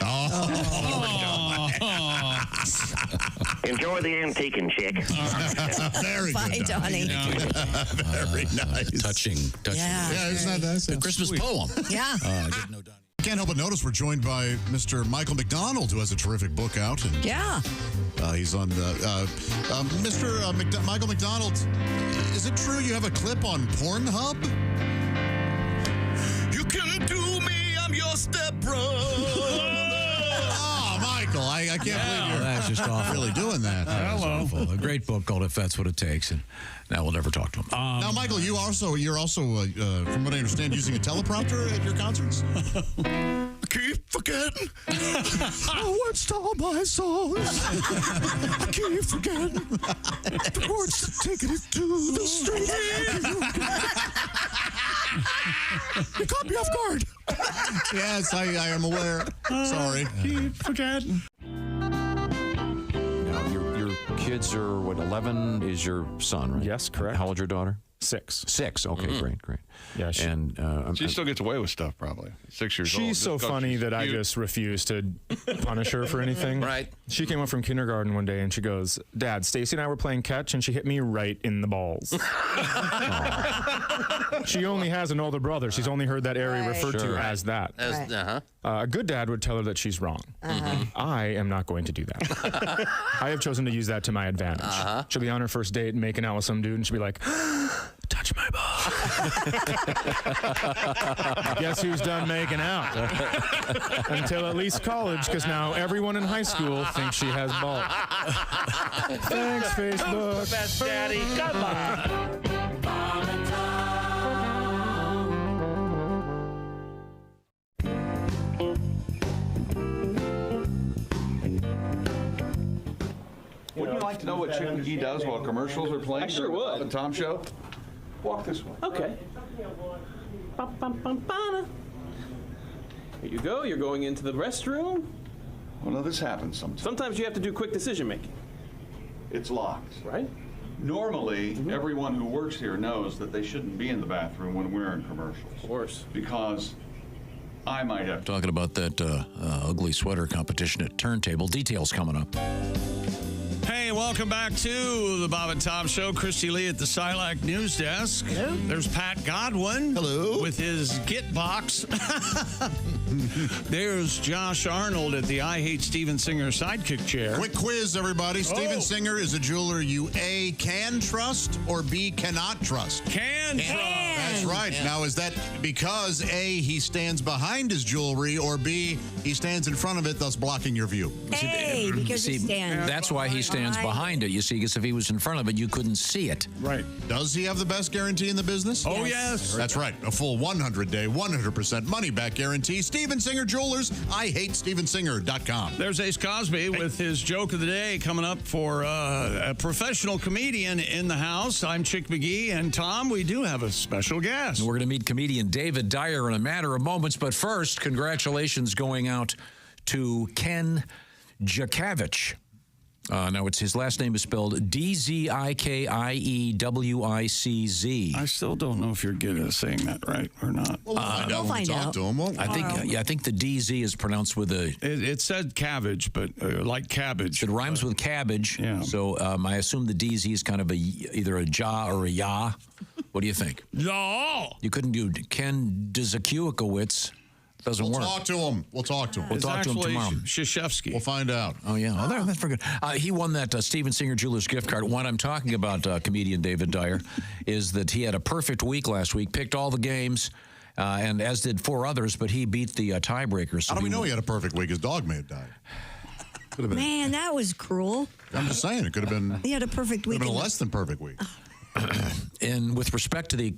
Enjoy the antiquing, chick. Very Bye, good, Donnie. Very nice. Touching. Yeah. Isn't that nice? The Christmas poem. Yeah. I didn't know Donnie. Can't help but notice we're joined by Mr. Michael McDonald, who has a terrific book out. And, Yeah. he's on Mr. Michael McDonald. Is it true you have a clip on Pornhub? You can do me, I'm your stepbrother. Oh, Michael, I can't believe you're That's just awful. really doing that. Hello. A great book called If That's What It Takes, and now we'll never talk to him. Now, Michael, you're also, from what I understand, using a teleprompter at your concerts? I keep forgetting words to all my songs. I keep forgetting the words to taking it to the street. You caught me off guard. Yes, I am aware. Sorry. Keep forgetting. Now, your kids are, 11 is your son, right? Yes, correct. How old's your daughter? 6. 6. Okay, great. Yeah, She still gets away with stuff, probably. 6 years old. She's so funny that I just refuse to punish her for anything. Right. She came up from kindergarten one day and she goes, Dad, Stacy and I were playing catch and she hit me right in the balls. She only has an older brother. She's only heard that area referred to as that. A good dad would tell her that she's wrong. I am not going to do that. I have chosen to use that to my advantage. She'll be on her first date and making out with some dude and she'll be like, touch my ball. Guess who's done making out? Until at least college, because now everyone in high school thinks she has balls. Thanks, Facebook. Best daddy. Come on. Wouldn't you like to know what Chick McGee does while commercials are playing? I sure during the would. Bob and Tom show? Walk this way. Okay. Here you go. You're going into the restroom. Well, no, this happens sometimes. Sometimes you have to do quick decision making. It's locked. Right? Normally, everyone who works here knows that they shouldn't be in the bathroom when we're in commercials. Of course. Because I might have. Talking about that ugly sweater competition at Turntable. Details coming up. Hey, welcome back to the Bob and Tom Show. Christy Lee at the Silac News Desk. Hello. There's Pat Godwin. Hello. With his Git box. There's Josh Arnold at the I Hate Steven Singer sidekick chair. Quick quiz, everybody. Steven Singer is a jeweler you A, can trust, or B, cannot trust? Can trust. That's right. Yeah. Now, is that because A, he stands behind his jewelry, or B, he stands in front of it, thus blocking your view? Hey, because he stands. That's why he stands behind it, you see, because if he was in front of it, you couldn't see it. Right. Does he have the best guarantee in the business? Oh, yes. That's right. A full 100-day, 100% money-back guarantee. Steven Singer Jewelers. IHateStevenSinger.com. There's Ace Cosby with his joke of the day coming up for a professional comedian in the house. I'm Chick McGee, and Tom, we do have a special guest. We're going to meet comedian David Dyer in a matter of moments, but first, congratulations going out to Ken Jakavich. Now, his last name is spelled D-Z-I-K-I-E-W-I-C-Z. I still don't know if you're good at saying that right or not. We'll find out when we talk to him. I think the DZ is pronounced with a... It said cabbage, but like cabbage. It rhymes with cabbage. Yeah. So I assume the DZ is kind of either a ja or a ya. What do you think? No. You couldn't do Ken Dzakiewicz. Doesn't work. We'll talk to him. We'll talk to him. We'll talk to him tomorrow. Krzyzewski. We'll find out. Oh, yeah. Oh, that's very good. He won that Steven Singer Jewelers gift card. What I'm talking about, comedian David Dyer, is that he had a perfect week last week, picked all the games, and as did 4 others, but he beat the tiebreakers. So how do we know he had a perfect week? His dog may have died. Could have been. Man, that was cruel. I'm just saying, it could have been. He had a perfect week. Could have been a less than perfect week. And with respect to the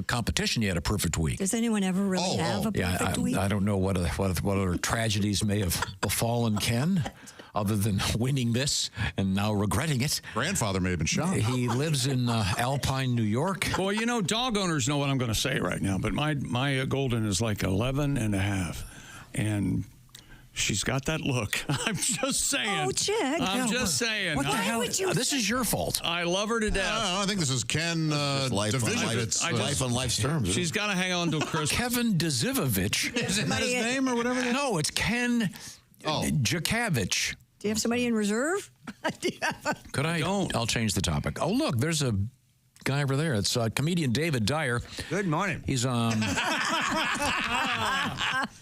competition, you had a perfect week. Does anyone ever really have a perfect week? I don't know what other tragedies may have befallen Ken, other than winning this and now regretting it. Grandfather may have been shot. He lives in Alpine, New York. Well, you know, dog owners know what I'm going to say right now, but my golden is like 11 and a half. And she's got that look. I'm just saying. Oh, Chick. I'm just saying. What the hell would you... This is your fault. I love her to death. I think this is Ken division. It's life on life's terms. She's got to hang on to Chris. Kevin Dzivovich. Isn't that his name or whatever? No, it's Ken Jakavich. Do you have somebody in reserve? Could I? Don't. I'll change the topic. Oh, look, there's a guy over there. It's comedian David Dyer. Good morning. He's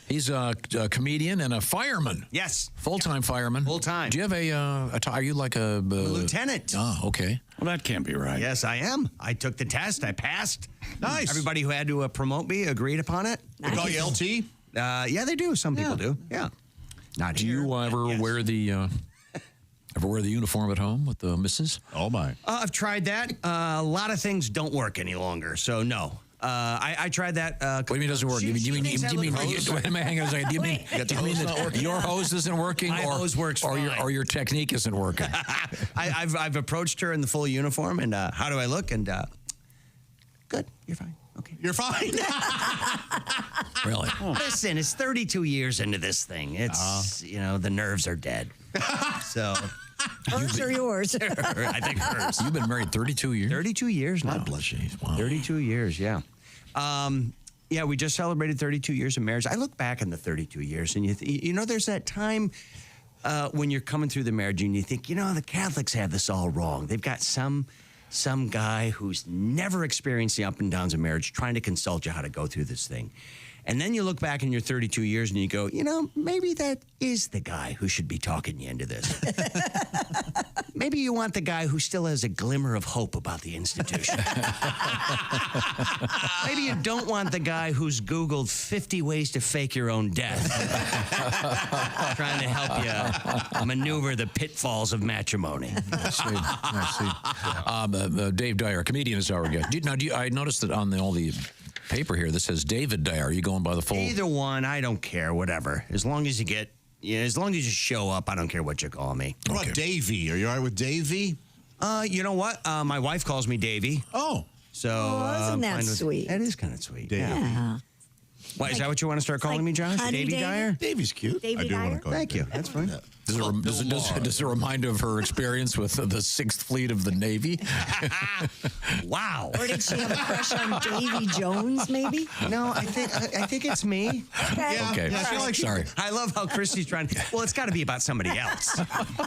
he's a comedian and a fireman. Yes. Full-time fireman. Full-time. Do you have are you like a lieutenant? Oh, okay. Well, that can't be right. Yes, I am. I took the test. I passed. Nice. Everybody who had to promote me agreed upon it. They call you LT? Yeah, they do. Some people do. Yeah. Not Do here. you ever wear the uniform at home with the missus? Oh my! I've tried that. A lot of things don't work any longer, so no. I tried that. What do you mean it doesn't work? You mean hang on a second. Do you mean that your hose isn't working, My hose works or fine. your technique isn't working? I've approached her in the full uniform, and how do I look? And good, you're fine. Okay, you're fine. Really? Listen, it's 32 years into this thing. It's the nerves are dead. So. Hers or yours? I think hers. You've been married 32 years? 32 years now. God bless you. Wow. 32 years, yeah. Yeah, we just celebrated 32 years of marriage. I look back on the 32 years, and there's that time when you're coming through the marriage, and you think, the Catholics have this all wrong. They've got some guy who's never experienced the up and downs of marriage trying to consult you how to go through this thing. And then you look back in your 32 years and you go, maybe that is the guy who should be talking you into this. Maybe you want the guy who still has a glimmer of hope about the institution. Maybe you don't want the guy who's Googled 50 ways to fake your own death. Trying to help you maneuver the pitfalls of matrimony. I see. Dave Dyer, comedian is our guest. I noticed that on all the paper here that says David Dyer. Are you going by the full? Either one, I don't care. Whatever, as long as you get, as long as you show up, I don't care what you call me. What about Davey? Are you all right with Davey? You know what? My wife calls me Davey. Oh, so isn't that sweet? That is kind of sweet. Davey. Yeah. Why is that what you want to start calling me, Josh? Davey Dyer? Davey's cute. Davey I do Dyer? want to call Thank you. That's fine. Does it remind of her experience with the 6th Fleet of the Navy? Wow. Or did she have a crush on Davy Jones, maybe? No, I think it's me. Okay. I feel like sorry. I love how Christy's trying to. Well, it's got to be about somebody else.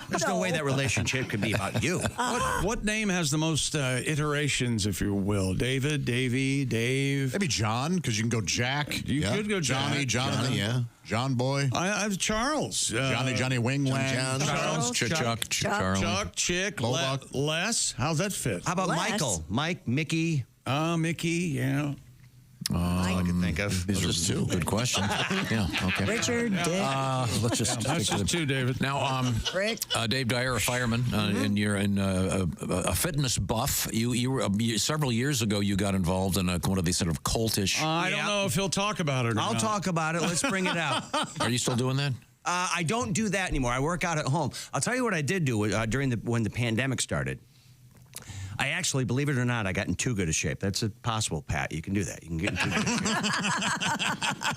There's no way that relationship could be about you. What name has the most iterations, if you will? David, Davey, Dave? Maybe John, because you can go Jack. You could go Johnny, Jonathan. Yeah. John Boy. I have Charles. Johnny Wing Wang. Charles, Chuck, Charlie. Chuck, Chick, Les. How's that fit? How about Les? Michael? Mike, Mickey. Mickey, yeah. That's all I can think of. These are just 2 good questions. Yeah, okay. Richard, Dick. Let's just That's just 2, David. Now, Rick. Dave Dyer, a fireman, and you're a fitness buff. You several years ago, you got involved in one of these sort of cultish. I don't know if he'll talk about it or I'll not. talk about it. Let's bring it out. Are you still doing that? I don't do that anymore. I work out at home. I'll tell you what I did do when the pandemic started. I actually, believe it or not, I got in too good a shape. That's possible, Pat. You can do that. You can get in too good a shape.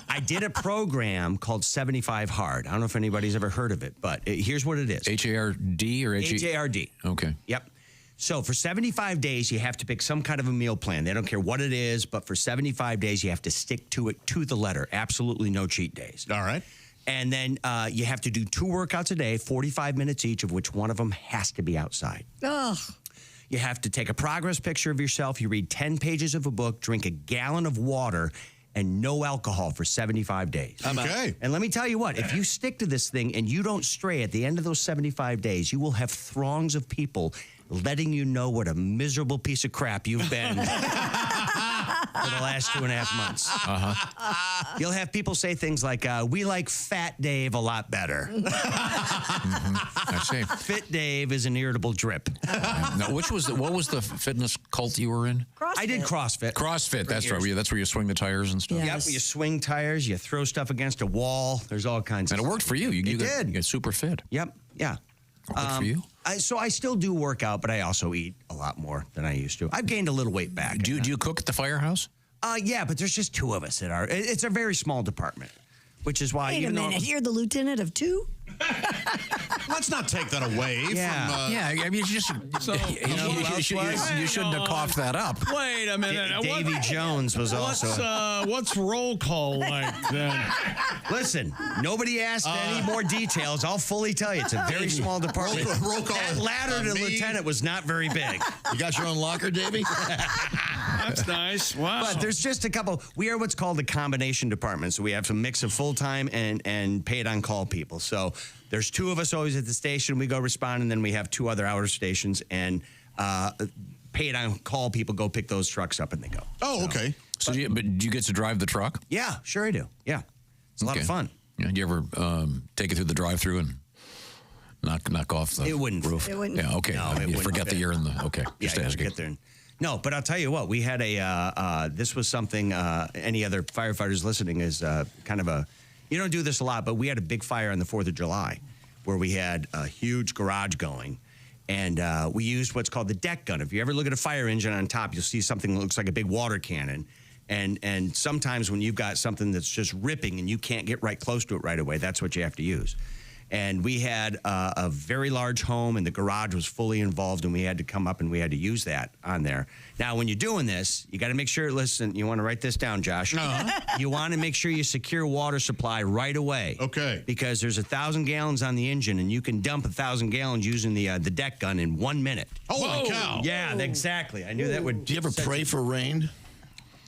I did a program called 75 Hard. I don't know if anybody's ever heard of it, but here's what it is. H-A-R-D or H-A-R-D. Okay. Yep. So for 75 days, you have to pick some kind of a meal plan. They don't care what it is, but for 75 days, you have to stick to it to the letter. Absolutely no cheat days. All right. And then you have to do 2 workouts a day, 45 minutes each, of which one of them has to be outside. Ugh. You have to take a progress picture of yourself. You read 10 pages of a book, drink a gallon of water, and no alcohol for 75 days. Okay. And let me tell you what, if you stick to this thing and you don't stray at the end of those 75 days, you will have throngs of people letting you know what a miserable piece of crap you've been for the last 2.5 months. You'll have people say things like, we like Fat Dave a lot better. I see. Fit Dave is an irritable drip. Now, what was the fitness cult you were in? CrossFit. I did CrossFit. CrossFit, that's right. That's where you swing the tires and stuff. Yep, you swing tires, you throw stuff against a wall. There's all kinds of And it worked for you. You did. You got super fit. Yep, yeah. Good for you. So I still do work out, but I also eat a lot more than I used to. I've gained a little weight back. Do you cook at the firehouse? Yeah, but there's just 2 of us at our. It's a very small department, which is why. Wait a minute, you're the lieutenant of 2? Let's not take that away from... I mean, you shouldn't have coughed that up. Wait a minute. Davy Jones was also... What's roll call like then? Listen, nobody asked any more details. I'll fully tell you. It's a very small department. Roll call. That ladder to lieutenant was not very big. You got your own locker, Davy? That's nice. Wow. But there's just a couple. We are what's called a combination department. So we have a mix of full-time and paid-on-call people. So there's 2 of us always at the station. We go respond, and then we have 2 other outer stations. And paid-on-call people go pick those trucks up, and they go. Oh, okay. So do you get to drive the truck? Yeah, sure I do. Yeah. It's a lot of fun. Yeah, do you ever take it through the drive-through and knock off the roof? It wouldn't. Yeah, okay. No, it you wouldn't forget that fit. you're in the... Okay, Yeah, just you asking. get there. No, but I'll tell you what. We had this was something any other firefighters listening is kind of a... You don't do this a lot, but we had a big fire on the 4th of July where we had a huge garage going. And we used what's called the deck gun. If you ever look at a fire engine on top, you'll see something that looks like a big water cannon. And sometimes when you've got something that's just ripping and you can't get right close to it right away, that's what you have to use. And we had a very large home, and the garage was fully involved, and we had to come up and we had to use that on there. Now, when you're doing this, you got to make sure, listen, you want to write this down, Josh. You want to make sure you secure water supply right away. Okay. Because there's 1,000 gallons on the engine, and you can dump 1,000 gallons using the deck gun in 1 minute. Holy cow. Yeah, exactly. I knew that would... Do you ever pray for rain?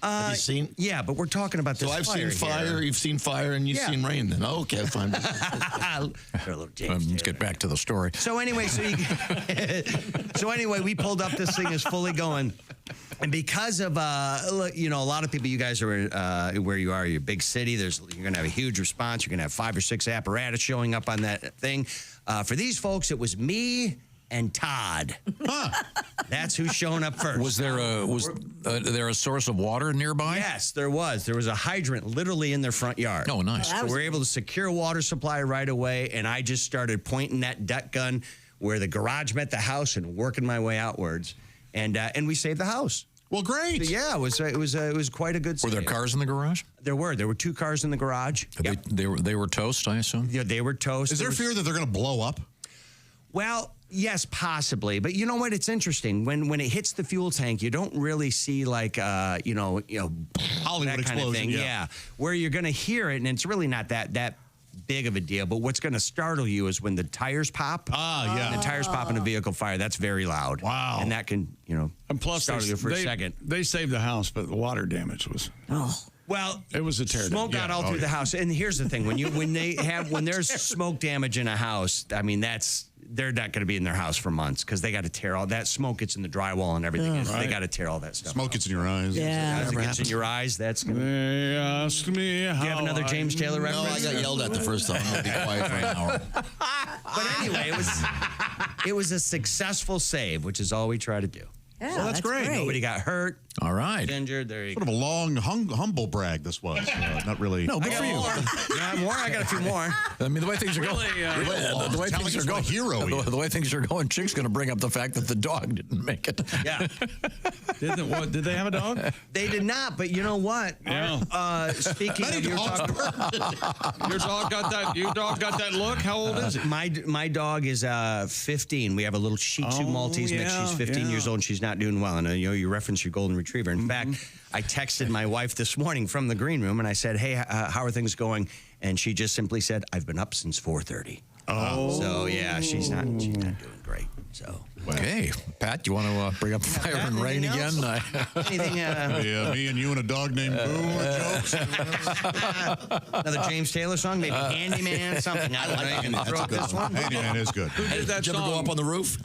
Have you seen? Yeah, but we're talking about this. So I've seen fire. Here. You've seen fire, and you've seen rain. Then okay, fine. Let's get back to the story. So anyway, we pulled up. This thing is fully going, and because of a lot of people, you guys are where you are, you're a big city. You're going to have a huge response. You're going to have 5 or 6 apparatus showing up on that thing. For these folks, it was me and Todd. That's who's showing up first. Was there a source of water nearby? Yes, there was. There was a hydrant literally in their front yard. Oh, nice. So we're able to secure water supply right away, and I just started pointing that deck gun where the garage met the house and working my way outwards, and we saved the house. Well, great. So, yeah, it was quite a good. Were there cars in the garage? There were 2 cars in the garage. Yep. They were toast, I assume. Yeah, they were toast. Is there fear that they're going to blow up? Well, yes, possibly. But you know what? It's interesting. When it hits the fuel tank, you don't really see like, Hollywood that kind of thing. Yeah. Where you're going to hear it, and it's really not that big of a deal. But what's going to startle you is when the tires pop. Yeah. When the tires pop in a vehicle fire, that's very loud. Wow. And that can, and plus startle you for a second. They saved the house, but the water damage was... Well, it was a tear down. Smoke got all through the house. And here's the thing: when there's smoke damage in a house, I mean they're not going to be in their house for months because they got to tear all that smoke gets in the drywall and everything. Right. They got to tear all that stuff. Smoke gets in your eyes. Yeah, as it gets in your eyes, that's. They asked me how. Do you have another James Taylor reference? No, I got yelled at the first time. I'll be quiet for an hour. But anyway, it was a successful save, which is all we try to do. Yeah, So that's great. Nobody got hurt. All right. Injured. There you Sort of a long, humble brag this was. Not really. No, good for you. I got a few more. I mean, the way things are going, the way things are going, the way things are going, Chick's going to bring up the fact that the dog didn't make it. Yeah. Did they have a dog? They did not, but you know what? Yeah. Speaking of your dog, Your dog got that look. How old is it? My dog is 15. We have a little Shih Tzu Maltese mix. She's 15 years old and she's not doing well. And you referenced your golden retriever. In fact, I texted my wife this morning from the green room and I said, "Hey, how are things going?" And she just simply said, "I've been up since 4:30." So yeah, she's not doing great. So okay, Pat, you want to bring up Fire and Rain again? Anything? Yeah, me and you and a dog named Boo or jokes. Another James Taylor song, maybe Handyman, something. I don't know. Throw up this one. Handyman is good. Did you ever go up on the roof?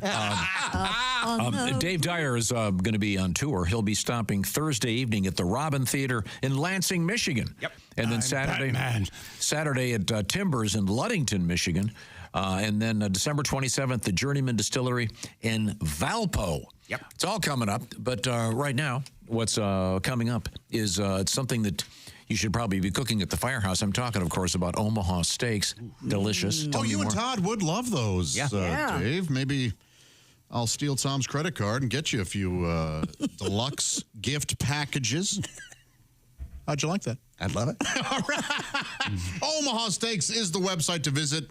Dave Dyer is going to be on tour. He'll be stopping Thursday evening at the Robin Theater in Lansing, Michigan. Yep. And then Saturday at Timbers in Ludington, Michigan. And then December 27th, the Journeyman Distillery in Valpo. Yep. It's all coming up. But right now, what's coming up is it's something that you should probably be cooking at the firehouse. I'm talking, of course, about Omaha Steaks. Delicious. Oh, you and Todd would love those, Yeah. Dave. Maybe I'll steal Tom's credit card and get you a few deluxe gift packages. How'd you like that? I'd love it. All right. Omaha Steaks is the website to visit.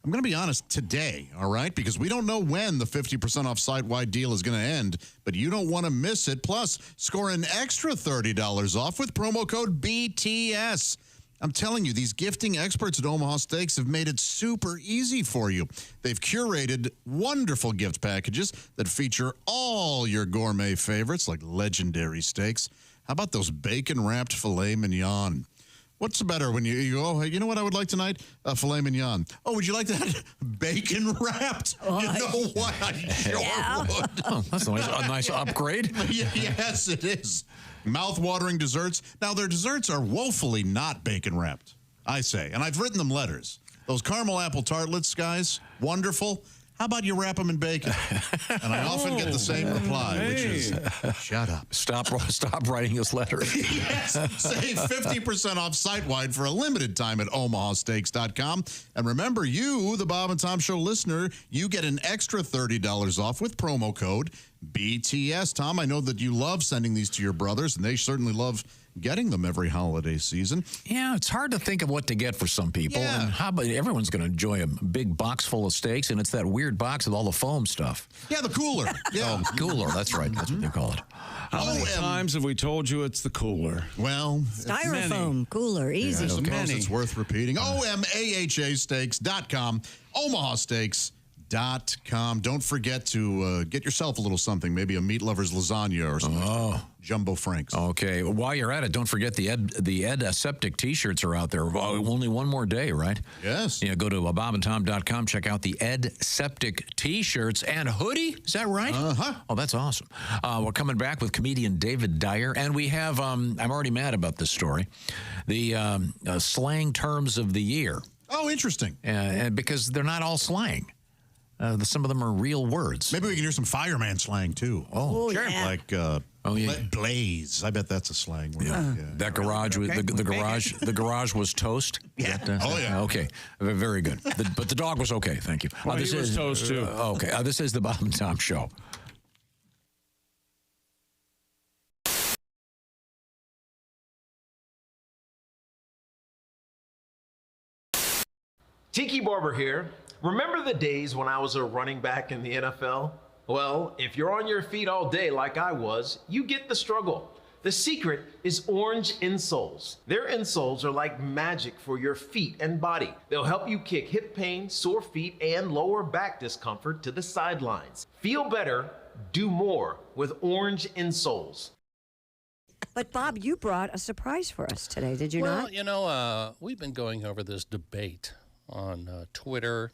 I'm going to be honest, today, all right? Because we don't know when the 50% off site-wide deal is going to end, but you don't want to miss it. Plus, score an extra $30 off with promo code BTS. I'm telling you, these gifting experts at Omaha Steaks have made it super easy for you. They've curated wonderful gift packages that feature all your gourmet favorites like legendary steaks. How about those bacon-wrapped filet mignon? What's better when you go, oh, hey, you know what I would like tonight? Filet mignon. Oh, would you like that bacon wrapped? You know what? I sure would. Oh, that's a nice upgrade. Yes, it is. Mouth-watering desserts. Now, their desserts are woefully not bacon wrapped, I say. And I've written them letters. Those caramel apple tartlets, guys, wonderful. How about you wrap them in bacon? And I often get the same reply, which is, shut up. Stop writing us letters. Yes. Save 50% off site-wide for a limited time at omahasteaks.com. And remember, you, the Bob and Tom Show listener, you get an extra $30 off with promo code BTS. Tom, I know that you love sending these to your brothers, and they certainly love getting them every holiday season. Yeah, it's hard to think of what to get for some people. Yeah. And how about everyone's going to enjoy a big box full of steaks, and it's that weird box with all the foam stuff. Yeah, the cooler. Yeah. Oh, cooler. That's right. That's what they call it. How many times have we told you it's the cooler? Well, Styrofoam cooler, easy. I suppose it's worth repeating. OMAHAsteaks.com, omahasteaks.com. Don't forget to get yourself a little something, maybe a meat lover's lasagna or something. Jumbo Franks. Okay. While you're at it, don't forget the Ed Septic T-shirts are out there. Only one more day, right? Yes. Yeah. Go to bobandtom.com. Check out the Ed Septic T-shirts and hoodie. Is that right? Oh, that's awesome. We're coming back with comedian David Dyer, and we have. I'm already mad about this story. The slang terms of the year. Oh, interesting. And because they're not all slang. Some of them are real words. Maybe we can hear some fireman slang too. Oh, sure. Yeah. Like blaze. I bet that's a slang word. Yeah. That garage was the garage was toast. Yeah. Okay. Very good. But the dog was okay. Thank you. Well, he was toast too. Okay. This is the Bob and Tom Show. Tiki Barber here. Remember the days when I was a running back in the NFL? Well, if you're on your feet all day like I was, you get the struggle. The secret is orange insoles. Their insoles are like magic for your feet and body. They'll help you kick hip pain, sore feet, and lower back discomfort to the sidelines. Feel better, do more with orange insoles. But Bob, you brought a surprise for us today, did you not? Well, you know, we've been going over this debate on Twitter,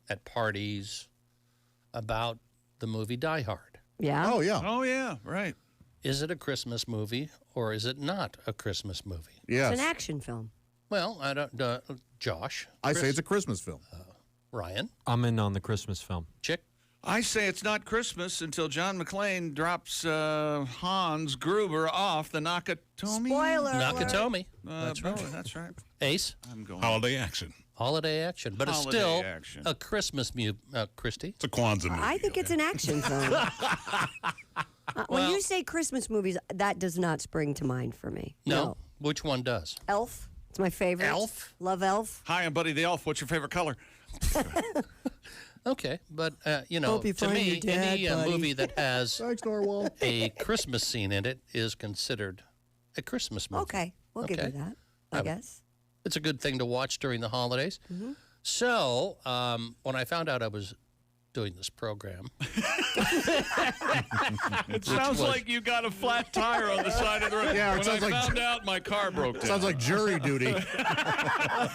at parties, about the movie Die Hard. Yeah. Oh, yeah. Oh, yeah, right. Is it a Christmas movie or is it not a Christmas movie? Yes. It's an action film. Well, I don't. Josh, I say it's a Christmas film. Ryan, I'm in on the Christmas film. Chick. I say it's not Christmas until John McClane drops Hans Gruber off the Nakatomi. Spoiler Nakatomi. That's right. That's right. Ace. I'm going. Holiday action. Holiday action. But it's Holiday still action. a Christmas Christy. It's a Kwanzaa movie. I think it's an action film. When you say Christmas movies, that does not spring to mind for me. No. Which one does? Elf. It's my favorite. Elf? Love Elf. Hi, I'm Buddy the Elf. What's your favorite color? Okay, but you know, Hope you to find me, your dad, any buddy. movie that has Thanks, Norwell. a Christmas scene in it is considered a Christmas movie. Okay, we'll give you that, I guess. It's a good thing to watch during the holidays. Mm-hmm. So, when I found out I was doing this program, It sounds like you got a flat tire on the side of the road. Yeah, it when sounds I like found out, my car broke down. Sounds like jury duty. when I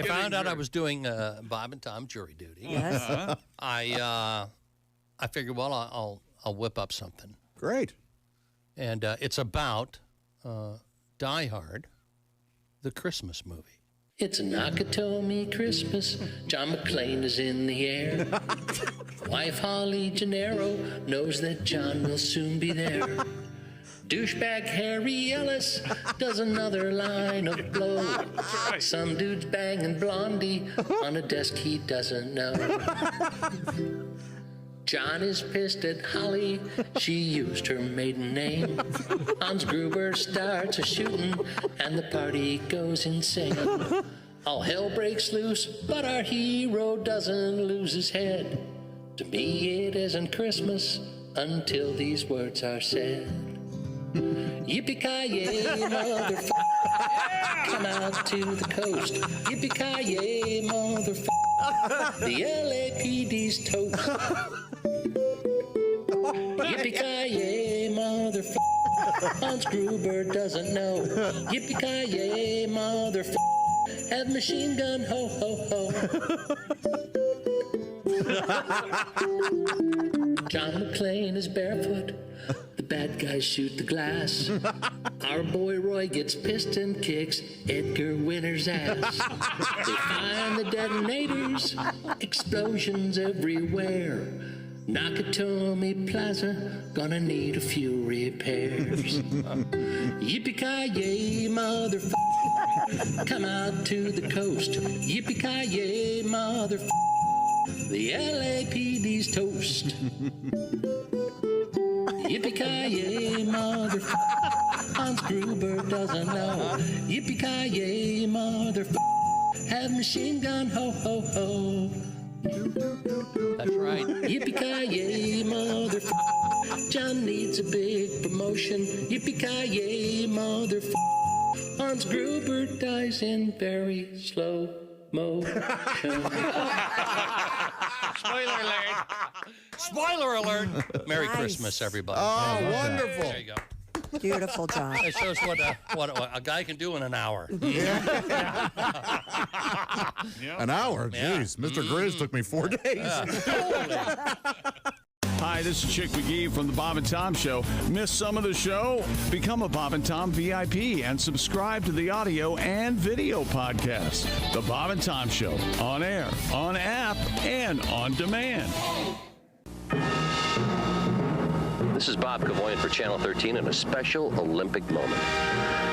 found out I was doing Bob and Tom jury duty, Yes. I figured, well, I'll whip up something, Great. and it's about Die Hard, the Christmas movie. It's a Nakatomi Christmas. John McClane is in the air. Wife Holly Gennaro knows that John will soon be there. Douchebag Harry Ellis does another line of blow. Some dude's banging Blondie on a desk he doesn't know. John is pissed at Holly. She used her maiden name. Hans Gruber starts a shooting, and the party goes insane. All hell breaks loose, but our hero doesn't lose his head. To me, it isn't Christmas until these words are said. Yippee-ki-yay, motherfucker. Come out to the coast. Yippee-ki-yay, motherfucker. The LAPD's toast. Yippee-ki-yay, motherfucker. Hans Gruber doesn't know. Yippee-ki-yay, motherfucker. Have machine gun, ho, ho, ho. John McClane is barefoot. The bad guys shoot the glass. Our boy Roy gets pissed and kicks Edgar Winter's ass. They find the detonators, explosions everywhere. Nakatomi Plaza, gonna need a few repairs. Yippee-ki-yay, motherfucker. Come out to the coast. Yippee-ki-yay, motherfucker. The LAPD's toast. Yippee-ki-yay, motherfucker. Hans Gruber doesn't know. Yippee-ki-yay, motherfucker. Have machine gun, ho, ho, ho. That's right. Yippee-ki-yay, motherfucker. John needs a big promotion. Yippee-ki-yay, motherfucker. Hans Gruber dies in very slow motion. Spoiler alert. Spoiler alert. Merry Christmas, everybody. Oh, wonderful. There you go. Beautiful job. It shows what a guy can do in an hour. An hour? Yeah. Jeez. Mr. Grizz took me 4 days. Hi, this is Chick McGee from the Bob and Tom Show. Miss some of the show? Become a Bob and Tom VIP and subscribe to the audio and video podcast. The Bob and Tom Show, on air, on app, and on demand. This is Bob Cavoyan for Channel 13 in a special Olympic moment.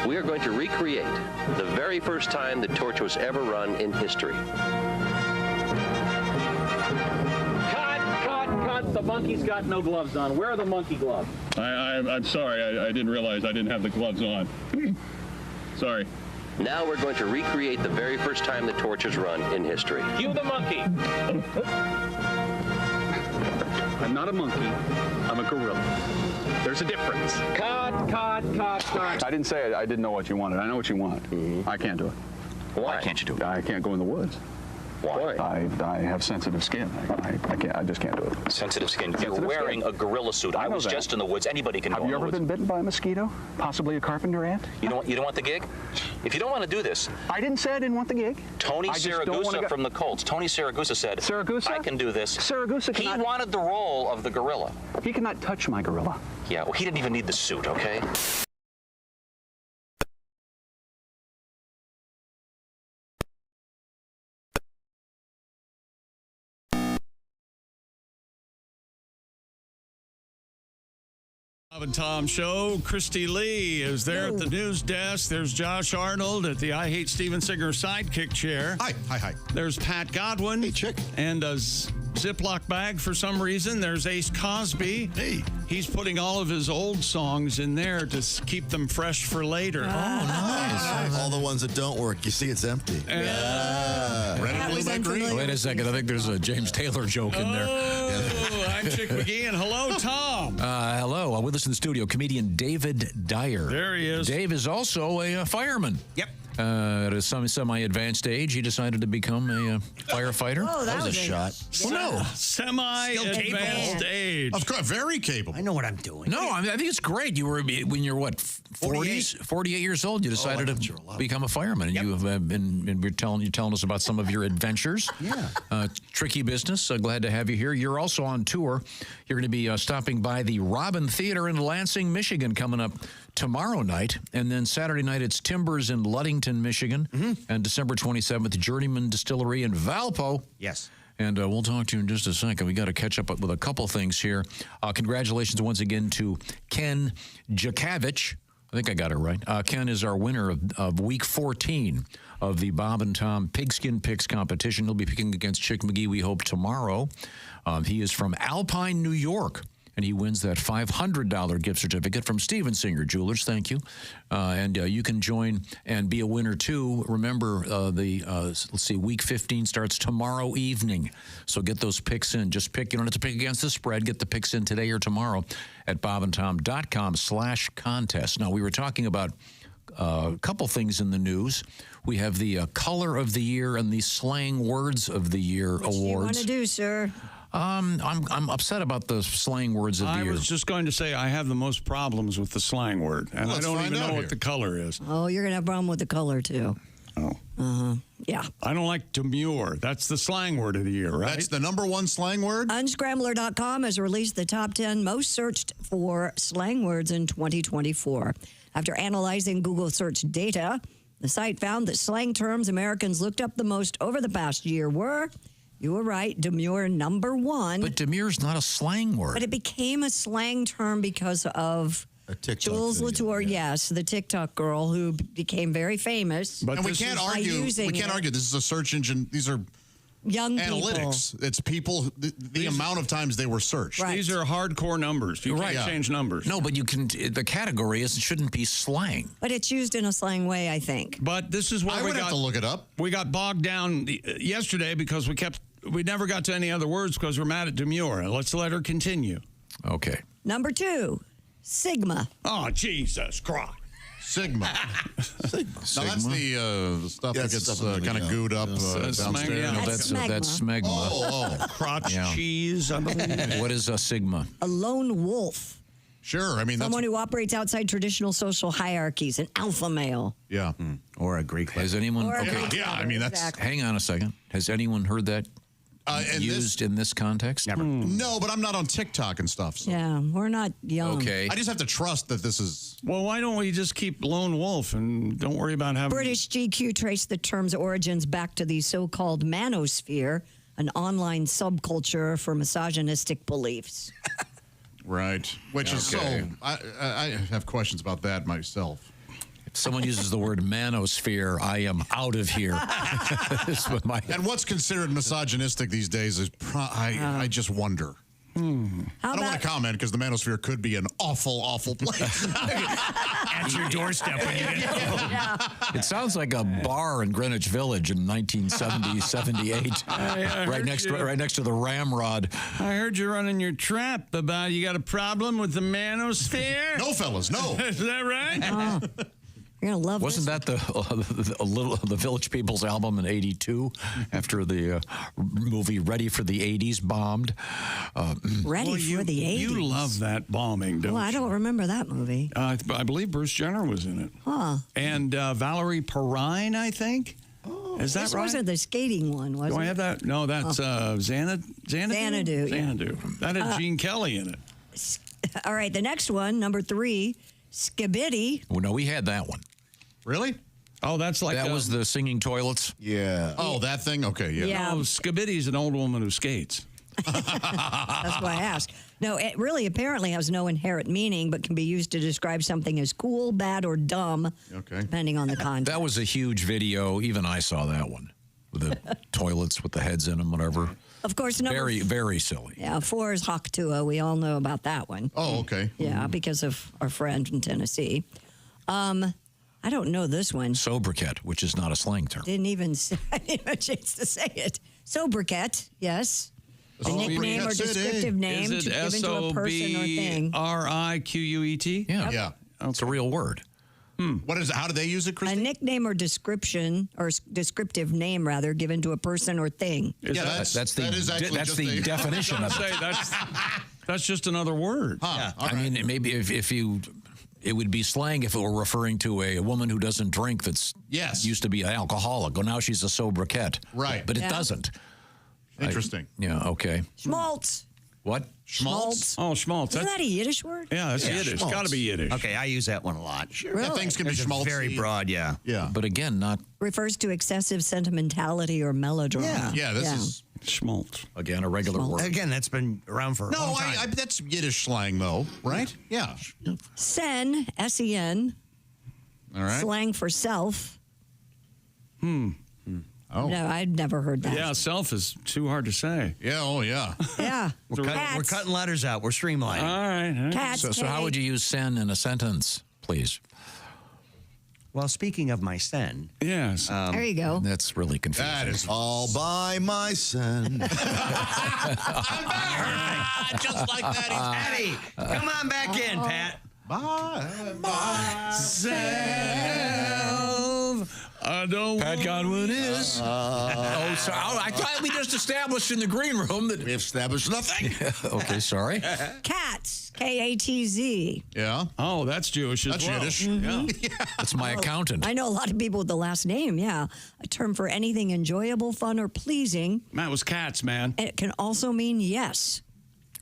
We are going to recreate the very first time the torch was ever run in history. Cut. The monkey's got no gloves on. Where are the monkey gloves? I'm sorry. I didn't realize I didn't have the gloves on. Sorry. Now we're going to recreate the very first time the torch was run in history. Cue the monkey. I'm not a monkey. I'm a gorilla. There's a difference. Cut. I didn't say it. I didn't know what you wanted. I know what you want. I can't do it. Why can't you do it? I can't go in the woods. Why? I have sensitive skin. I can't. I just can't do it. Sensitive skin. You're Sensitive wearing skin. a gorilla suit. I was that. just in the woods. Anybody can go Have in you the ever woods. been bitten by a mosquito? Possibly a carpenter ant? You don't want the gig? If you don't want to do this, I didn't say I didn't want the gig. Tony I just don't wanna Saragusa go- from the Colts. Tony Saragusa said, I can do this. Saragusa He wanted the role of the gorilla. He cannot touch my gorilla. Yeah, well, he didn't even need the suit, okay? Bob and Tom Show. Christy Lee is there at the news desk. There's Josh Arnold at the I Hate Steven Singer sidekick chair. Hi. There's Pat Godwin. Hey, chick. And a Ziploc bag for some reason. There's Ace Cosby. Hey. He's putting all of his old songs in there to keep them fresh for later. Oh, nice. All the ones that don't work, you see it's empty. Wait a second. I think there's a James Taylor joke in there. Oh, I'm Chick McGee, and hello, Tom. Hello. With us in the studio, comedian David Dyer. There he is. Dave is also a fireman. Yep. At a semi-advanced age, he decided to become a firefighter. Oh, that was a shot. Well, no. Semi-advanced age. Of course, very capable. I know what I'm doing. No, I think it's great. You were, when you're, 40s? 48 years old, you decided to become a fireman. And you have been you're telling us about some of your adventures. Yeah. Tricky business. Glad to have you here. You're also on tour. You're going to be stopping by the Robin Theater in Lansing, Michigan, coming up tomorrow night. And then Saturday night, it's Timbers in Ludington, Michigan. And December 27th, Journeyman Distillery in Valpo. Yes. And we'll talk to you in just a second. We got to catch up with a couple things here. Congratulations once again to Ken Jakavich. I think I got it right. Ken is our winner of week 14 of the Bob and Tom Pigskin Picks competition. He'll be picking against Chick McGee, we hope, tomorrow. He is from Alpine, New York, and he wins that $500 gift certificate from Steven Singer Jewelers. Thank you. And you can join and be a winner, too. Remember, let's see, week 15 starts tomorrow evening. So get those picks in. Just pick. You don't have to pick against the spread. Get the picks in today or tomorrow at bobandtom.com/contest. Now, we were talking about a couple things in the news. We have the Color of the Year and the Slang Words of the Year awards. What do you want to do, sir? I'm upset about the slang words of the year. I was just going to say I have the most problems with the slang word, and I don't even know what the color is. Oh, you're going to have a problem with the color, too. Oh. Yeah. I don't like demure. That's the slang word of the year, right? That's the number one slang word? Unscrambler.com has released the top 10 most searched for slang words in 2024. After analyzing Google search data, the site found that slang terms Americans looked up the most over the past year were... You were right. Demure, number one. But demure's not a slang word. But it became a slang term because of Jules Latour, yes, the TikTok girl who became very famous. But we can't argue. We can't argue. This is a search engine. These are young analytics. People. It's people. The amount of times they were searched. Right. These are hardcore numbers. You can't change numbers. No, but you can. The category shouldn't be slang. But it's used in a slang way, I think. But this is where I would have to look it up. We got bogged down yesterday because we never got to any other words because we're mad at demure. Let's let her continue. Okay. Number 2, Sigma. Oh, Jesus Christ. Sigma. Sigma. Now, that's the stuff that gets kind of gooed up downstairs. That's smegma. Oh. Crotch cheese, I believe. What is a Sigma? A lone wolf. Sure. I mean, someone who operates outside traditional social hierarchies, an alpha male. Yeah. Or a Greek. Has anyone? Yeah, I mean, that's. Exactly. Hang on a second. Has anyone heard that used in this context? Never. No, but I'm not on TikTok and stuff. So. Yeah, we're not young. Okay. I just have to trust that this is. Well, why don't we just keep lone wolf and don't worry about having. British GQ traced the term's origins back to the so-called manosphere, an online subculture for misogynistic beliefs. Right. Which is so. I have questions about that myself. If someone uses the word manosphere, I am out of here. And what's considered misogynistic these days is, I just wonder. I don't want to comment because the manosphere could be an awful, awful place. At your doorstep when you get home. It sounds like a bar in Greenwich Village in 1970, 78. Right next to the Ramrod. I heard you running your trap about you got a problem with the manosphere. No, fellas, no. Is that right? You're gonna love. Wasn't that the Village People's album in '82 after the movie Ready for the '80s bombed? Ready for the '80s. You love that bombing, don't you? I don't remember that movie. I believe Bruce Jenner was in it. Huh. And Valerie Perrine, I think. Oh, is that this right? wasn't the skating one, was it? Do I have that? No, that's Xanadu. Xanadu. Xanadu. That had Gene Kelly in it. All right, the next one, number 3, Skibidi. Well, no, we had that one. Really? Oh, that's like that was the singing toilets. Yeah. Oh, that thing. Okay. Yeah. No, Skibidi's an old woman who skates. That's why I asked. No, it really apparently has no inherent meaning, but can be used to describe something as cool, bad, or dumb, depending on the context. That was a huge video. Even I saw that one. With the toilets with the heads in them, whatever. Of course, very, very silly. Yeah, 4 is Haktua. We all know about that one. Oh, okay. Yeah, because of our friend in Tennessee. I don't know this one. Sobriquet, which is not a slang term. I didn't even have a chance to say it. Sobriquet, yes. A nickname or descriptive name Is it given to a person or thing. SOBRIQUET? Yeah. Yeah. It's a real word. What is? How do they use it, Christy? A nickname or description, or descriptive name, rather, given to a person or thing. That's the definition of it. That's just another word. Huh. Yeah. I mean, maybe if you... It would be slang if it were referring to a woman who doesn't drink that's used to be an alcoholic. Well, now she's a sobriquet. Right. But it doesn't. Interesting. Okay. Schmaltz. What? Schmaltz. Oh, schmaltz. Isn't that a Yiddish word? Yeah, that's Yiddish. It's got to be Yiddish. Okay, I use that one a lot. Really? Yeah, things can be schmaltzy. Very broad, yeah. Yeah. But again, not... Refers to excessive sentimentality or melodrama. Yeah, this is... Schmaltz. Again, a regular word. Again, that's been around for a long time. No, that's Yiddish slang, though, right? Yeah. Sen, S-E-N. All right. Slang for self. Oh. No, I'd never heard that. Yeah, self is too hard to say. Yeah, oh, yeah. Yeah. We're cutting letters out. We're streamlining. All right. Cats, So how would you use sen in a sentence, please? Well, speaking of my sen. Yes. There you go. That's really confusing. That is all by myself. I'm back. Just like that. Patty, come on back in, Pat. By myself. I don't. Pat Godwin is. I thought we just established in the green room that we established nothing. Okay, sorry. Cats, K-A-T-Z. Yeah. Oh, that's Jewish as That's well. Yiddish. Yeah. That's my accountant. I know a lot of people with the last name, yeah. A term for anything enjoyable, fun, or pleasing. That was cats, man. And it can also mean yes.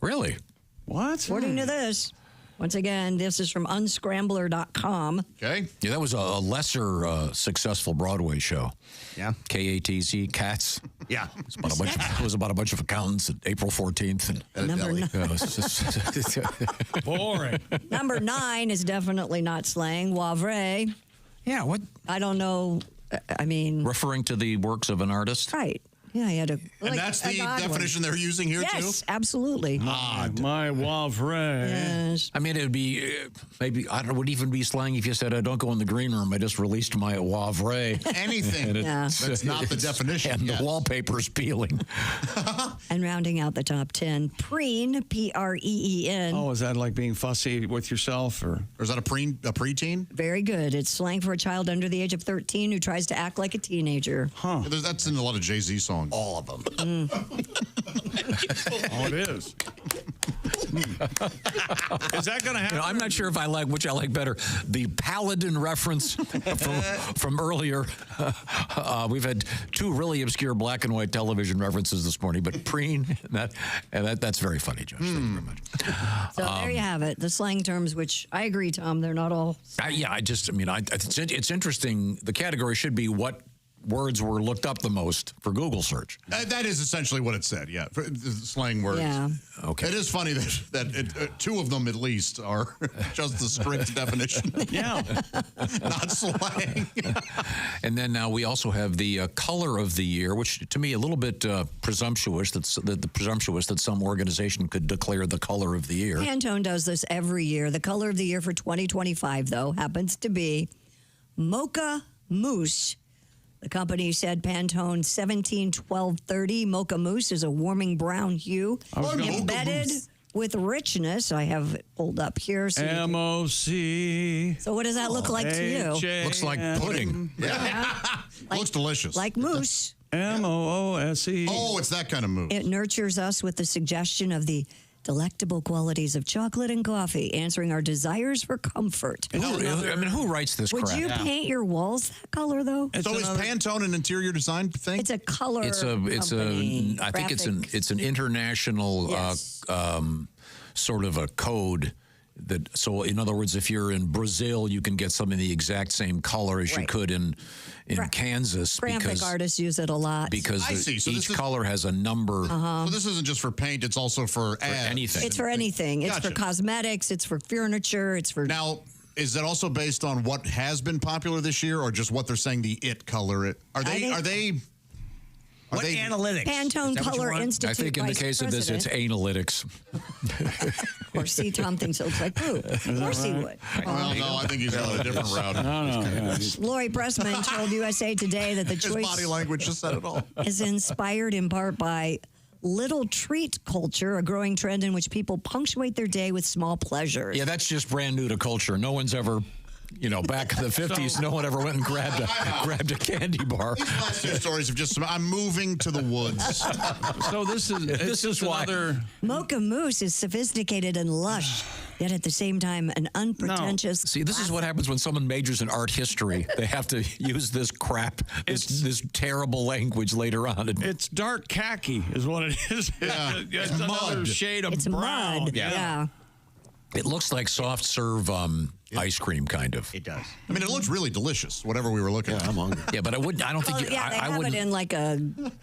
Really? What? According to this. Once again, this is from unscrambler.com. Okay. Yeah, that was a lesser successful Broadway show. Yeah. K-A-T-Z, Cats. Yeah. It was about a bunch of accountants at April 14th. Number 9. Boring. Number 9 is definitely not slang. Wavre. Yeah, what? I don't know. I mean. Referring to the works of an artist? Right. Yeah, he had a. And that's the definition they're using here, too? Yes, absolutely. My wavre. Yes. I mean, it would be maybe, I don't know, it would even be slang if you said, don't go in the green room. I just released my wavre. Anything. That's not the definition. And the wallpaper's peeling. And rounding out the top 10, Preen, P-R-E-E-N. Oh, is that like being fussy with yourself? Or is that a preteen? Very good. It's slang for a child under the age of 13 who tries to act like a teenager. Huh. That's in a lot of Jay-Z songs. All of them. Oh, it is. Is that going to happen? I'm not sure if I like which I like better. The Paladin reference from earlier. We've had 2 really obscure black and white television references this morning, but Preen, that's very funny, Josh. Thank you very much. So there you have it. The slang terms, which I agree, Tom, they're not all. It's interesting. The category should be what words were looked up the most for Google search. That is essentially what it said, yeah. For the slang words. Yeah. Okay. It is funny that 2 of them, at least, are just the strict definition. Yeah. Not slang. And then now we also have the color of the year, which to me a little bit presumptuous. Presumptuous that some organization could declare the color of the year. Pantone does this every year. The color of the year for 2025, though, happens to be Mocha Mousse. The company said Pantone 171230 Mocha Mousse is a warming brown hue embedded with richness. I have it pulled up here. So M-O-C. So what does that look like to you? Looks like pudding. Looks delicious. Like mousse. M-O-O-S-E. Oh, it's that kind of mousse. It nurtures us with the suggestion of the delectable qualities of chocolate and coffee, answering our desires for comfort. Who writes this crap? Would you paint your walls that color, though? Is Pantone an interior design thing? It's a color. I think it's an international sort of a code So, in other words, if you're in Brazil, you can get something the exact same color as you could in Kansas. Graphic artists use it a lot. Because each color has a number. So this isn't just for paint, it's also for ads. anything. It's for anything. It's for cosmetics. It's for furniture. It's for... Now, is that also based on what has been popular this year, or just what they're saying the color? What analytics? Pantone Color Institute. I think in the case of this, it's analytics. Of course, see, Tom thinks it looks like poop. Of course he would. Well, no, I think he's on a different route. No. Lori Pressman told USA Today that the choice... His body language just said it all. ...is inspired in part by little treat culture, a growing trend in which people punctuate their day with small pleasures. Yeah, that's just brand new to culture. No one's ever... back in the 50s, no one ever went and grabbed a candy bar. These last 2 stories of just, I'm moving to the woods. So this is why. Mocha mousse is sophisticated and lush, yet at the same time an unpretentious... See, this is what happens when someone majors in art history. They have to use this crap, this terrible language later on. It's dark khaki is what it is. It's another shade of brown. Mud. Yeah. It looks like soft serve ice cream, kind of. It does. I mean, it looks really delicious, whatever we were looking at. I'm hungry. Yeah, but I don't think they have it in like a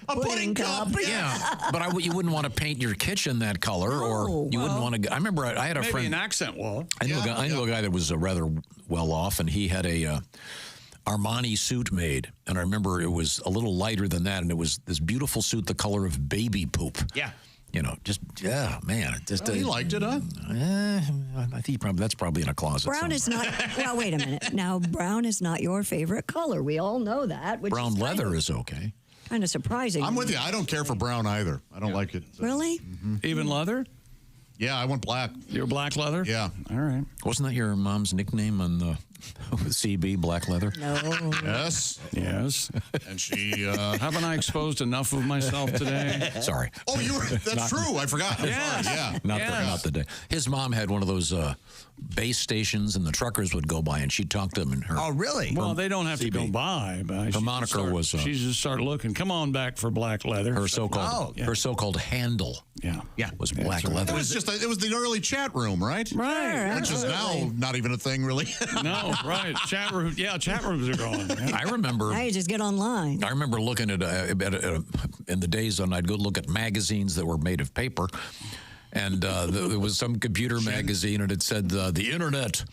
pudding cup. Yeah, but you wouldn't want to paint your kitchen that color, or you wouldn't want to. I remember I had a friend. Maybe an accent wall. I knew a guy that was rather well off, and he had a Armani suit made, and I remember it was a little lighter than that, and it was this beautiful suit the color of baby poop. Yeah. Man. He liked it, huh? I think that's probably in a closet. Brown is not. Well, wait a minute. Now, brown is not your favorite color. We all know that. Brown leather is okay. Kind of surprising. I'm with you. I don't care for brown either. I don't like it. Really? Mm-hmm. Even leather? Yeah, I want black. You're black leather? Yeah. All right. Wasn't that your mom's nickname on the CB, black leather? No. Yes. And she... Haven't I exposed enough of myself today? Sorry. Oh, that's true. I forgot. Yes. Yeah. Not the day. His mom had one of those base stations, and the truckers would go by, and she'd talk to them in her... Oh, really? Well, they don't have to go by. But her moniker was... she just started looking. Come on back for black leather. Her so-called handle was black leather. It was the early chat room, right? Right. Which is now not even a thing, really. No, right. Chat room. Yeah, chat rooms are gone. Yeah. I remember... Now you just get online. I remember looking at in the days when I'd go look at magazines that were made of paper, and there was some computer magazine, and it said, the internet...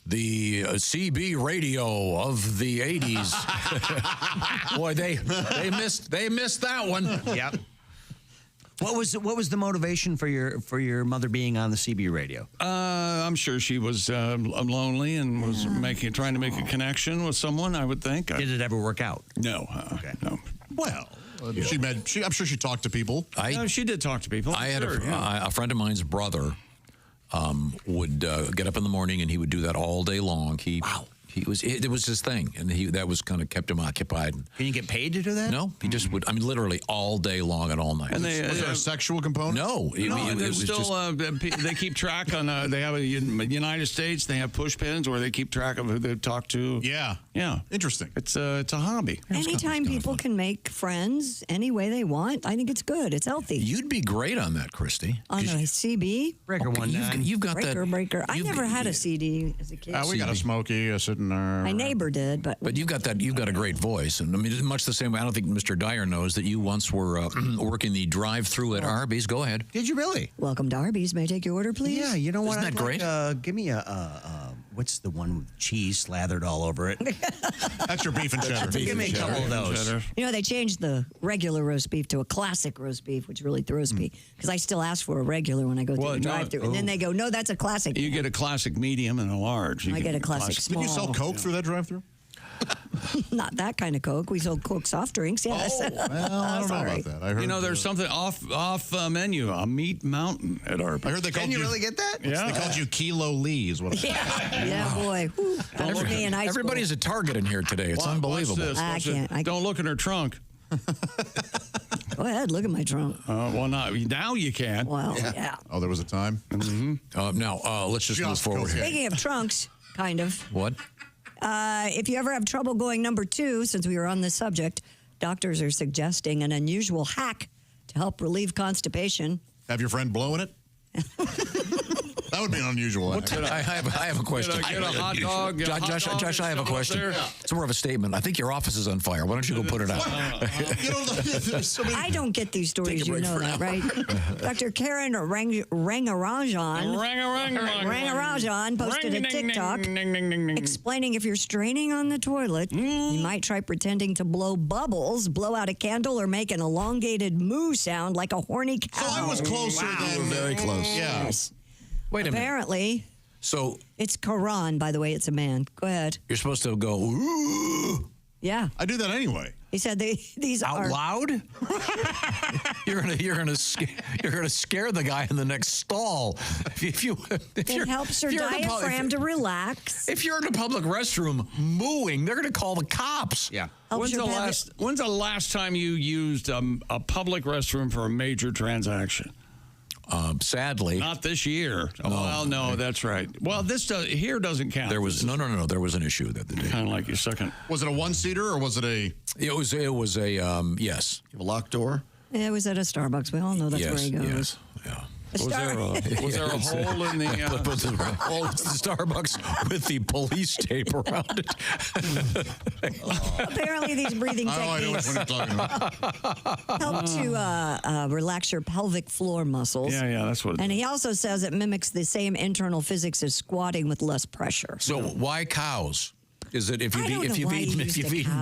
The CB radio of the 80s. Boy, they missed that one. Yep. What was the motivation for your mother being on the CB radio? I'm sure she was lonely and was trying to make a connection with someone, I would think. Did it ever work out? No. Okay. No. Well, I'm sure she talked to people. She did talk to people. I had a friend of mine's brother would get up in the morning, and he would do that all day long. It was his thing, and that was kind of kept him occupied. Can you get paid to do that? No, he just would. I mean, literally all day long and all night. And was there a sexual component? No, it was still. Just, they keep track on. They have a United States. They have push pins where they keep track of who they talk to. Yeah. Interesting. It's a hobby. Anytime people can make friends any way they want, I think it's good. It's healthy. You'd be great on that, Christy. On a CB breaker one. You've got breaker. I never had a CD as a kid. We got a Smokey sitting there. My neighbor did, but you've got that. You've got a great voice, and I mean, much the same way. I don't think Mr. Dyer knows that you once were working the drive-through at Arby's. Go ahead. Did you really? Welcome to Arby's. May I take your order, please? Yeah. You know what? Isn't that great? Give me what's the one with cheese slathered all over it? That's your beef and cheddar. Give me a couple of those. You know, they changed the regular roast beef to a classic roast beef, which really throws me, because I still ask for a regular when I go through the drive-through, and then they go, "No, that's a classic." You get a classic medium and a large. I get a classic small. Did you sell Coke through that drive-through? Not that kind of Coke. We sold Coke soft drinks. Yes. Well, I don't know about that. I heard, there's something off menu, a meat mountain at Arby's. I heard they called Can you really get that? Yeah. They called you Kilo Lee is what I heard. Yeah, boy. That's me in high school. Everybody's a target in here today. It's unbelievable. I can't. Don't look in her trunk. Go ahead, look at my trunk. Well, now you can. Well, yeah. Oh, there was a time? Mm-hmm. Now, let's just move forward here. Speaking of trunks, kind of. What? If you ever have trouble going number 2, since we were on this subject, doctors are suggesting an unusual hack to help relieve constipation. Have your friend blowing it? That would be unusual. I have a question. Get a hot dog. Josh, I have a question. It's more of a statement. I think your office is on fire. Why don't you go put it out? I don't get these stories. You know that, right? Dr. Karen Rangarajan posted a TikTok explaining if you're straining on the toilet, you might try pretending to blow bubbles, blow out a candle, or make an elongated moo sound like a horny cow. So I was closer than very close. Yeah. Yes. Wait a minute. Apparently, so it's Quran, by the way. It's a man. Go ahead. You're supposed to go, ooh. Yeah. I do that anyway. He said these out are loud. You're gonna scare the guy in the next stall. It helps your diaphragm to relax. If you're in a public restroom mooing, they're gonna call the cops. Yeah. When's the last time you used a public restroom for a major transaction? Sadly, not this year. No. Well, no, that's right. Well, this here doesn't count. There was no. There was an issue that the day. Kind of like your second. Was it a one-seater or was it a? It was a yes. You have a locked door. Yeah, it was at a Starbucks. We all know that's where he goes. Yes. Yeah. Was there a hole in the Starbucks with the police tape around it? Apparently, these breathing techniques help to relax your pelvic floor muscles. Yeah, that's what. And he also says it mimics the same internal physics as squatting with less pressure. So why cows? Is it if you've eaten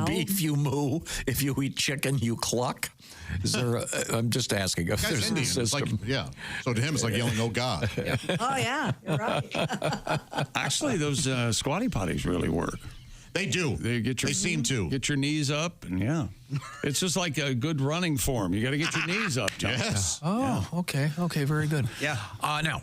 beef, you moo? If you eat chicken, you cluck? Is there? I'm just asking. If there's a system. So to him, it's like yelling, "Oh God!" Oh yeah, you're right. Actually, those squatty potties really work. They do. They seem to get your knees up, and it's just like a good running form. You got to get your knees up. Tom. Yes. Oh, okay, very good. Yeah. Now,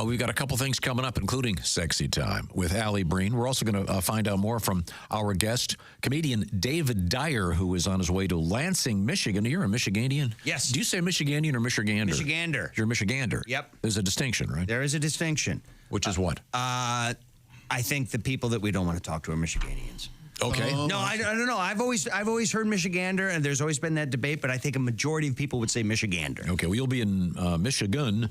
we've got a couple things coming up, including Sexy Time with Alli, Breen. We're also going to find out more from our guest, comedian Dave Dyer, who is on his way to Lansing, Michigan. You're a Michiganian? Yes. Do you say Michiganian or Michigander? Michigander. You're a Michigander. Yep. There's a distinction, right? There is a distinction. Which is what? I think the people that we don't want to talk to are Michiganians. Okay. No, I don't know. I've always heard Michigander, and there's always been that debate, but I think a majority of people would say Michigander. Okay, well, you'll be in Michigan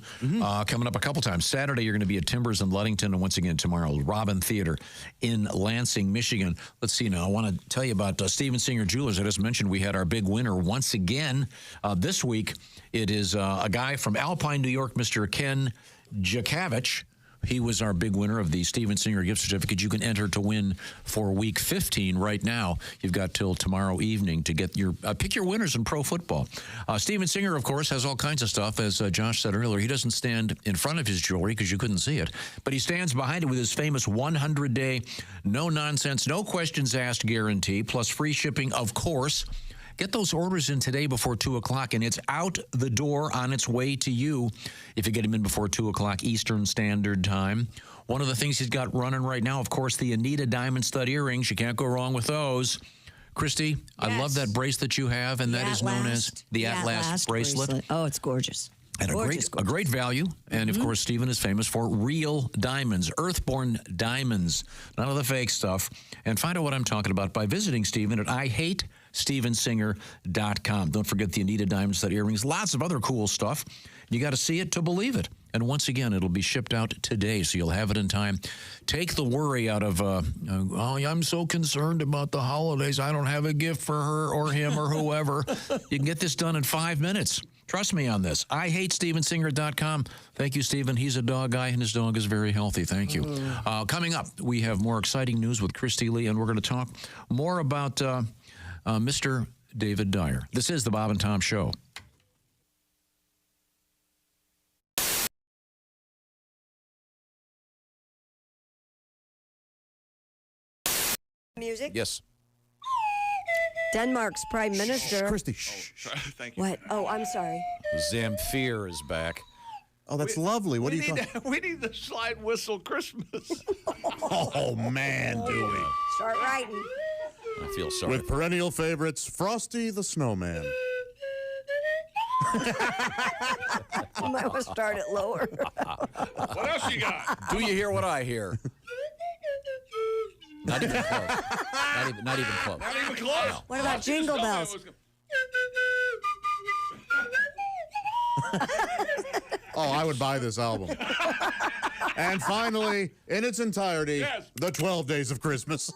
coming up a couple times. Saturday, you're going to be at Timbers in Ludington, and once again, tomorrow, Robin Theater in Lansing, Michigan. Let's see now. I want to tell you about Steven Singer Jewelers. I just mentioned we had our big winner once again. This week, it is a guy from Alpine, New York, Mr. Ken Jakavich. He was our big winner of the Steven Singer gift certificate. You can enter to win for week 15 right now. You've got till tomorrow evening to get your pick your winners in pro football. Steven Singer, of course, has all kinds of stuff. As Josh said earlier, he doesn't stand in front of his jewelry because you couldn't see it, but he stands behind it with his famous 100-day, no nonsense, no questions asked guarantee, plus free shipping, of course. Get those orders in today before 2 o'clock, and it's out the door on its way to you if you get them in before 2 o'clock Eastern Standard Time. One of the things he's got running right now, of course, the Anita diamond stud earrings. You can't go wrong with those. Christy, yes. I love that bracelet you have, and that is known as the At Last bracelet. Oh, it's gorgeous. And a great value. And, of course, Steven is famous for real diamonds, earthborn diamonds, none of the fake stuff. And find out what I'm talking about by visiting Steven at IHateStevenSinger.com. Don't forget the Anita diamond stud earrings. Lots of other cool stuff. You got to see it to believe it. And once again, it'll be shipped out today, so you'll have it in time. Take the worry out of, I'm so concerned about the holidays. I don't have a gift for her or him or whoever. You can get this done in 5 minutes. Trust me on this. IHateStevenSinger.com. Thank you, Steven. He's a dog guy, and his dog is very healthy. Thank you. Coming up, we have more exciting news with Christy Lee, and we're going to talk more about Mr. David Dyer. This is the Bob and Tom Show. Music? Yes. Denmark's Prime Minister. Christy, Thank you. What? Oh, I'm sorry. Zamfir is back. Oh, that's lovely. What do you talking? We need the slide whistle Christmas. Oh, man, do we. Start writing. I feel sorry. With perennial favorites, Frosty the Snowman. You might want to start it lower. What else you got? Do you hear what I hear? Not even close. Not even close. Not even close. No. What about Jingle Bells? Oh, I would buy this album. And finally, in its entirety, the 12 Days of Christmas.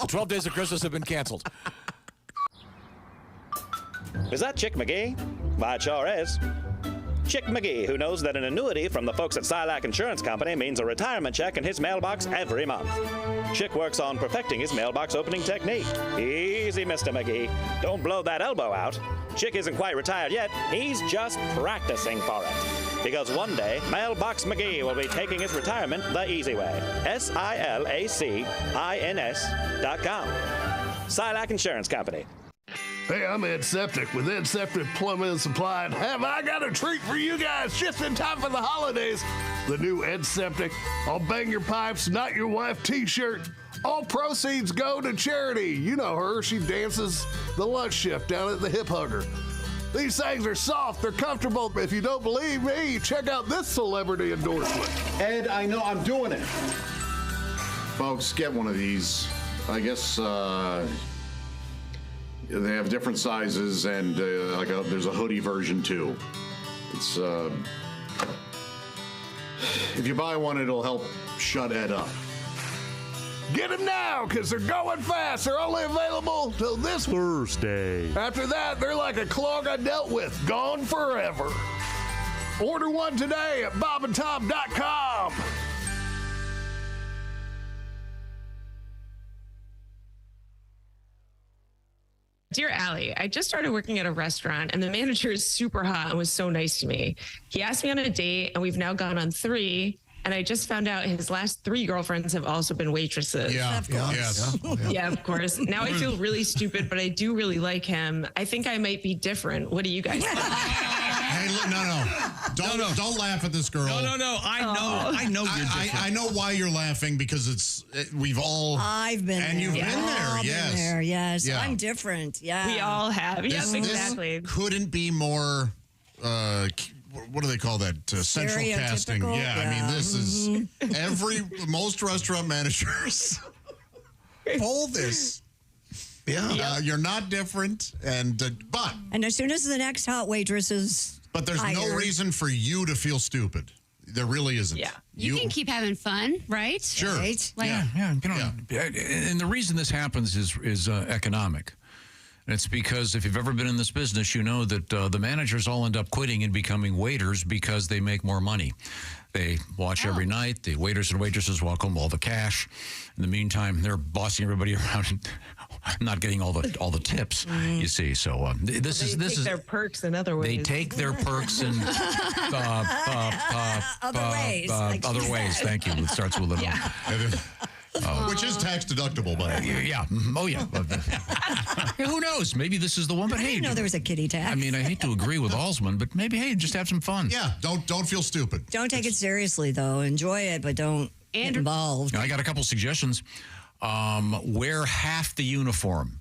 The 12 Days of Christmas have been canceled. Is that Chick McGee? Why, it sure is. Chick McGee, who knows that an annuity from the folks at Silac Insurance Company means a retirement check in his mailbox every month. Chick works on perfecting his mailbox opening technique. Easy, Mr. McGee. Don't blow that elbow out. Chick isn't quite retired yet. He's just practicing for it. Because one day, Mailbox McGee will be taking his retirement the easy way. SILACINS.com. Silac Insurance Company. Hey, I'm Ed Septic with Ed Septic Plumbing and Supply, and have I got a treat for you guys just in time for the holidays. The new Ed Septic, I'll bang your pipes, not your wife t-shirt. All proceeds go to charity. You know her, she dances the lunch shift down at the Hip Hugger. These things are soft, they're comfortable. If you don't believe me, check out this celebrity endorsement. Ed, I know I'm doing it. Folks, get one of these. I guess, they have different sizes, and there's a hoodie version too. It's if you buy one, it'll help shut Ed up. Get them now, because they're going fast. They're only available till this Thursday. After that, they're like a clog I dealt with, gone forever. Order one today at bobandtom.com. Dear Alli, I just started working at a restaurant and the manager is super hot and was so nice to me. He asked me on a date and we've now gone on 3. And I just found out his last 3 girlfriends have also been waitresses. Yeah, of course. Yes. Yeah, of course. Now I feel really stupid, but I do really like him. I think I might be different. What do you guys think? Hey, don't laugh at this girl. No. I know you're different. I know why you're laughing, because we've all. I've been and there. you've been there. Yes. Been there, yes. Yeah. I'm different. Yeah. We all have. Yes, exactly. This couldn't be more. What do they call that? Central casting. Yeah, I mean, this is most restaurant managers pull this. Yeah, you're not different, and as soon as the next hot waitress is but there's hired, no reason for you to feel stupid. There really isn't. Yeah, you can keep having fun, right? Sure. Right? Like, And the reason this happens is economic. And it's because if you've ever been in this business, you know that the managers all end up quitting and becoming waiters because they make more money. They watch every night. The waiters and waitresses walk home with all the cash. In the meantime, they're bossing everybody around and not getting all the tips. You see, so this is their perks in other ways. They take their perks in other ways. Other ways. Thank you. It starts with an which is tax deductible, but yeah. Oh yeah. Who knows? Maybe this is the one. But I didn't know there was a kiddie tax. I mean, I hate to agree with Alsman, but maybe just have some fun. Yeah. Don't feel stupid. Don't take it seriously though. Enjoy it, but don't get involved. I got a couple suggestions. Wear half the uniform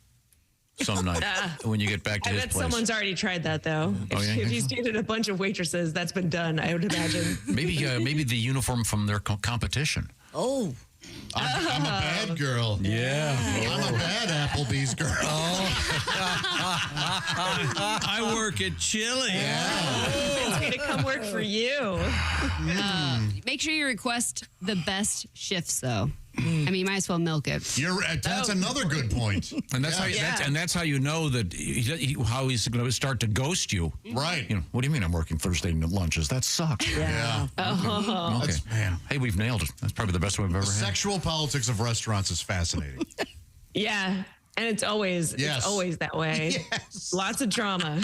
some night when you get back to I his bet place. Someone's already tried that though. If he's dated a bunch of waitresses, that's been done. I would imagine. Maybe the uniform from their competition. Oh. I'm a bad girl. Yeah. I'm a bad Applebee's girl. I work at Chili. It's going to come work for you. Make sure you request the best shifts, though. I mean, you might as well milk it. That's another good point. And that's how you know that how he's going to start to ghost you. Right. You know, what do you mean I'm working Thursday lunches? That sucks. Yeah. Okay. Hey, we've nailed it. That's probably the best one I've ever had. Sexual politics of restaurants is fascinating. Yeah. And it's always that way. Yes. Lots of drama.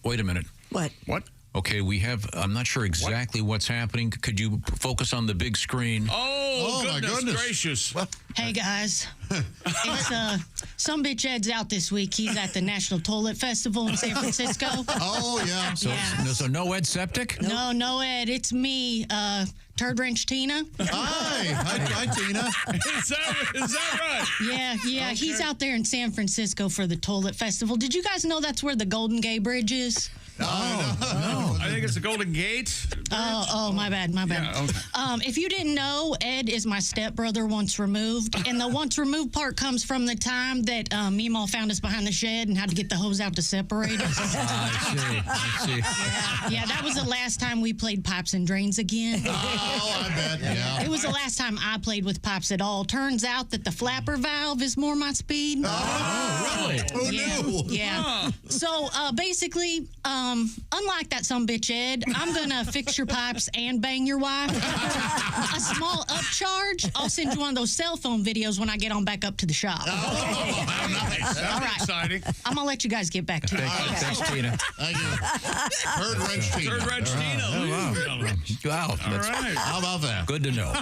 Wait a minute. What? Okay, I'm not sure exactly what's happening. Could you focus on the big screen? Oh goodness gracious. Hey, guys. It's some bitch Ed's out this week. He's at the National Toilet Festival in San Francisco. Oh, yeah. So no Ed Septic? Nope. No Ed. It's me, Turd Wrench Tina. Hi, Tina. Is that right? Yeah. Okay. He's out there in San Francisco for the Toilet Festival. Did you guys know that's where the Golden Gate Bridge is? No. I think it's the Golden Gate. Oh, my bad. Yeah, okay. If you didn't know, Ed Ed is my stepbrother once removed. And the once removed part comes from the time that Meemaw found us behind the shed and had to get the hose out to separate us. I see. Yeah, that was the last time we played pipes and drains again. Oh, I bet. Yeah. It was the last time I played with pipes at all. Turns out that the flapper valve is more my speed. Oh, really? Who knew? Yeah. So basically, unlike that sumbitch Ed, I'm gonna fix your pipes and bang your wife. A small upcharge. I'll send you one of those cell phone videos when I get on back up to the shop. Oh, nice. All right. Exciting. I'm gonna let you guys get back to it. Thanks, Tina. Thank you. Third wrench Tina. Third wrench Tina. Wow. All right. How about that? Good to know.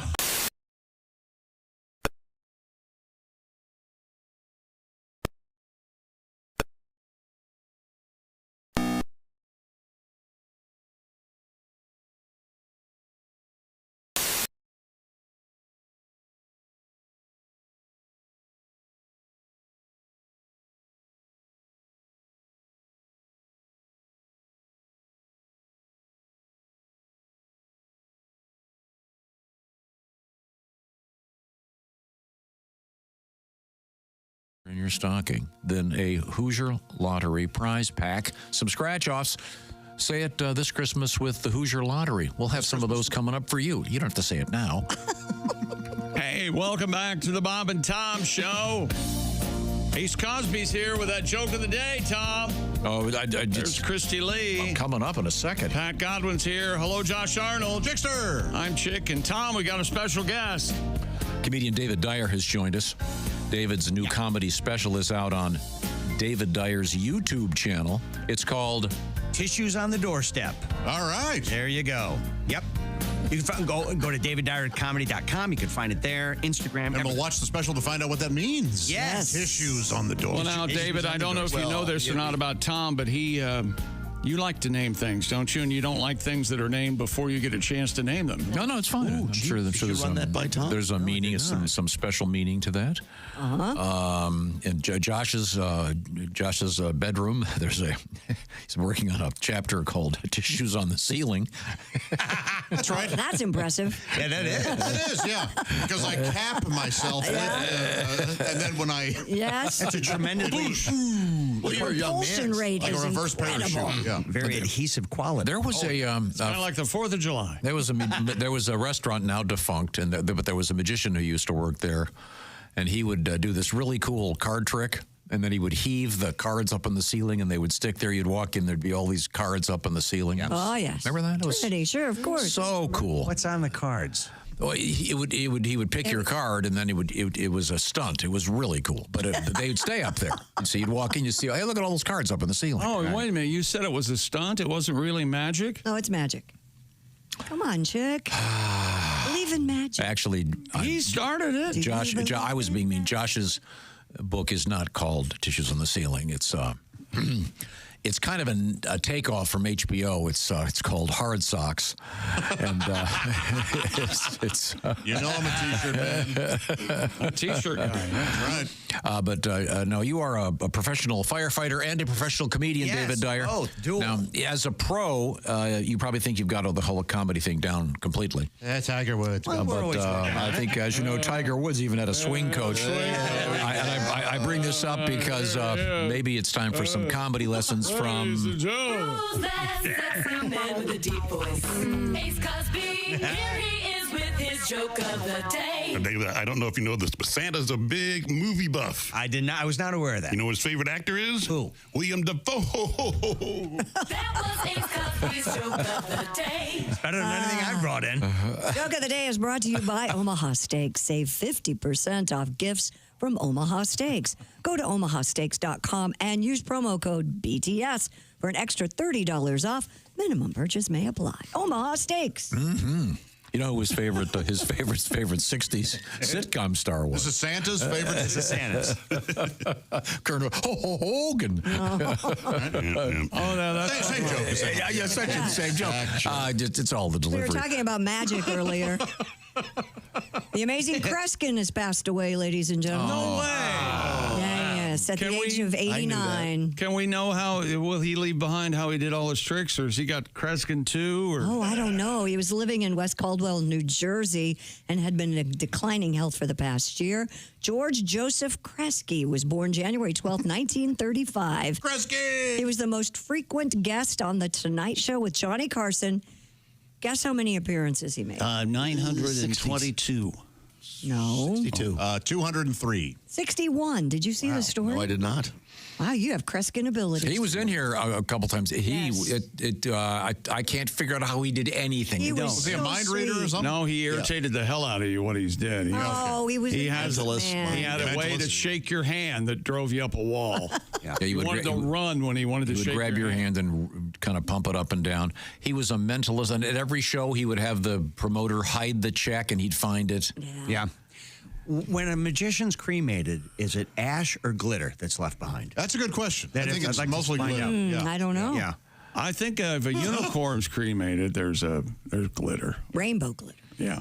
In your stocking, then a Hoosier Lottery prize pack, some scratch-offs. Say it this Christmas with the Hoosier Lottery. We'll have some of those coming up for you. You don't have to say it now. Hey, welcome back to the Bob and Tom Show. Ace Cosby's here with that joke of the day, Tom. Oh, There's Christy Lee. Coming up in a second. Pat Godwin's here. Hello, Josh Arnold. Chickster. I'm Chick, and Tom, we got a special guest. Comedian David Dyer has joined us. David's new comedy special is out on David Dyer's YouTube channel. It's called Tissues on the Doorstep. All right. There you go. Yep. You can go to daviddyercomedy.com. You can find it there. Instagram. And we'll watch the special to find out what that means. Yes. Tissues on the door. Well, now, David, I don't know if you know this or not about Tom, but you like to name things, don't you? And you don't like things that are named before you get a chance to name them. No, it's fine. I'm sure there's run that by Tom? There's a meaning, some special meaning to that. In Josh's bedroom, he's working on a chapter called "Tissues on the Ceiling." That's right. That's impressive. Yeah, that is. That is, yeah. Because I cap myself, and then when I... Yes. That's a tremendously... Well, you're a young propulsion man. rate Like is a reverse incredible. parachute. Yeah. Very adhesive quality. There was It's kind of like the 4th of July. There was a restaurant now defunct, but there was a magician who used to work there, and he would do this really cool card trick, and then he would heave the cards up in the ceiling, and they would stick there. You'd walk in, there'd be all these cards up in the ceiling. Oh, yes. Remember that? It was Trinity, sure, of course. so cool. What's on the cards? Well, he would pick your card, and then it was a stunt. It was really cool, but they would stay up there. And so you'd walk in, you see, hey, look at all those cards up in the ceiling. Oh, wait a minute. You said it was a stunt? It wasn't really magic? No, it's magic. Come on, Chick. Believe in magic. Actually, he started it. Josh, I was being mean. Josh's book is not called Tissues on the Ceiling. It's it's kind of a takeoff from HBO. It's called Hard Socks, and it's you know I'm a T-shirt man. A T-shirt guy. That's right. But no, you are a professional firefighter and a professional comedian, Yes, David Dyer. both. Dual. Now, as a pro, you probably think you've got the whole comedy thing down completely. Tiger Woods. Well, we're always working on I it. think, as you know, Tiger Woods even had a swing coach. I bring this up because maybe it's time for some comedy lessons from... Man with a deep voice. Ace Cosby, here he is with his joke of the day. David, I don't know if you know this, but Santa's a big movie buff. I did not. I was not aware of that. You know what his favorite actor is? Who? William Dafoe. That was Ace Cosby's joke of the day. Better than anything I've brought in. Joke of the day is brought to you by Omaha Steaks. Save 50% off gifts from Omaha Steaks. Go to omahasteaks.com and use promo code BTS for an extra $30 off. Minimum purchase may apply. Omaha Steaks. Mm-hmm. You know who his favorite 60s sitcom star was? This is Santa's favorite. This is Santa's. Colonel Hogan. Oh, no, that's Same joke. Yeah, same joke. It's all the We delivery. were talking about magic earlier. The amazing Kreskin has passed away, ladies and gentlemen. No way. Yeah, Yes, at the age of 89. Can we know will he leave behind how he did all his tricks, or has he got Kreskin too? Or? Oh, I don't know. He was living in West Caldwell, New Jersey, and had been in declining health for the past year. George Joseph Kresge was born January 12th, 1935. Kresge! He was the most frequent guest on The Tonight Show with Johnny Carson. Guess how many appearances he made? 922. No. 62. 203. 61. Did you see the story? No, I did not. Wow, you have Kreskin abilities. He was in here a couple times. I can't figure out how he did anything. Was he a mind reader or something? No, he irritated the hell out of you when he's dead. He was he a has mentalist. He had a way to shake your hand that drove you up a wall. He wanted to run when he wanted to shake grab your hand and kind of pump it up and down. He was a mentalist, and at every show he would have the promoter hide the check and he'd find it. Yeah. When a magician's cremated, is it ash or glitter that's left behind? That's a good question. I think it's mostly glitter. I don't know. Yeah. I think if a unicorn's cremated, there's glitter. Rainbow glitter. Yeah.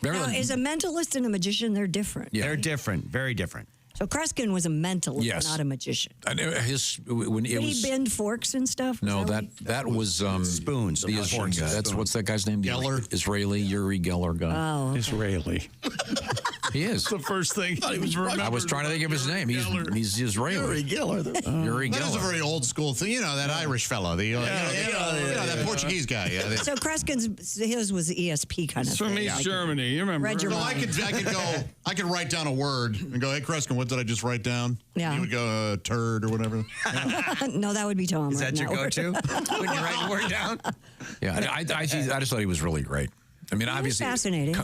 Now, is a mentalist and a magician, they're different? Yeah. They're different, very different. So Kreskin was a mentalist, Yes. not a magician. And Did he bend forks and stuff? No, that was spoons. The forks. That's what's that guy's name? Geller. Israeli Yuri Geller guy. Oh, okay. Israeli. He is. The first thing I was trying to think of his name. He's Israeli. Yuri Geller. Yuri That is a Geller. very old school thing. You know, that Irish fellow. That Portuguese guy. Yeah. So his was the ESP kind of It's from thing. East Germany. You remember? Read your No, mind. I could write down a word and go, hey, Kreskin, what did I just write down? Yeah. He would go, turd or whatever. No, that would be Tom. Is that your go-to? When you write a word down? Yeah, I just thought he was really great. I mean, obviously, fascinating.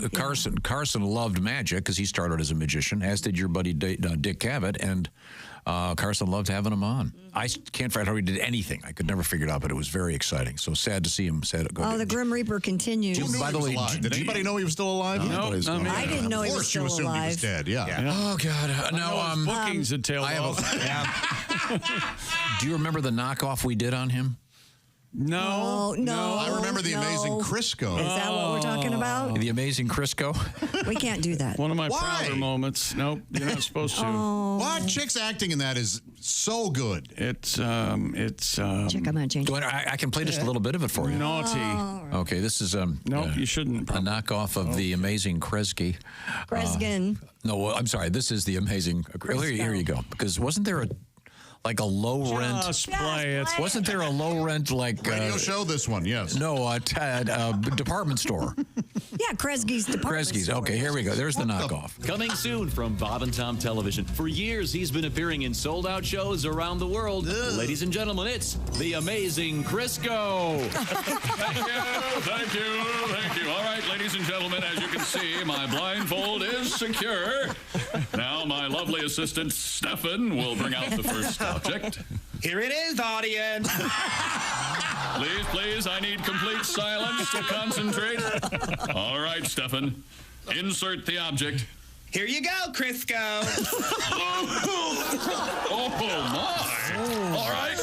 Carson loved magic because he started as a magician, as did your buddy Dick Cavett, and Carson loved having him on. I can't find out how he did anything. I could never figure it out, but it was very exciting. So sad to see him. The Grim Reaper continues. By the way, did anybody know he was still alive? No, I didn't know he was still Of course, you assumed he was alive. dead. Yeah. Oh God! No, bookings had tailed off. Do you remember the knockoff we did on him? No. I remember the amazing Crisco. Is that what we're talking about? The amazing Crisco. We can't do that. One of my prouder moments. Nope, you're not supposed to. What? Chick's acting in that is so good. It's Chick, I'm gonna change. I can play just a little bit of it for you. naughty. Okay, this is No, you shouldn't. a knockoff of the amazing Kresge. Kreskin. No, I'm sorry. This is the amazing. Here you go. Because wasn't there a low rent? Just play it. Wasn't there a low rent Radio show, this one, yes. No, department store. Yeah, Kresge's department Kresge's. store. Okay, here we go. There's the knockoff. Coming soon from Bob and Tom Television. For years, he's been appearing in sold-out shows around the world. Ladies and gentlemen, it's the amazing Crisco. Thank you. All right, ladies and gentlemen, as you can see, my blindfold is secure. Now my lovely assistant, Stefan, will bring out the first object. Here it is, audience. Please, I need complete silence to concentrate. All right, Stefan, insert the object. Here you go, Crisco. Oh, my. All right,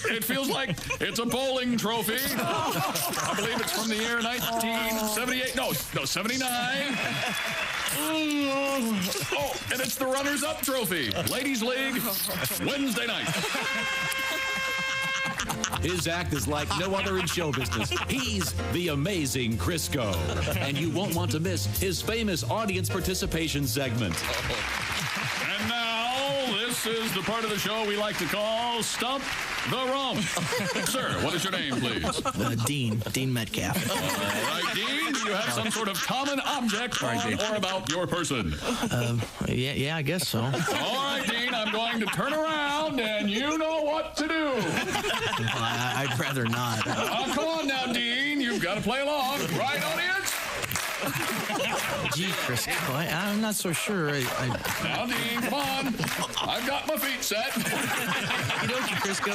it feels like it's a bowling trophy. I believe it's from the year 1978. No, 79. Oh, and it's the runners-up trophy. Ladies League, Wednesday night. His act is like no other in show business. He's the amazing Crisco. And you won't want to miss his famous audience participation segment. And now, this is the part of the show we like to call Stump the Rump. Sir, what is your name, please? Dean Metcalf. All right, Dean, do you have some sort of common object on or about your person? Yeah, I guess so. All right, Dean, I'm going to turn around, and you know what to do. I'd rather not. Come on now, Dean. You've got to play along. Right, audience? Gee, Crisco, I'm not so sure. Now, Dean, come on. I've got my feet set. Okey-dokey, Crisco.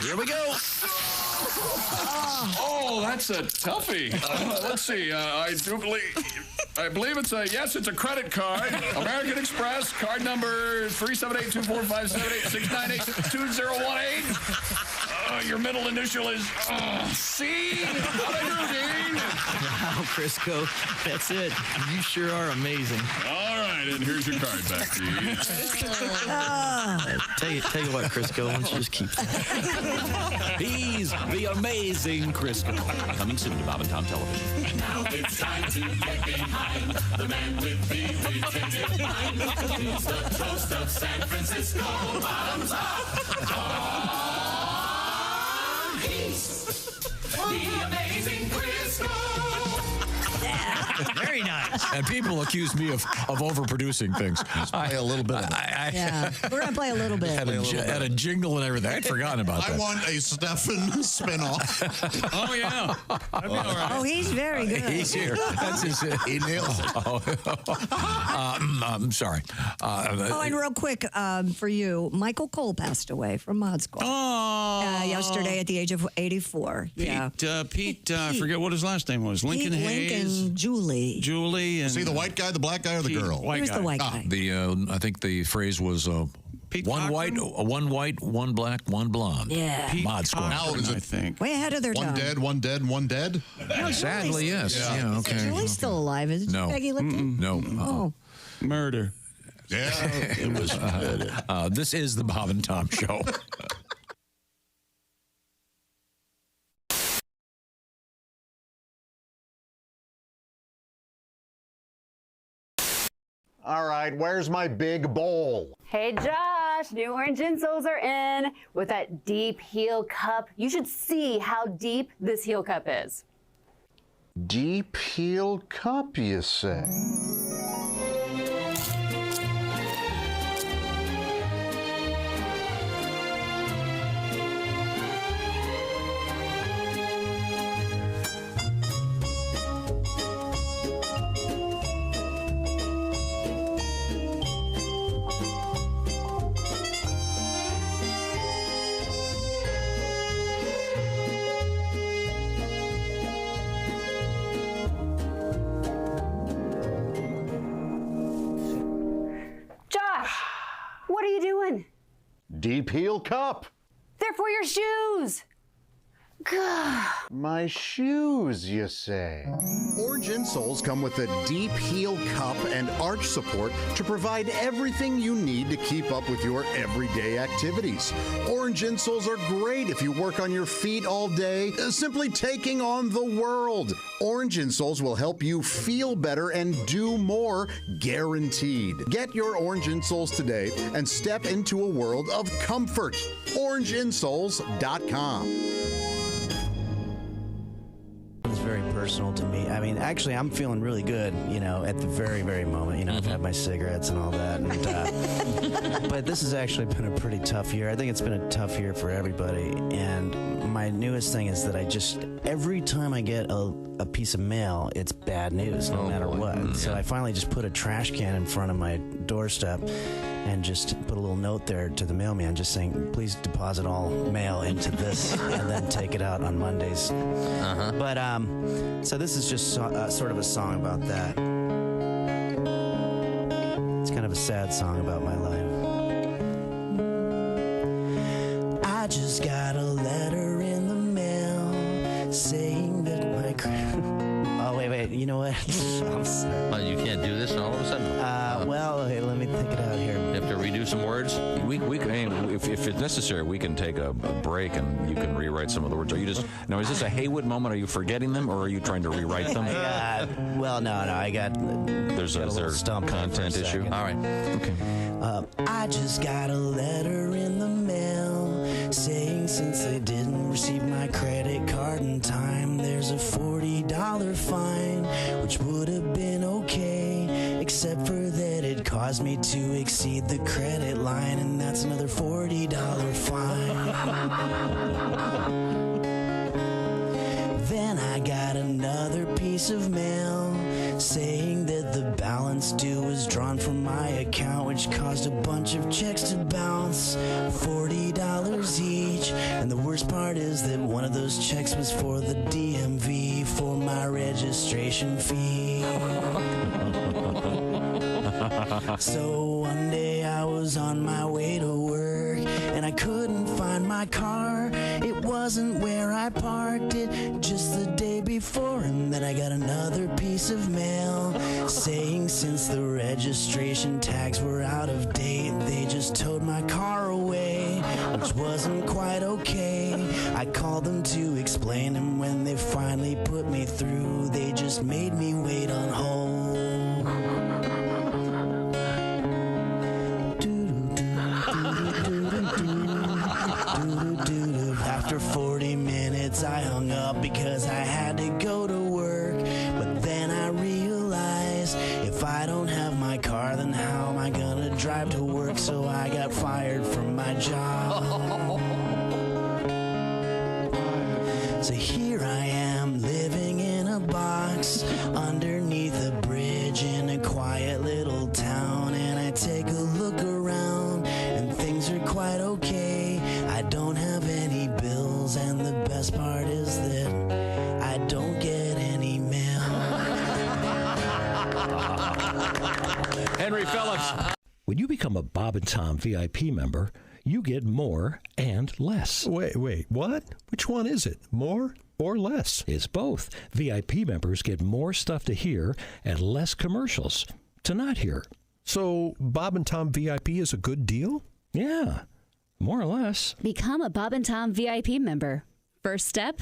Here we go. Oh, that's a toughie. Let's see. I believe it's a credit card. American Express, card number 378-245-786-982-2018. Your middle initial is C. How do you do, Dean? Wow, Crisco, that's it. You sure are amazing. All right. right, and here's your card back to you. Tell you what, Crisco, why don't you just keep that? He's the amazing Crisco. Coming soon to Bob and Tom Television. Now it's time to get behind the man with the retentive mind. He's the toast of San Francisco. Bottoms up. He's the amazing Crisco. Very nice. And people accuse me of overproducing things. Play a little bit of that. Yeah, we're going to play a little bit. Had a jingle and everything. I'd forgotten about that. I want a Stefan spinoff. Oh, yeah. That'd be all right. Oh, he's very good. He's here. That's his. He nails it. I'm sorry. And real quick for you, Michael Cole passed away from Mod Squad. Yesterday at the age of 84. Pete, I forget what his last name was. Lincoln Hayes. Lincoln Julie. And Was he the white guy, the black guy, or the girl? He was the white guy. I think the phrase was one white, one black, one blonde. Yeah. Mod Squad. Now is it, I think. Way ahead of their one time. dead, one dead, one dead? Sadly, yes. Yeah, okay. Julie's still alive, isn't she, No. Peggy Lipton? No. Oh. Murder. Yeah. It was This is the Bob and Tom Show. All right, where's my big bowl? Hey Josh, new orange insoles are in with that deep heel cup. You should see how deep this heel cup is. Deep heel cup, you say? What are you doing? Deep heel cup. They're for your shoes. My shoes, you say? Orange insoles come with a deep heel cup and arch support to provide everything you need to keep up with your everyday activities. Orange insoles are great if you work on your feet all day, simply taking on the world. Orange insoles will help you feel better and do more, guaranteed. Get your orange insoles today and step into a world of comfort. OrangeInsoles.com. It's very personal to me. I mean, actually, I'm feeling really good, at the very, very moment. I've had my cigarettes and all that. And, but this has actually been a pretty tough year. I think it's been a tough year for everybody. And my newest thing is that every time I get a piece of mail, it's bad news, no matter what. So I finally just put a trash can in front of my doorstep and just put a little note there to the mailman just saying, please deposit all mail into this and then take it out on Mondays. But so this is just sort of a song about that. It's kind of a sad song about my life. I just got a letter in the mail saying that my oh, wait, you know what? I'm sorry. Well, you can't do this all of a sudden? Well, okay, let me think it out here. You have to redo some words? We if it's necessary, we can take a break and you can rewrite some of the words. Are you just now? Is this a Haywood moment? Are you forgetting them, or are you trying to rewrite them? Well, no. I got. There's a content issue. All right. Okay. I just got a letter in the mail saying since they didn't receive my credit card in time, there's a $40 fine, which would have been okay, except for that it caused me to exceed the credit line, and that's another $40 fine. Then I got another piece of mail saying that the balance due was drawn from my account, which caused a bunch of checks to bounce, $40 each. And the worst part is that one of those checks was for the DMV for my registration fee. So one day I was on my way to work and I couldn't find my car. It wasn't where I parked it just the day before, and then I got another piece of mail saying since the registration tags were out of date, they just towed my car away, which wasn't quite okay. I called them to explain, and when they finally put me through, they just made me wait on hold. After 40 minutes I hung up because I had to go to work, but then I realized if I don't have my car, then how am I gonna drive to work? So I got fired from my job. So here I am living in a box underneath a bridge in a quiet little town, and I take a look around and things are quite okay. I don't have any bills, and the best part is that I don't get any mail. Henry Phillips. When you become a Bob and Tom VIP member, you get more and less. Wait, what? Which one is it? More or less? It's both. VIP members get more stuff to hear and less commercials to not hear. So Bob and Tom VIP is a good deal? Yeah, more or less. Become a Bob and Tom VIP member. First step,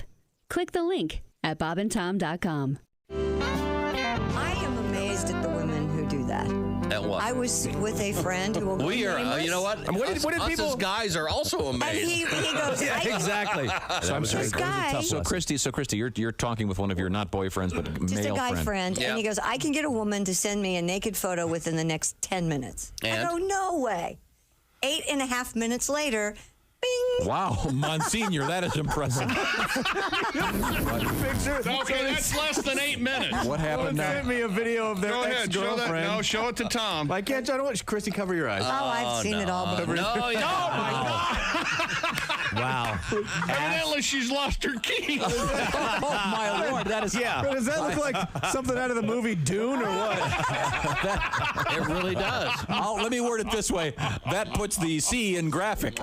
click the link at bobandtom.com. I am amazed at the women who do that. At what? I was with a friend who will go We are, nameless. you know what? Us as guys are also amazed. And he goes, Yeah, exactly. So I'm This guy, So Christy, you're talking with one of your not boyfriends, but just male a guy friend, Yeah. and he goes, I can get a woman to send me a naked photo within the next 10 minutes. And? I go, no way. 8.5 minutes later, bing. Wow, Monsignor, that is impressive. Okay, that's less than 8 minutes. What happened now? Sent me a video of their Go ahead, show that. ex-girlfriend. No, show it to Tom. Why can't you? I don't want Christy, cover your eyes. Oh, I've seen it all before. No, Wow. Evidently, she's lost her keys. Oh, my Lord, that is... Yeah. Does that look like something out of the movie Dune or what? It really does. Let me word it this way. That puts the C in graphic.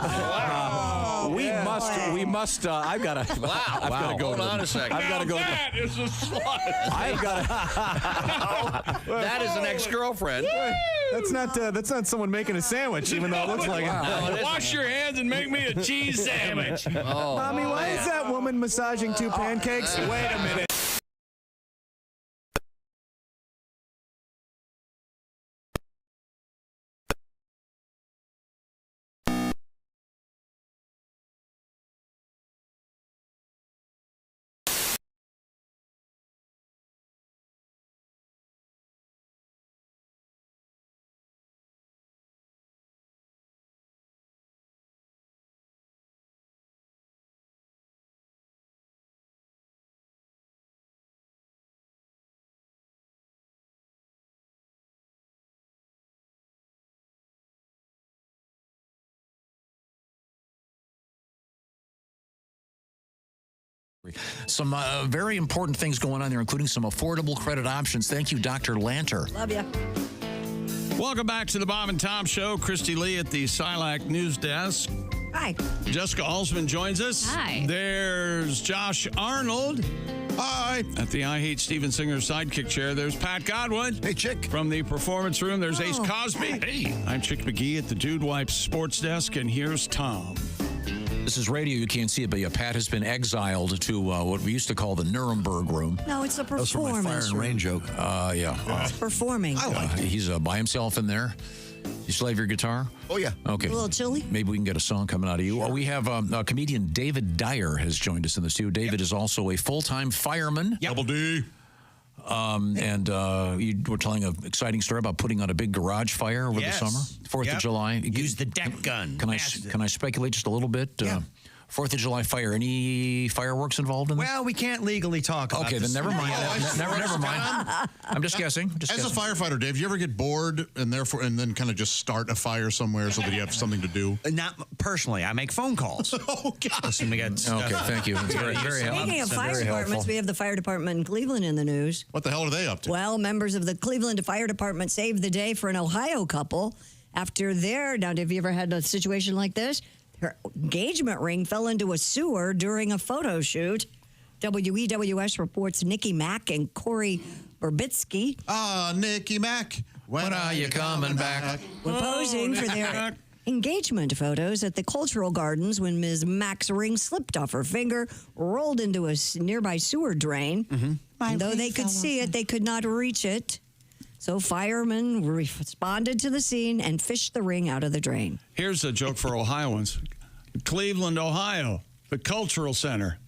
We must. I've got to. Wow. I've got to go. Hold on a second. I've got to go. That is a slut. I've got to. That is an ex-girlfriend. That's not someone making a sandwich, even though it looks like it. Wash your hands and make me a cheese sandwich. Mommy, why is that woman massaging two pancakes? Wait a minute. Some very important things going on there, including some affordable credit options. Thank you, Dr. Lanter. Love you. Welcome back to the Bob and Tom Show. Christy Lee at the Silac News Desk. Hi. Jessica Alsman joins us. Hi. There's Josh Arnold. Hi. At the I Hate Steven Singer sidekick chair, there's Pat Godwin. Hey, Chick. From the performance room, there's Ace Cosby. Hey. I'm Chick McGee at the Dude Wipes Sports Desk, and here's Tom. This is radio. You can't see it, but Pat has been exiled to what we used to call the Nuremberg room. No, it's a That was from my performance fire and rain room. joke. Yeah. It's performing. I like it. He's by himself in there. You still have your guitar? Oh, yeah. Okay. A little chilly? Maybe we can get a song coming out of you. We have comedian David Dyer has joined us in the studio. David is also a full-time fireman. Double D. And you were telling an exciting story about putting on a big garage fire over the summer, 4th of July. Use the deck gun. Can I speculate just a little bit? Yeah. 4th of July fire. Any fireworks involved in this? Well, we can't legally talk about Okay, this. then never mind. Never mind. I'm just guessing. As a firefighter, Dave, you ever get bored and then kind of just start a fire somewhere so that you have something to do? Not personally. I make phone calls. Oh, God. Listen, we got Okay, thank you. It's very Speaking of fire departments, we have the fire department in Cleveland in the news. What the hell are they up to? Well, members of the Cleveland Fire Department saved the day for an Ohio couple after now, have you ever had a situation like this? Her engagement ring fell into a sewer during a photo shoot. WEWS reports Nikki Mack and Corey Burbitsky. Nikki Mack, when are you coming back? Were posing for their engagement photos at the Cultural Gardens when Ms. Mack's ring slipped off her finger, rolled into a nearby sewer drain. And though they could see it, they could not reach it. So firemen responded to the scene and fished the ring out of the drain. Here's a joke for Ohioans. Cleveland, Ohio, the Cultural Center.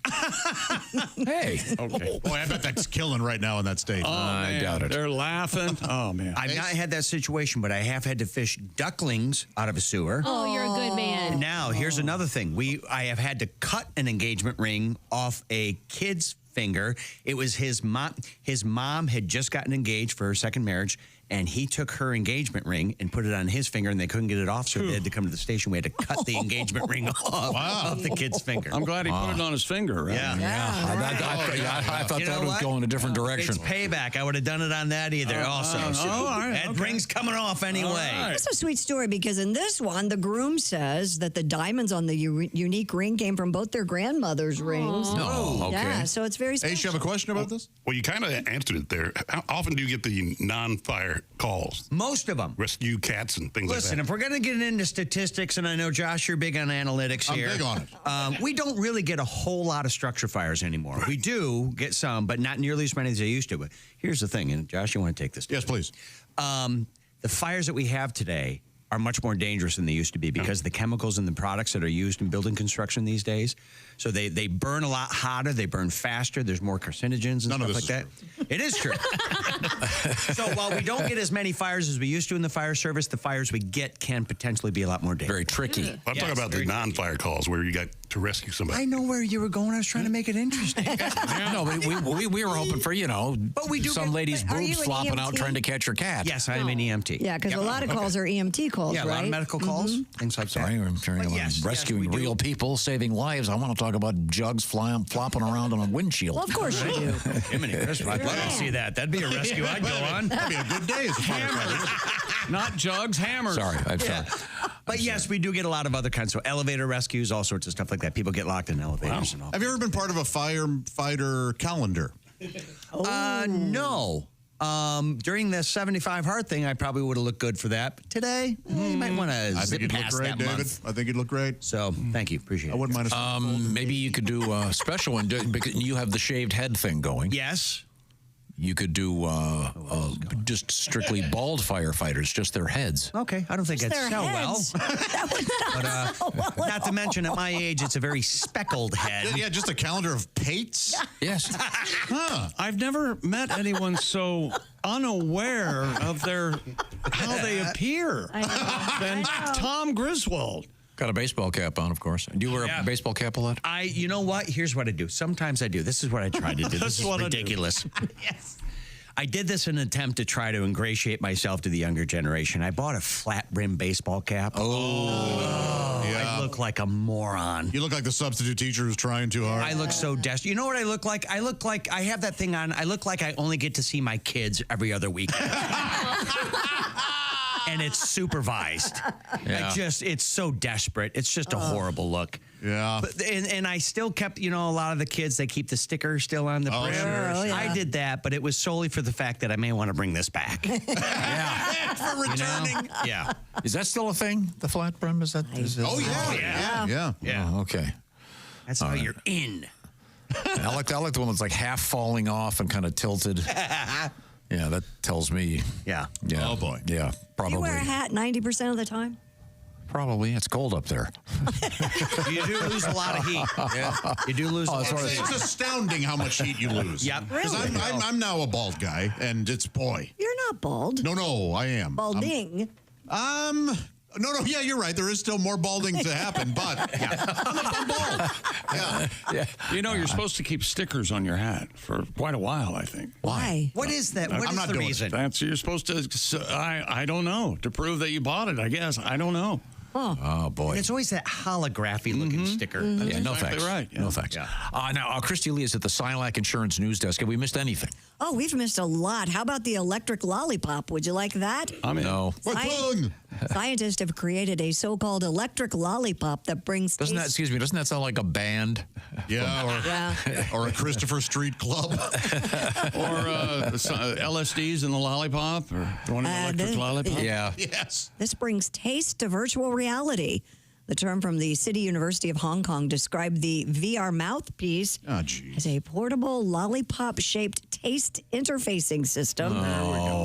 Hey. Okay. Boy, I bet that's killing right now in that state. I doubt it. They're laughing. Oh, man. I've not had that situation, but I have had to fish ducklings out of a sewer. Oh, you're a good man. Now, here's another thing. I have had to cut an engagement ring off a kid's finger. It was his mom. His mom had just gotten engaged for her second marriage, and he took her engagement ring and put it on his finger, and they couldn't get it off, so they had to come to the station. We had to cut the engagement ring off the kid's finger. I'm glad he put it on his finger, right? I thought that was going a different direction. It's payback. I would have done it on that either also. That ring's coming off anyway. That's a sweet story because in this one, the groom says that the diamonds on the unique ring came from both their grandmother's rings. Oh, okay. Yeah, so it's very special. Ace, you have a question about this? Well, you kind of answered it there. How often do you get the non-fire calls? Most of them. Rescue cats and things Listen, like that. if we're going to get into statistics, and I know, Josh, you're big on analytics here. I'm big on it. We don't really get a whole lot of structure fires anymore. Right. We do get some, but not nearly as many as they used to. But here's the thing, and Josh, you want to take this? Yes, please. The fires that we have today are much more dangerous than they used to be because the chemicals and the products that are used in building construction these days, so they burn a lot hotter, they burn faster, there's more carcinogens and stuff like that. It is true. So while we don't get as many fires as we used to in the fire service, the fires we get can potentially be a lot more dangerous. Very tricky. I'm talking about the non-fire calls where you got to rescue somebody. I know where you were going. I was trying to make it interesting. No, but we were hoping for, but we do some lady's boobs flopping out trying to catch her cat. Yes, I am an EMT. Yeah, because a lot of calls are EMT calls, yeah, right? a lot of medical calls, things like that. Sorry, I'm turning about rescuing real people, saving lives. I want to talk about jugs flopping around on a windshield. Well, of course you do. I'd love to see that. That'd be a rescue I'd go on. That'd be a good day as a firefighter. Not jugs, hammers. Sorry, I'm sorry. But yes, we do get a lot of other kinds. So elevator rescues, all sorts of stuff like that. People get locked in elevators and all. Have you ever been part of a firefighter calendar? No. During the 75 hard thing, I probably would have looked good for that. But today, you might want to zip past great, that David. month. I think you'd look great. So thank you. Appreciate it. I wouldn't mind maybe you could do a special one because you have the shaved head thing going. Yes. You could do just strictly bald firefighters, just their heads. Okay, I don't think it'd sell well. But not to mention, at my age, it's a very speckled head. Yeah, just a calendar of pates. Yes. I've never met anyone so unaware of how they appear than Tom Griswold. Got a baseball cap on, of course. Do you wear a baseball cap a lot? You know what? Here's what I do. Sometimes I do. This is what I try to do. This is ridiculous. Yes. I did this in an attempt to try to ingratiate myself to the younger generation. I bought a flat brim baseball cap. Yeah. I look like a moron. You look like the substitute teacher who's trying too hard. I look so desperate. You know what I look like? I look like I have that thing on. I look like I only get to see my kids every other week. And it's supervised. Yeah. It's so desperate. It's just a horrible look. Yeah. But, and I still kept, a lot of the kids, they keep the sticker still on the brim. Sure. Yeah. I did that, but it was solely for the fact that I may want to bring this back. Yeah. For returning. Yeah. Is that still a thing? The flat brim? Is that? Yeah. Oh, okay. That's how you're in. I like the one that's like half falling off and kind of tilted. Yeah, that tells me. Yeah. Oh, boy. Yeah, probably. Do you wear a hat 90% of the time? Probably. It's cold up there. You do lose a lot of heat. Yeah. You do lose a lot of heat. It's astounding how much heat you lose. Yep. Because I'm now a bald guy, and it's boy. You're not bald. No, I am. Balding. No, yeah, you're right. There is still more balding to happen, but I'm bald. Yeah. You know, you're supposed to keep stickers on your hat for quite a while, I think. Why? What is that? What I'm is not the doing reason? That's you're supposed to. I don't know, to prove that you bought it. I guess I don't know. Oh boy. And it's always that holography looking sticker. Yeah, no exactly thanks. right. Yeah. No thanks. Now, Christy Lee is at the Silac Insurance News Desk. Have we missed anything? Oh, we've missed a lot. How about the electric lollipop? Would you like that? No. Scientists have created a so-called electric lollipop that brings Doesn't that sound like a band? Yeah, or a Christopher Street club. Or LSDs in the lollipop, or you want an electric lollipop? Yeah. Yes. This brings taste to virtual reality. The term from the City University of Hong Kong described the VR mouthpiece as a portable lollipop-shaped taste interfacing system.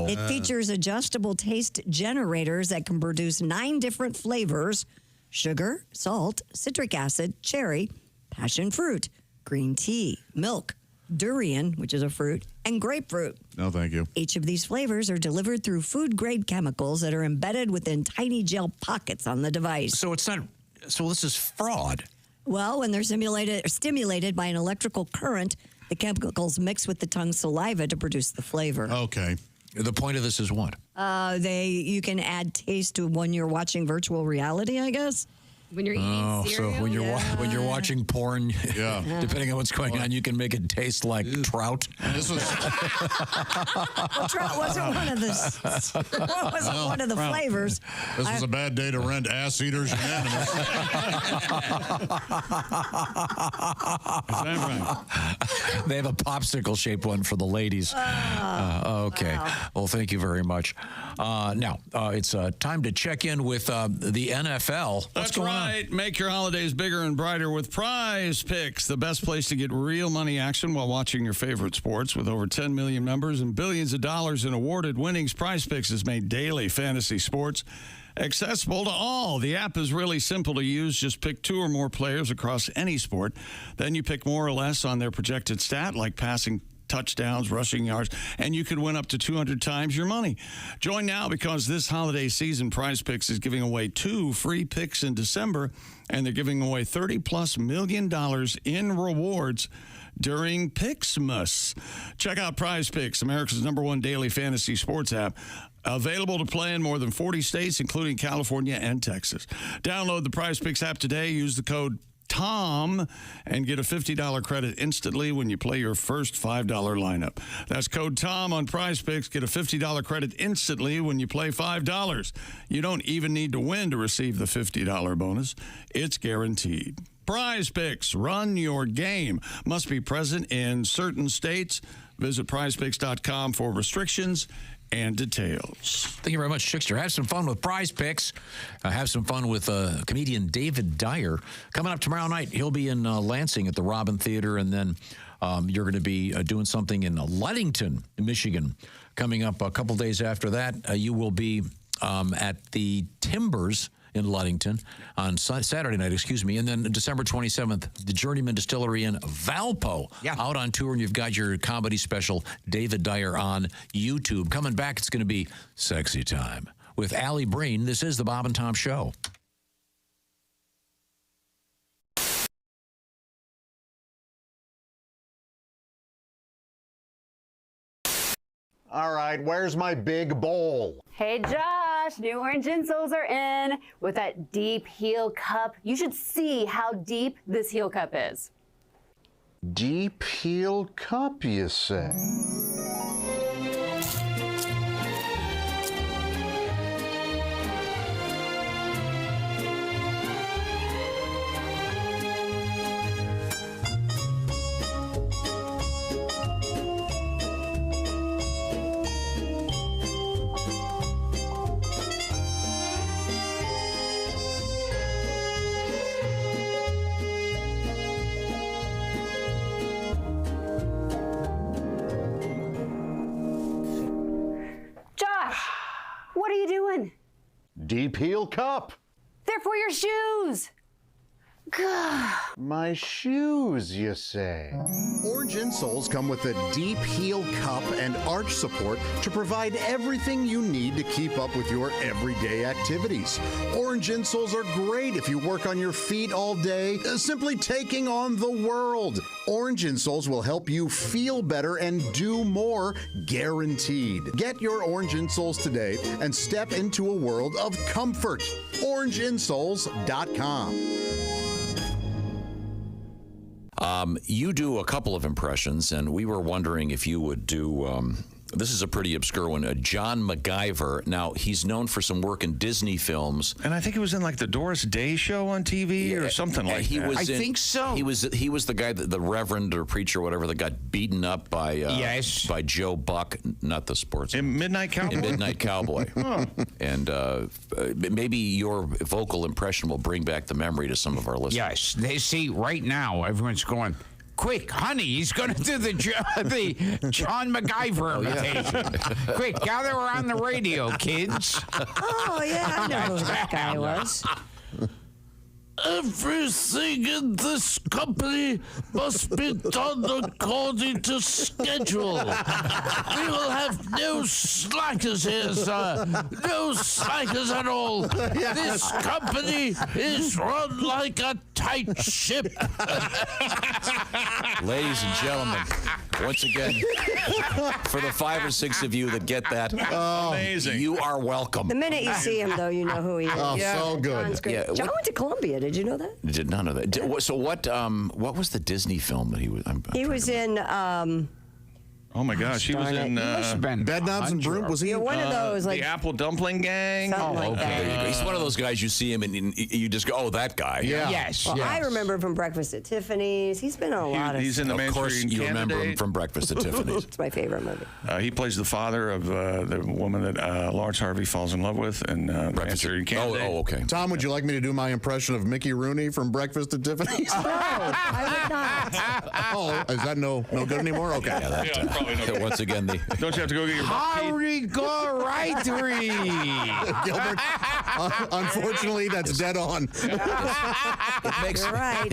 It features adjustable taste generators that can produce 9 different flavors: sugar, salt, citric acid, cherry, passion fruit, green tea, milk, durian, which is a fruit, and grapefruit. No, thank you. Each of these flavors are delivered through food-grade chemicals that are embedded within tiny gel pockets on the device. So it's not. So this is fraud. Well, when they're stimulated by an electrical current, the chemicals mix with the tongue's saliva to produce the flavor. Okay. The point of this is what? You can add taste to when you're watching virtual reality, I guess. When you're eating cereal. So when you're watching porn, depending on what's going on, you can make it taste like trout. This was Well, trout wasn't one of the flavors. This was a bad day to rent Ass Eaters Unanimous. Is that right? They have a popsicle-shaped one for the ladies. Okay. Wow. Well, thank you very much. Now, it's time to check in with the NFL. What's going on? Make your holidays bigger and brighter with Prize Picks, the best place to get real money action while watching your favorite sports. With over 10 million members and billions of dollars in awarded winnings, Prize Picks has made daily fantasy sports accessible to all. The app is really simple to use. Just pick 2 or more players across any sport. Then you pick more or less on their projected stat, like passing touchdowns, rushing yards, and you could win up to 200 times your money. Join now, because this holiday season, Prize Picks is giving away 2 free picks in December, and they're giving away $30+ million in rewards during Pixmas. Check out Prize Picks, America's #1 daily fantasy sports app. Available to play in more than 40 states, including California and Texas. Download the Prize Picks app today. Use the code TOM and get a $50 credit instantly when you play your first $5 lineup. That's code TOM on Prize Picks. Get a $50 credit instantly when you play $5. You don't even need to win to receive the $50 bonus. It's guaranteed. Prize Picks, run your game. Must be present in certain states. Visit prizepicks.com for restrictions and details. Thank you very much, Chickster. Have some fun with Prize Picks. Have some fun with comedian David Dyer. Coming up tomorrow night, he'll be in Lansing at the Robin Theater, and then you're going to be doing something in Ludington, Michigan. Coming up a couple days after that, you will be at the Timbers in Ludington on Saturday night, and then December 27th, the Journeyman Distillery in Valpo, out on tour, and you've got your comedy special, David Dyer, on YouTube. Coming back, it's going to be Sexy Time with Alli Breen. This is the Bob and Tom Show. All right, where's my big bowl? Hey, Josh, new orange insoles are in with that deep heel cup. You should see how deep this heel cup is. Deep heel cup, you say? What are you doing? Deep heel cup. They're for your shoes. My shoes, you say? Orange insoles come with a deep heel cup and arch support to provide everything you need to keep up with your everyday activities. Orange insoles are great if you work on your feet all day, simply taking on the world. Orange insoles will help you feel better and do more, guaranteed. Get your orange insoles today and step into a world of comfort. OrangeInsoles.com. You do a couple of impressions, and we were wondering if you would do. This is a pretty obscure one. John MacGyver. Now, he's known for some work in Disney films. And I think it was in like the Doris Day show on TV or something like that. I think so. He was the guy, the reverend or preacher or whatever, that got beaten up by by Joe Buck, not the sports. In Midnight Cowboy? In Midnight Cowboy. Huh. And maybe your vocal impression will bring back the memory to some of our listeners. Yes. They see right now, everyone's going, quick, honey, he's going to do the John MacGyver imitation. Quick, gather around the radio, kids. Oh, yeah, I know who that guy was. Everything in this company must be done according to schedule. We will have no slackers here, sir. No slackers at all. This company is run like a tight ship. Ladies and gentlemen, once again, for the 5 or 6 of you that get that, amazing. You are welcome. The minute you see him, though, you know who he is. Oh, so good. John's great. Yeah, John went to Columbia. Did you know that? Did not know that. So what was the Disney film that he was? He was in. Oh my gosh, he was in Bedknobs and Broom. Was he one of those like the Apple Dumpling Gang? Something like that. There you go. He's one of those guys you see him and you just go, oh, that guy. Yeah. Yes. Well, I remember him from Breakfast at Tiffany's. He's been in a lot of. He's in the Of course, Manchurian you Candidate. remember him from Breakfast at Tiffany's. It's my favorite movie. He plays the father of the woman that Lawrence Harvey falls in love with, and Manchurian Candidate. Oh, okay. Tom, would you like me to do my impression of Mickey Rooney from Breakfast at Tiffany's? No, I would not. Oh, is that no good anymore? Okay. Yeah, that, probably no good. once again, Don't you have to go get your Howdy, go right, Gilbert, unfortunately, that's dead on. It makes You're right.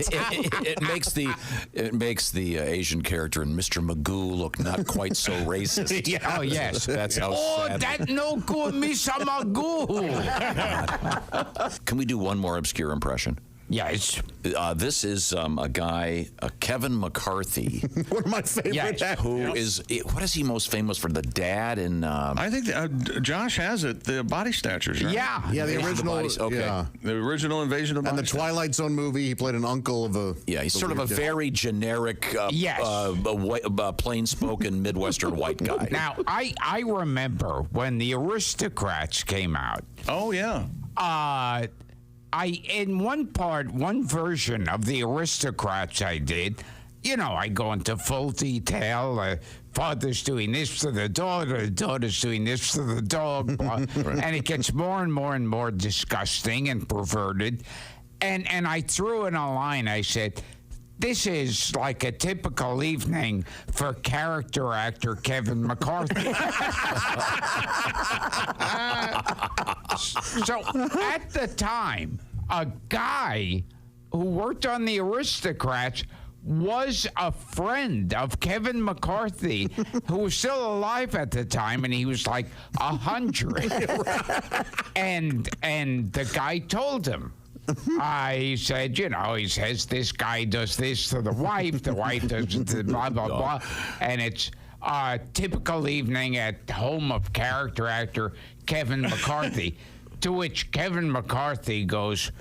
it makes the Asian character in Mr. Magoo look not quite so racist. Yeah. Oh, yes. That's how sad. That no good, Mr. Magoo. Can we do one more obscure impression? Yes. This is a guy, Kevin McCarthy. One of my favorite actors. What is he most famous for? The dad in... I think Josh has it, the Body Snatchers, right? Yeah. Yeah, the original. Okay. Yeah. The original Invasion of And Body the Twilight Zone movie, he played an uncle of a. Yeah, he's sort of a very generic, plain-spoken Midwestern white guy. Now, I remember when the Aristocrats came out. Oh, yeah. In one version of the Aristocrats I did, I go into full detail. Father's doing this to the daughter's doing this to the dog, and it gets more and more and more disgusting and perverted. And I threw in a line. I said, this is like a typical evening for character actor Kevin McCarthy. So at the time, a guy who worked on the Aristocrats was a friend of Kevin McCarthy, who was still alive at the time, and he was like 100. And the guy told him. I said, he says this guy does this to the wife does the blah, blah, blah. And it's a typical evening at home of character actor Kevin McCarthy. To which Kevin McCarthy goes,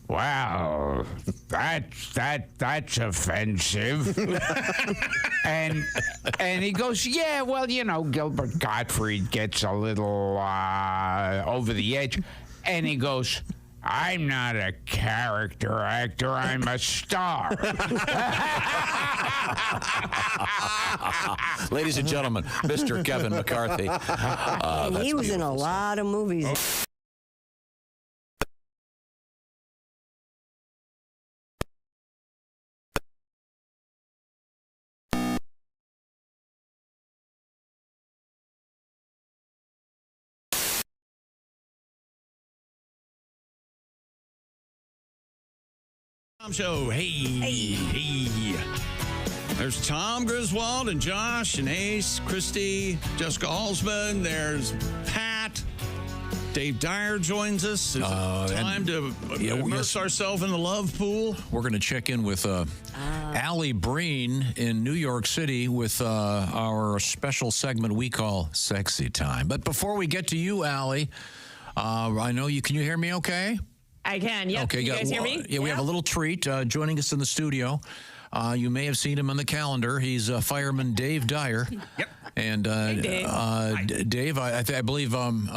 wow, that's offensive. and he goes, yeah, well, Gilbert Gottfried gets a little over the edge. And he goes, I'm not a character actor, I'm a star. Ladies and gentlemen, Mr. Kevin McCarthy. And he was in a lot of movies. Show. Hey. There's Tom Griswold and Josh and Ace, Christy, Jessica Alsman. There's Pat. Dave Dyer joins us. It's time to immerse ourselves in the love pool. We're going to check in with Alli Breen in New York City with our special segment we call Sexy Time. But before we get to you, Alli, I know you. Can you hear me okay? I can, yeah. Okay, you guys hear me? Yeah, we have a little treat joining us in the studio. You may have seen him on the calendar. He's fireman Dave Dyer. Yep. And Dave, I believe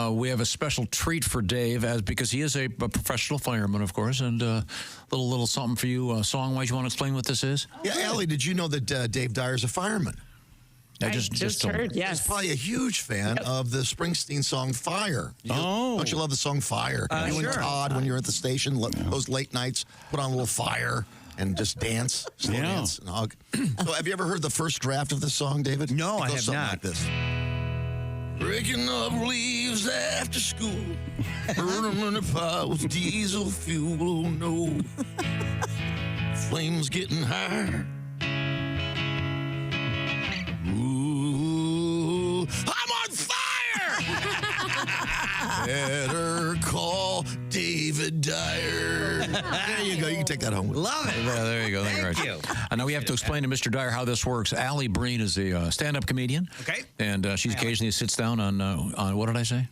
we have a special treat for Dave because he is a professional fireman, of course, and a little something for you song-wise. You want to explain what this is? Yeah, Alli, did you know that Dave Dyer's a fireman? I just heard, yes. He's probably a huge fan of the Springsteen song Fire. Don't you love the song Fire? You and Todd, when you're at the station, those late nights, put on a little fire and just dance, slow dance, and hug. So have you ever heard the first draft of this song, David? No, I have not. Like this. Breaking up leaves after school, burn them in a pile with diesel fuel, oh no. Flames getting higher. Ooh, I'm on fire! Better call David Dyer. There you go. You can take that home. Love it. Yeah, there you go. Thank you. I know we have to explain to Mr. Dyer how this works. Alli Breen is a stand-up comedian. Okay. And she occasionally sits down on what did I say?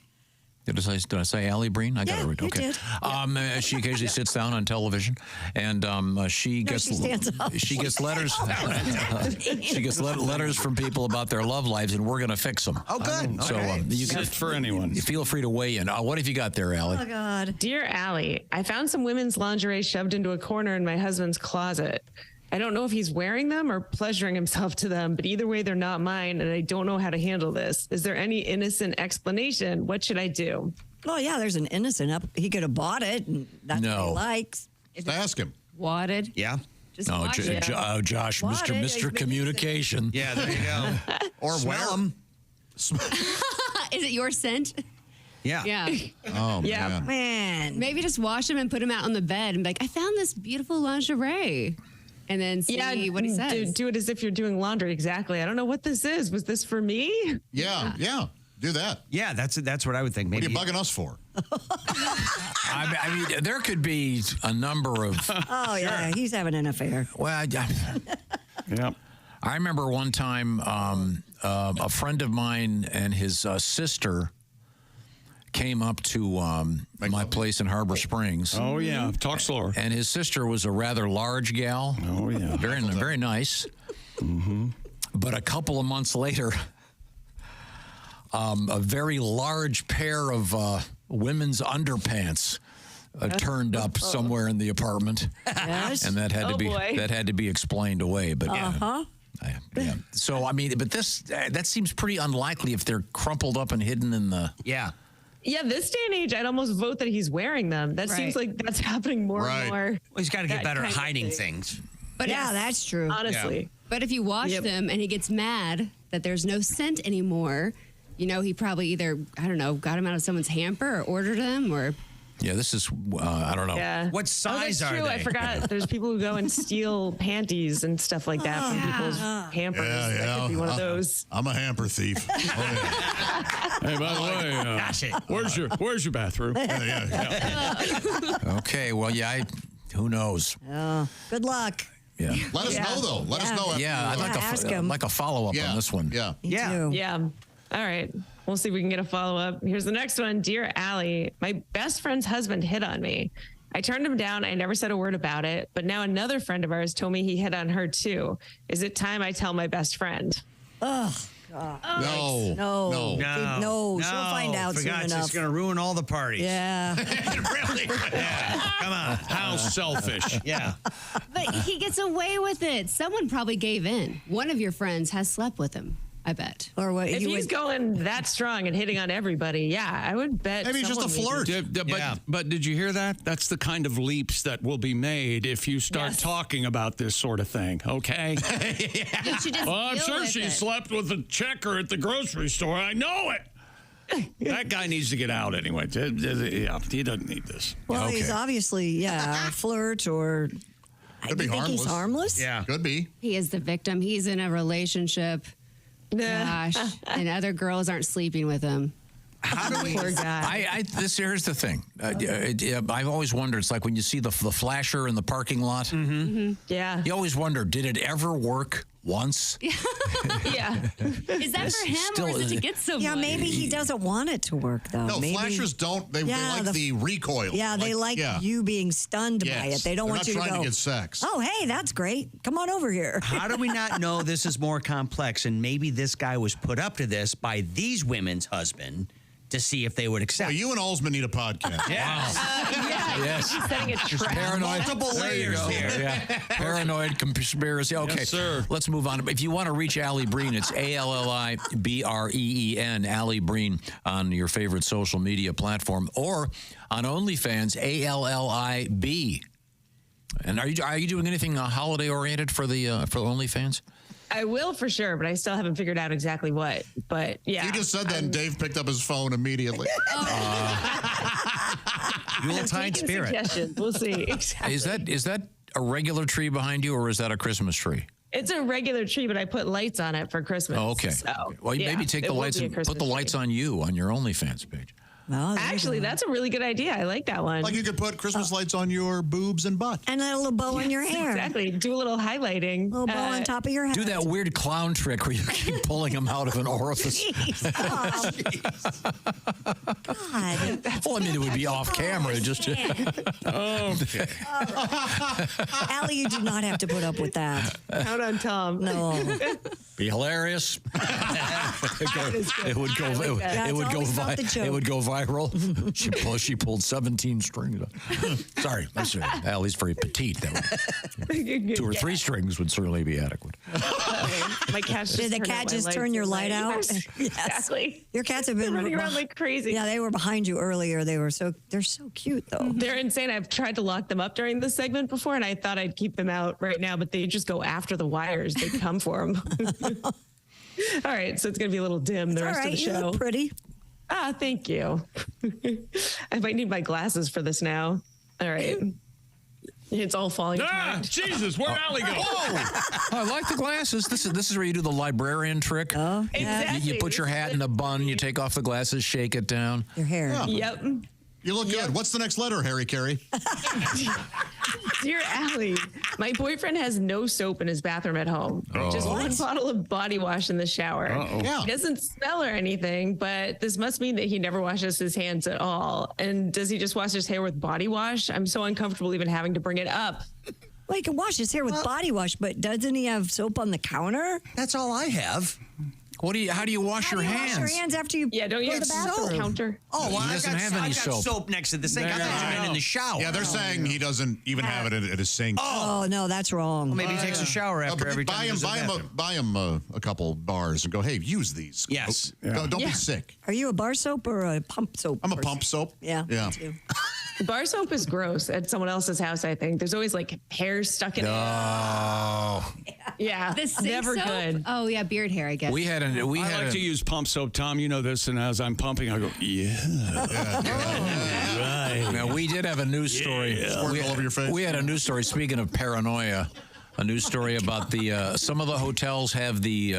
Did I say Alli Breen? I got it right. Okay. She occasionally sits down on television, and she gets letters. She gets letters from people about their love lives, and we're going to fix them. Oh, good. So you can for anyone. Feel free to weigh in. What have you got there, Alli? Oh, God. Dear Alli, I found some women's lingerie shoved into a corner in my husband's closet. I don't know if he's wearing them or pleasuring himself to them, but either way, they're not mine, and I don't know how to handle this. Is there any innocent explanation? What should I do? Oh, yeah, there's an innocent. He could have bought it, and that's what he likes. Just ask him. Wadded. Yeah. Just watch it. Josh, Watch it. Mr. Communication. Yeah, there you go. Or smell them. Is it your scent? Yeah. Yeah. Oh, Yeah. Man. Maybe just wash them and put them out on the bed and be like, I found this beautiful lingerie. And then see what he says. Do it as if you're doing laundry. Exactly. I don't know what this is. Was this for me? Yeah. Do that. Yeah, that's what I would think. Maybe. What are you bugging us for? I mean, there could be a number of. Oh, yeah. He's having an affair. Well, Yep. I remember one time a friend of mine and his sister came up to my place in Harbor Springs. Oh, yeah. Talk slower. And his sister was a rather large gal. Oh, yeah. Very nice. Mm-hmm. But a couple of months later, a very large pair of women's underpants turned up somewhere in the apartment. Yes. And that had to be explained away. But yeah. So I mean, but that seems pretty unlikely if they're crumpled up and hidden in the. Yeah. Yeah, this day and age, I'd almost vote that he's wearing them. That seems like that's happening more and more. Well, he's got to get better at hiding things. But yeah, that's true. Honestly. Yeah. But if you wash them and he gets mad that there's no scent anymore, he probably either, I don't know, got them out of someone's hamper or ordered them or. Yeah, this is, I don't know. Yeah. What size that's are true. they? I forgot. There's people who go and steal panties and stuff like that from people's hampers. That could be one of those. I'm a hamper thief. Hey, by the way, where's your bathroom? Okay, well, who knows? Oh, good luck. Yeah. Let us know, though. Let us know. I'd like a follow-up on this one. Yeah. Yeah. All right. We'll see if we can get a follow-up. Here's the next one. Dear Alli, my best friend's husband hit on me. I turned him down. I never said a word about it. But now another friend of ours told me he hit on her too. Is it time I tell my best friend? Oh, God. No. She'll find out soon enough. It's going to ruin all the parties. Yeah. Really? Yeah. Come on. How selfish. Yeah. But he gets away with it. Someone probably gave in. One of your friends has slept with him, I bet. Or what? If he's going that strong and hitting on everybody, I would bet. Maybe just a flirt. But did you hear that? That's the kind of leaps that will be made if you start talking about this sort of thing, okay? Well, I'm sure she slept with a checker at the grocery store. I know it. That guy needs to get out anyway. Yeah, he doesn't need this. Well, he's obviously, a flirt or Could be You think harmless. he's harmless? Yeah. Could be. He is the victim. He's in a relationship. Gosh. And other girls aren't sleeping with him. How do we? Poor guy. Here's the thing. I've always wondered. It's like when you see the flasher in the parking lot. Yeah. You always wonder, did it ever work once? Yeah. Is that for him or is it to get someone? Yeah, maybe he doesn't want it to work, though. No, maybe. flashers don't. They like the recoil. Yeah, they like you being stunned by Yes. it. They don't They're want you not to trying go, to get sex. oh, hey, that's great. Come on over here. How do we not know this is more complex? And maybe this guy was put up to this by these women's husband to see if they would accept. You and Alsman need a podcast. Yes. Yes. He's setting a trap. Paranoid. Multiple layers here. Yeah. Paranoid conspiracy. Okay, Yes, sir. Let's move on. If you want to reach Alli Breen, it's ALLIBREEN, Alli Breen, on your favorite social media platform, or on OnlyFans, ALLIB. And are you doing anything holiday oriented for OnlyFans? I will for sure, but I still haven't figured out exactly what. But yeah. You just said that, and Dave picked up his phone immediately. Yuletide spirit. Suggestions. We'll see. Exactly. Is that a regular tree behind you, or is that a Christmas tree? It's a regular tree, but I put lights on it for Christmas. Oh, okay. So, Well, maybe take the lights and put the lights on you on your OnlyFans page. Actually, that's a really good idea. I like that one. Like you could put Christmas lights on your boobs and butt. And a little bow in your hair. Exactly. Do a little highlighting. A little bow on top of your head. Do that weird clown trick where you keep pulling them out of an orifice. God. Well, I mean, it would be off camera. Just Okay. Alli, you do not have to put up with that. Count on Tom. No. be hilarious. It would go. That's It would go. always about the joke. It would go viral. She pulled 17 strings. Sorry, Allie's very petite. That would, 2 or 3 strings would certainly be adequate. My cat Did the cat just turn your light out? Yes. Exactly. Your cats have been running around like crazy. Yeah, they were behind you earlier. They're so cute though. They're insane. I've tried to lock them up during this segment before, and I thought I'd keep them out right now, but they just go after the wires. They come for them. All right, so it's going to be a little dim the rest of the show. You look pretty. Ah, thank you. I might need my glasses for this now. All right. It's all falling apart. Jesus, where'd Alli go? I like the glasses. This is where you do the librarian trick. Oh, exactly. You put your hat in a bun, you take off the glasses, shake it down. Your hair. Yeah. Yep. You look good. What's the next letter, Harry Carey? Dear Alli, my boyfriend has no soap in his bathroom at home. Just one bottle of body wash in the shower. Yeah. He doesn't smell or anything, but this must mean that he never washes his hands at all. And does he just wash his hair with body wash? I'm so uncomfortable even having to bring it up. Well, he can wash his hair with body wash, but doesn't he have soap on the counter? That's all I have. How do you wash your hands? Wash your hands after you don't you go to have the bathroom? soap counter? Oh, well, He doesn't have any I've got soap. soap next to the sink. I thought you meant in the shower. Yeah, they're saying he doesn't even have it at his sink. Oh, no, that's wrong. Maybe he takes a shower after every time. Buy him a couple bars and go, hey, use these. Yes. Don't be sick. Are you a bar soap or a pump soap? I'm a pump soap. Yeah. Yeah. Me too. Bar soap is gross at someone else's house, I think. There's always like hair stuck in it. Oh. Yeah. The sink never soap? good. Oh yeah, beard hair, I guess. I like to use pump soap. Tom, you know this, and as I'm pumping, I go, Right. Now, we did have a news story. Squirt all over your face. We had a news story, speaking of paranoia, a news story about some of the hotels have the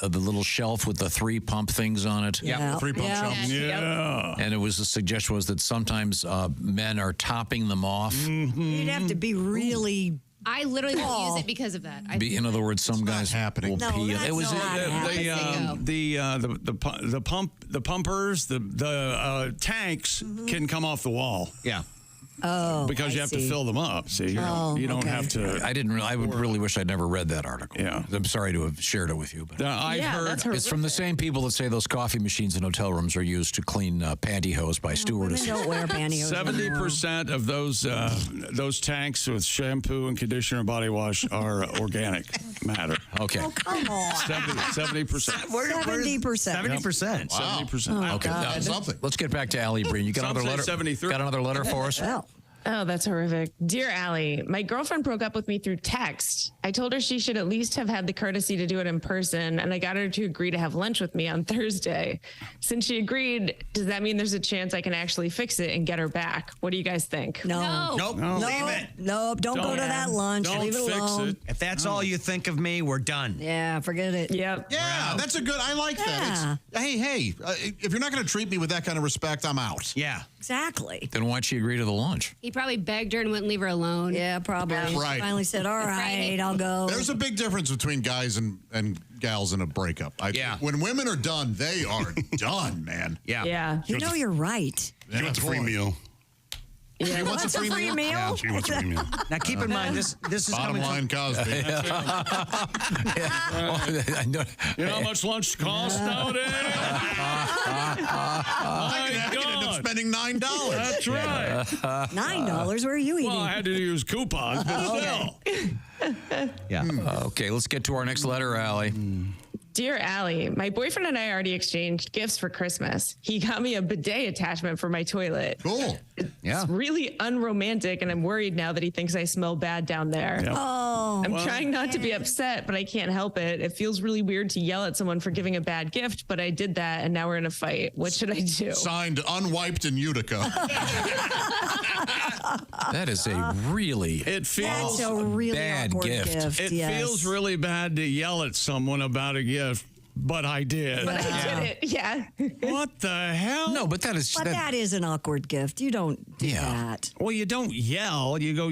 little shelf with the 3 pump things on it. Yeah, the 3 pump shelves. Yeah. And the suggestion was that sometimes men are topping them off. You'd have to be really. I literally won't use it because of that. In other words, some guys will pee. It was the pumpers, the tanks can come off the wall. Yeah. Oh, because you have to fill them up. See, you don't have to. I would really wish I'd never read that article. Yeah. I'm sorry to have shared it with you, but I've heard it's from the same people that say those coffee machines in hotel rooms are used to clean pantyhose by stewardesses. Women don't wear pantyhose. 70% of those tanks with shampoo and conditioner and body wash are organic matter. Okay. Oh, come on. 70%. 70%. 70%. Wow. 70%. Okay. Now, Something. let's get back to Alli Breen. You got Some another say letter? 73. Got another letter for us? Well, Oh, that's horrific. Dear Allie, my girlfriend broke up with me through text. I told her she should at least have had the courtesy to do it in person, and I got her to agree to have lunch with me on Thursday. Since she agreed, does that mean there's a chance I can actually fix it and get her back? What do you guys think? No. Nope. Leave it. Nope. Don't go to that lunch. Don't Leave it fix alone. it. If that's all you think of me, we're done. Yeah, forget it. Yep. Yeah, that's a good. I like that. It's, hey, if you're not going to treat me with that kind of respect, I'm out. Yeah. Exactly. Then why'd she agree to the lunch? He probably begged her and wouldn't leave her alone. Yeah, probably. Right. Finally said, all right, I'll go. There's a big difference between guys and gals in a breakup. When women are done, they are done, man. Yeah. You know you're right. She wants a free meal. Yeah. She wants a free meal? Yeah, she wants a free meal. Now keep in mind this is bottom line Cosby. You know how much lunch costs nowadays? I could end up spending $9. That's right. $9? Where are you eating? Well, I had to use coupons, but still. Yeah. Okay, let's get to our next letter, Allie. Dear Allie, my boyfriend and I already exchanged gifts for Christmas. He got me a bidet attachment for my toilet. Cool. It's really unromantic, and I'm worried now that he thinks I smell bad down there. Yep. Oh. I'm trying not to be upset, but I can't help it. It feels really weird to yell at someone for giving a bad gift, but I did that, and now we're in a fight. What should I do? Signed, unwiped in Utica. That is a really That's a really bad awkward gift. It yes. feels really bad to yell at someone about a gift, but I did. But I did it, yeah. What the hell? No, but that is But that is an awkward gift. You don't do that. Well, you don't yell. You go,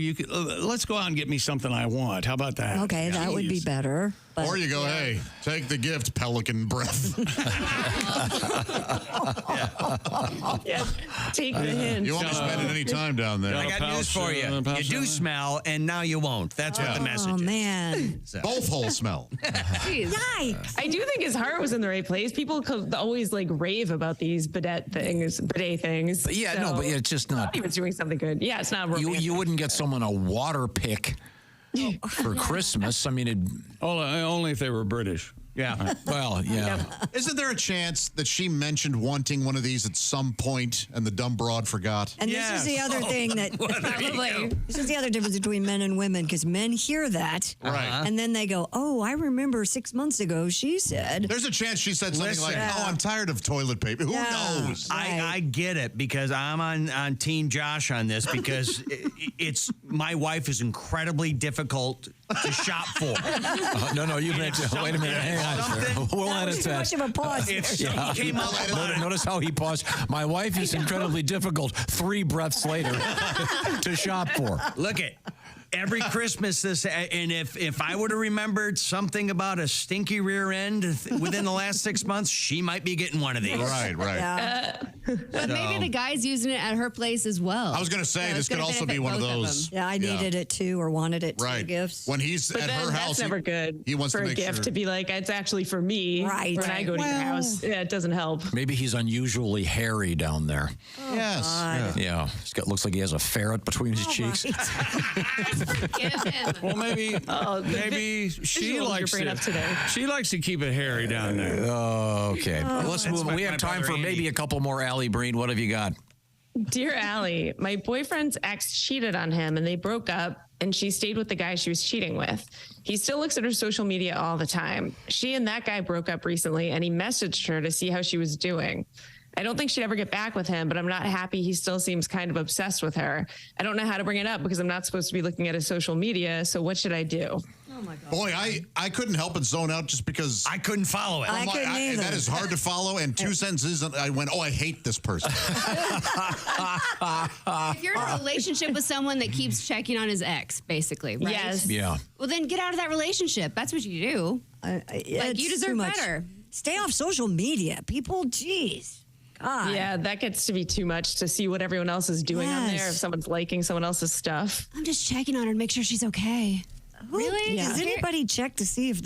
let's go out and get me something I want. How about that? Okay, that would be better. But Or you go, hey, take the gift, pelican breath. Take the hint. You won't be spending any time down there. I got news for you. You do smell, and now you won't. That's what the message Oh, is. man. Both holes smell. Yikes. I do think his heart was in the right place. People always like rave about these bidet things. But it's just not. He was doing something good. Yeah, it's not romantic. You wouldn't get someone a water pick for Christmas. I mean, only if they were British. Yeah. Well, yeah. Isn't there a chance that she mentioned wanting one of these at some point and the dumb broad forgot? And this is the other thing that probably this is the other difference between men and women, because men hear that, Right. and then they go, "Oh, I remember 6 months ago she said." There's a chance she said something like, "Oh, I'm tired of toilet paper." Who knows? I get it, because I'm on Team Josh on this, because it's my wife is incredibly difficult to shop for. No, you meant to. Wait a minute. Hang on. We'll That was too much of a pause. If something came up about Notice how he paused. My wife is incredibly difficult. 3 breaths later to shop for. Look it. Every Christmas, and if I would have remembered something about a stinky rear end within the last 6 months, she might be getting one of these. Right. Yeah. But maybe the guy's using it at her place as well. I was going to say, this could also be one of those. Yeah, I needed it too, or wanted it too. Right. Gifts. When he's But at then her that's house, never good he wants for to a make gift sure. to be like, it's actually for me. Right. When I go to your house. Yeah, it doesn't help. Maybe he's unusually hairy down there. Yes. God. Yeah. Looks like he has a ferret between his cheeks. Well, maybe she likes She likes to keep it hairy down there. Okay. Let's move on. We have time for maybe a couple more. Allie, Breen, what have you got? Dear Allie, my boyfriend's ex cheated on him and they broke up, and she stayed with the guy she was cheating with. He still looks at her social media all the time. She and that guy broke up recently, and he messaged her to see how she was doing. I don't think she'd ever get back with him, but I'm not happy. He still seems kind of obsessed with her. I don't know how to bring it up because I'm not supposed to be looking at his social media. So what should I do? Oh my God. Boy, I couldn't help but zone out just because I couldn't follow it. I couldn't either. That is hard to follow. And 2 sentences, and I went, "Oh, I hate this person." If you're in a relationship with someone that keeps checking on his ex, basically, right? Yes. Yeah. Well, then get out of that relationship. That's what you do. It's you too deserve much. better. Stay off social media, people. Jeez. God. Yeah, that gets to be too much to see what everyone else is doing on there. If someone's liking someone else's stuff. I'm just checking on her to make sure she's okay. Really? Does anybody check to see if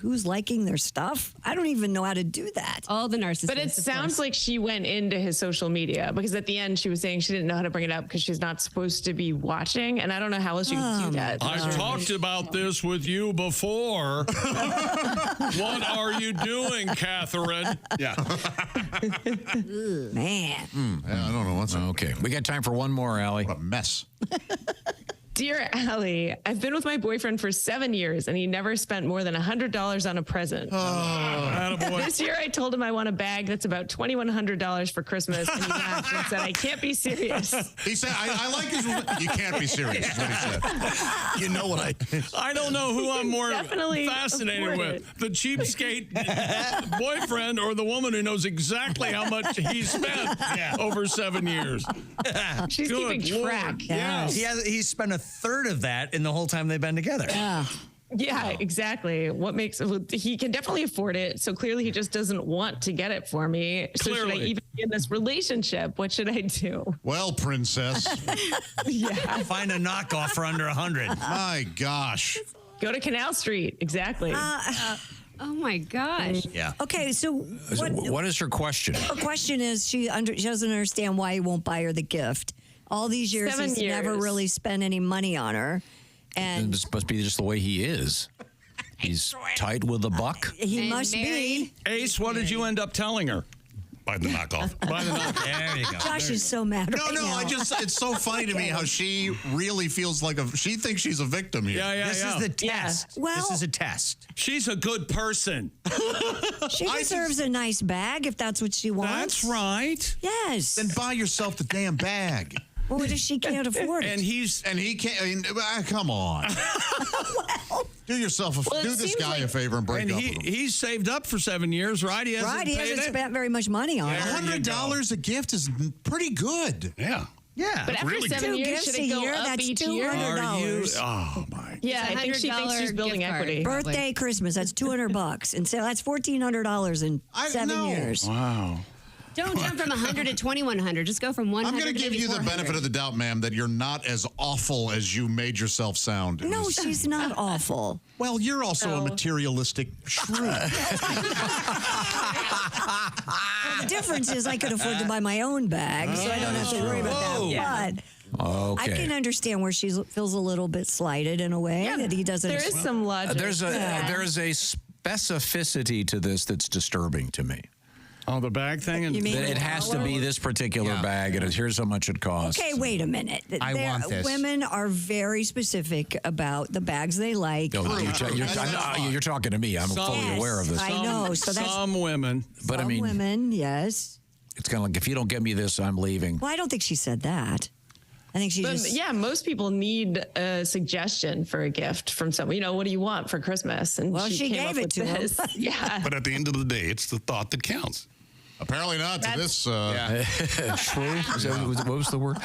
who's liking their stuff? I don't even know how to do that. All the narcissists. But it sounds like she went into his social media because at the end she was saying she didn't know how to bring it up because she's not supposed to be watching. And I don't know how else you can do that. I've talked about this with you before. What are you doing, Catherine? Yeah. Man. I don't know what's okay. We got time for one more, Allie. What a mess. Dear Allie, I've been with my boyfriend for 7 years and he never spent more than $100 on a present. This year I told him I want a bag that's about $2,100 for Christmas and he laughed and said, I can't be serious. He said, I like his, you can't be serious, is what he said. You know what I don't know who I'm more Definitely fascinated afford with. The cheapskate boyfriend or the woman who knows exactly how much he spent over 7 years. She's Good keeping Lord. track. Yes. He's spent a third of that in the whole time they've been together. Yeah, exactly. What makes he can definitely afford it. So clearly he just doesn't want to get it for me. So should I even be in this relationship? What should I do? Well, princess. Find a knockoff for under 100. My gosh. Go to Canal Street. Exactly. Oh my gosh. Yeah. Okay, so what is her question? her question is she doesn't understand why he won't buy her the gift. All these years, 7 he's never years. really spent any money on her. And This must be just the way he is. He's tight with a buck. he must be. Ace, what did you end up telling her? By the knockoff. By the knockoff. There you go. Josh is so mad No, right no, now. it's so funny to me how she really feels like she thinks she's a victim here. This is the test. Well- this is a test. She's a good person. She deserves a nice bag if that's what she wants. That's right. Yes. Then buy yourself the damn bag. Well, what if she can't afford it? And he can't. I mean, come on. Do yourself Well, it do this seems guy a favor and break and up with him. he's saved up for 7 years, right? He hasn't he paid hasn't it? spent very much money on it. $100 a gift is pretty good. Yeah. Yeah. But after 7 years, gifts should a it go year, up that's each year? $200. Oh my. Yeah, It's I think she thinks she's $100 building gift card. equity. Birthday, Christmas, that's $200, and so that's $1,400 in 7 years. Wow. Don't jump from 100 to 2,100. Just go from 100 I'm going to give maybe you the 400. benefit of the doubt, ma'am, that you're not as awful as you made yourself sound. in No, this. she's not awful. Well, you're also a materialistic shrew. Well, the difference is I could afford to buy my own bag, so I don't have to worry about that. Yeah. But I can understand where she feels a little bit slighted in a way that he doesn't. There is some logic. There's a specificity to this that's disturbing to me. Oh, the bag thing? And You mean That it has to be this particular bag, and here's how much it costs. Okay, wait a minute. I want this. Women are very specific about the bags they like. No, you're talking to me. I'm fully aware of this. I know. So that's some women. But I some mean, women, yes. it's kind of like, if you don't get me this, I'm leaving. Well, I don't think she said that. I think she But just. yeah, most people need a suggestion for a gift from someone. You know, what do you want for Christmas? And Well, she came gave up it with to him. this. Yeah. But at the end of the day, it's the thought that counts. Apparently not to this. Shrew? What was the word?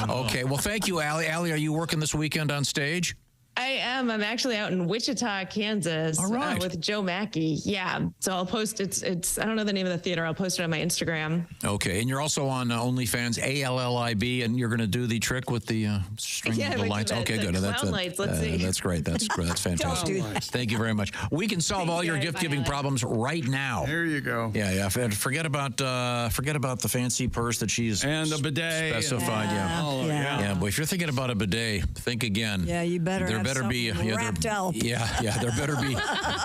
Okay. Well, thank you, Allie. Allie, are you working this weekend on stage? I am. I'm actually out in Wichita, Kansas, All right. with Joe Mackey. Yeah. So I'll post it's I don't know the name of the theater. I'll post it on my Instagram. Okay. And you're also on OnlyFans, ALLIB, and you're going to do the trick with the string Yeah, the we do lights. the- Okay, the good. clown lights. Let's see. That's great. That's fantastic. do that. Thank you very much. We can solve all your gift-giving problems right now. There you go. Yeah. Forget about the fancy purse that she's And the bidet. specified. Yeah. Boy, if you're thinking about a bidet, think again. Yeah, you better There have better be something wrapped up.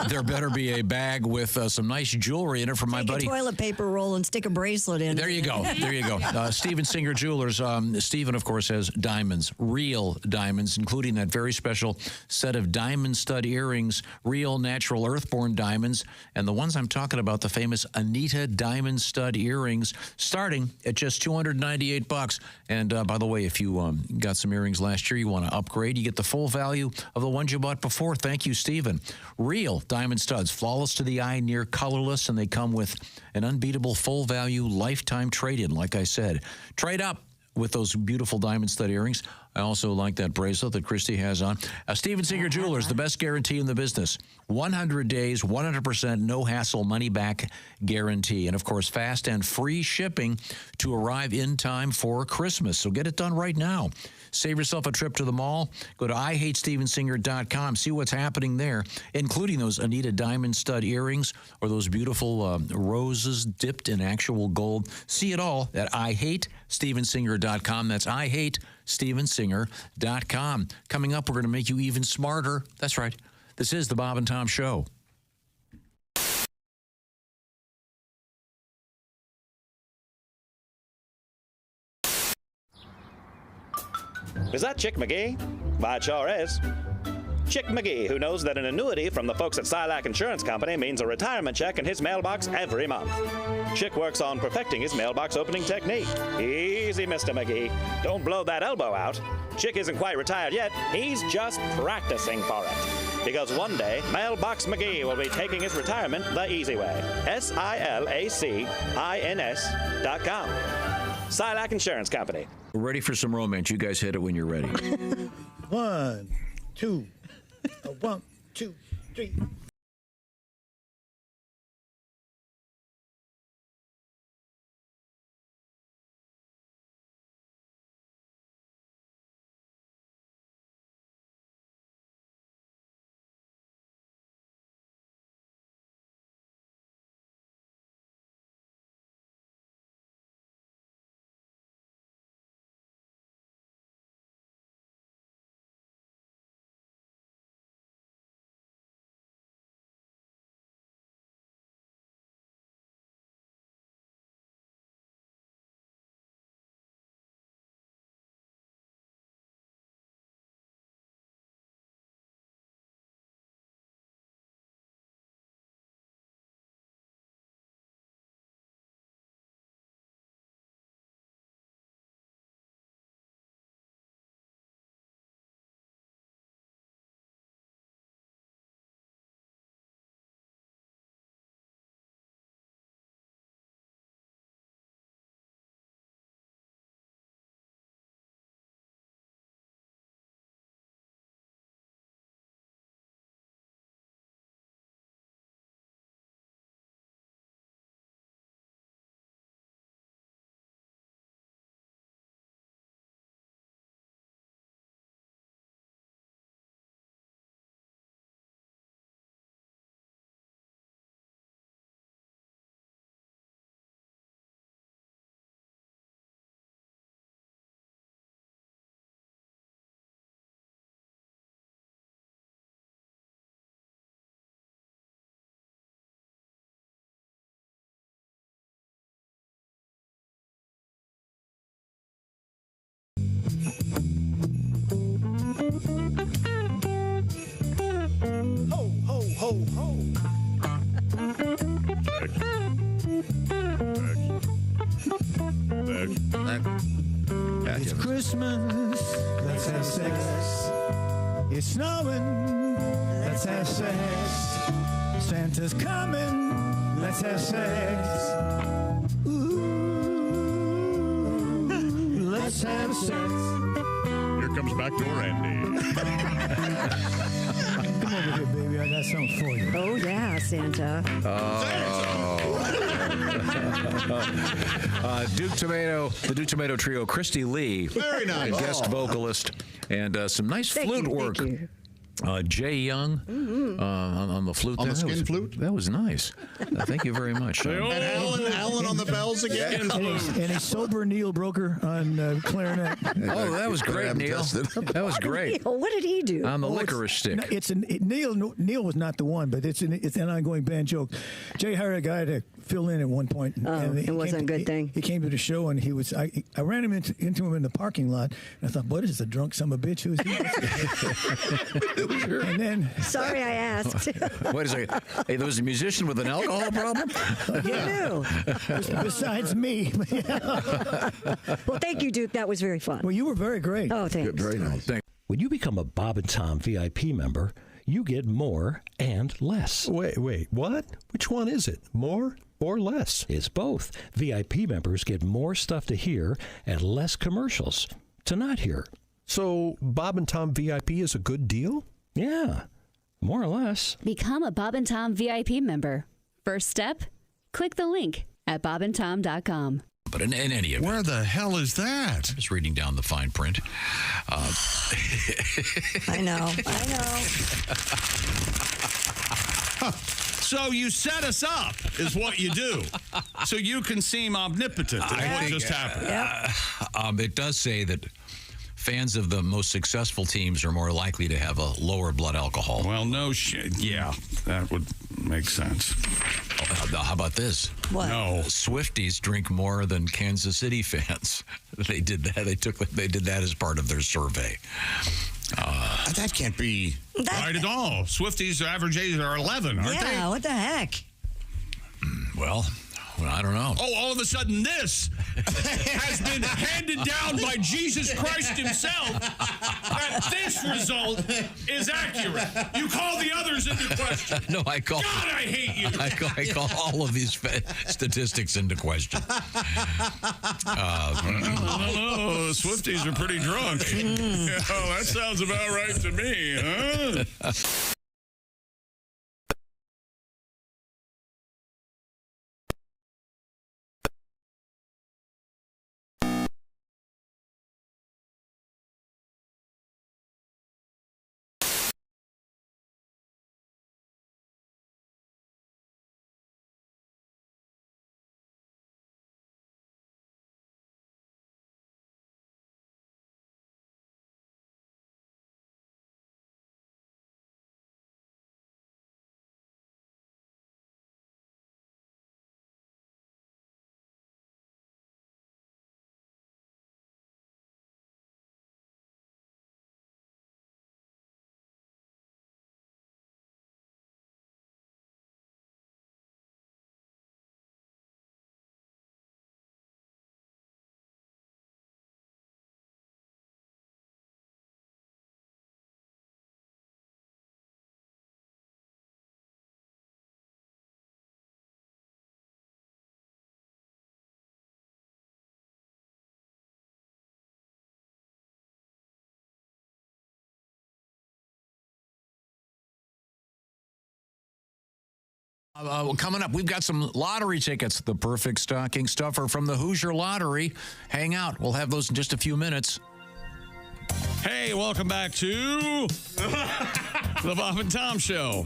There better be a bag with some nice jewelry in it from my Take buddy. a toilet paper roll and stick a bracelet in. There you go. Steven Singer Jewelers. Steven, of course, has diamonds, real diamonds, including that very special set of diamond stud earrings, real natural earthborn diamonds, and the ones I'm talking about, the famous Anita diamond stud earrings, starting at just $298. And by the way, if you got some earrings last year, you want to upgrade, you get the full value of the ones you bought before. Thank you, Steven. Real diamond studs, flawless to the eye, near colorless, and they come with an unbeatable full value lifetime trade-in. Like I said, trade up with those beautiful diamond stud earrings. I also like that bracelet that Christy has on. Steven Singer Jewelers, the best guarantee in the business. 100 days, 100% no hassle money back guarantee. And of course, fast and free shipping to arrive in time for Christmas. So get it done right now. Save yourself a trip to the mall. Go to IHateStevenSinger.com. See what's happening there, including those Anita diamond stud earrings or those beautiful roses dipped in actual gold. See it all at IHateStevenSinger.com. That's IHateStevenSinger.com. Coming up, we're going to make you even smarter. That's right. This is the Bob and Tom Show. Is that Chick McGee? Why, it sure is. Chick McGee, who knows that an annuity from the folks at Silac Insurance Company means a retirement check in his mailbox every month. Chick works on perfecting his mailbox opening technique. Easy, Mr. McGee. Don't blow that elbow out. Chick isn't quite retired yet. He's just practicing for it. Because one day, Mailbox McGee will be taking his retirement the easy way. SILACINS.com. Silac Insurance Company. We're ready for some romance. You guys hit it when you're ready. 1, 2, 1, 2, 3. Ho, ho, ho, ho. It's Christmas, let's have sex. It's snowing, let's have sex. Santa's coming, let's have sex. Ooh, let's have sex. Here comes backdoor Andy. Come over here, baby. I got something for you. Oh, yeah, Santa. Duke Tomato, the Duke Tomato Trio, Christy Lee. Very nice. Guest vocalist. And some nice flute work. Jay Young on the flute. On the skin flute? That was nice. Thank you very much. And Alan on the bells again. And a sober Neil Broker on clarinet. Oh, that was great, Neil. That was great. Neil, what did he do? On the licorice stick. Neil was not the one, but it's an ongoing band joke. Jay hired a guy to fill in at one point. And it wasn't a good thing. He came to the show, and I ran him into him in the parking lot, and I thought, what is this, a drunk son of a bitch? Who's he? Sure. And then, sorry, I asked. Wait a second. Hey, there was a musician with an alcohol problem? Yeah. Besides me. Well, thank you, Duke. That was very fun. Well, you were very great. Oh, thanks. Good, very nice. Thanks. When you become a Bob and Tom VIP member, you get more and less. Wait, what? Which one is it? More or less? It's both. VIP members get more stuff to hear and less commercials to not hear. So Bob and Tom VIP is a good deal? Yeah, more or less. Become a Bob and Tom VIP member. First step, click the link at bobandtom.com. But in any event, where the hell is that? Just reading down the fine print. I know. So you set us up, is what you do. So you can seem omnipotent. Is what just happened. It does say that fans of the most successful teams are more likely to have a lower blood alcohol. Well, no shit. Yeah, that would make sense. How about this? What? No. Swifties drink more than Kansas City fans. They did that. They did that as part of their survey. That can't be right at all. Swifties' average age are 11, aren't they? Yeah, what the heck? Well, I don't know. Oh, all of a sudden this has been handed down by Jesus Christ himself that this result is accurate. You call the others into question. No, I call... God, I hate you. I call all of these statistics into question. No, Swifties are pretty drunk. Oh, that sounds about right to me, huh? Coming up, we've got some lottery tickets, the perfect stocking stuffer from the Hoosier Lottery. Hang out. We'll have those in just a few minutes. Hey, welcome back to the Bob and Tom Show.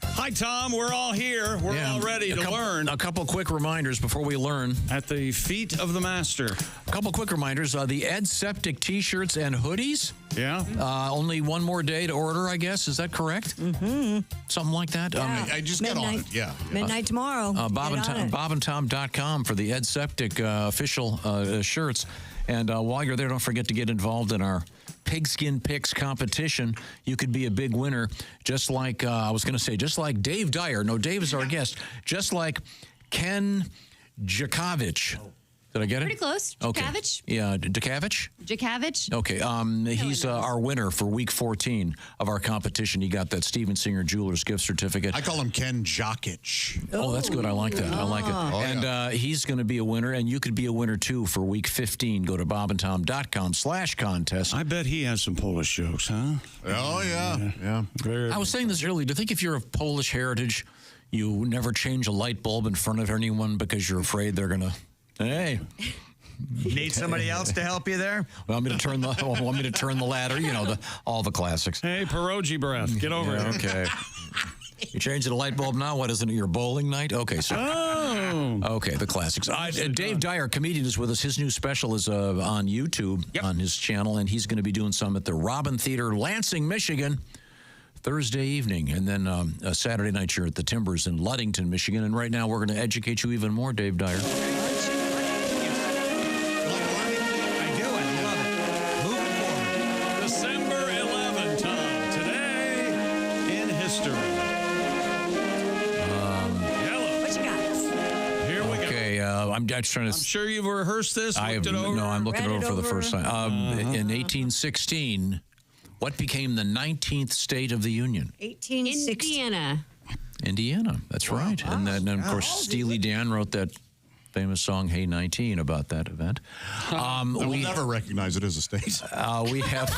Hi, Tom. We're all here. We're all ready to learn. A couple quick reminders before we learn. At the feet of the master. A couple quick reminders. The Ed Septic T-shirts and hoodies. Yeah. Only one more day to order, I guess. Is that correct? Mm-hmm. Something like that? Yeah. I just got on it. Yeah. Midnight tomorrow. bobandtom.com for the Ed Septic official shirts. And while you're there, don't forget to get involved in our Pigskin Picks competition. You could be a big winner, just like, just like Dave Dyer. No, Dave is our guest. Just like Ken Jakovich. Did I get it? Pretty close. Okay. Jakavich? Yeah, Jakavich? Jakavich? Okay. He's our winner for week 14 of our competition. He got that Steven Singer Jewelers gift certificate. I call him Ken Jokic. Oh, that's good. I like that. I like it. Oh, and he's going to be a winner, and you could be a winner, too, for week 15. Go to bobandtom.com/contest. I bet he has some Polish jokes, huh? Oh, yeah. I was saying this earlier. Do you think if you're of Polish heritage, you never change a light bulb in front of anyone because you're afraid they're going to... Hey. Need somebody else to help you there? Want me to turn the ladder? You know, all the classics. Hey, pierogi breath. Get over it. Okay. You changing the light bulb now? What, isn't it your bowling night? Okay, so. Okay, the classics. Dave Dyer, comedian, is with us. His new special is on YouTube, on his channel, and he's going to be doing some at the Robin Theater, Lansing, Michigan, Thursday evening. And then a Saturday night you're at the Timbers in Ludington, Michigan. And right now we're going to educate you even more, Dave Dyer. I'm sure you've rehearsed this, looked it over. No, I'm looking it over for the first time. In 1816, what became the 19th state of the Union? 1860. Indiana. Indiana. That's right. And then, of course, Steely Dan wrote that famous song, Hey 19, about that event. We'll never recognize it as a state. We have...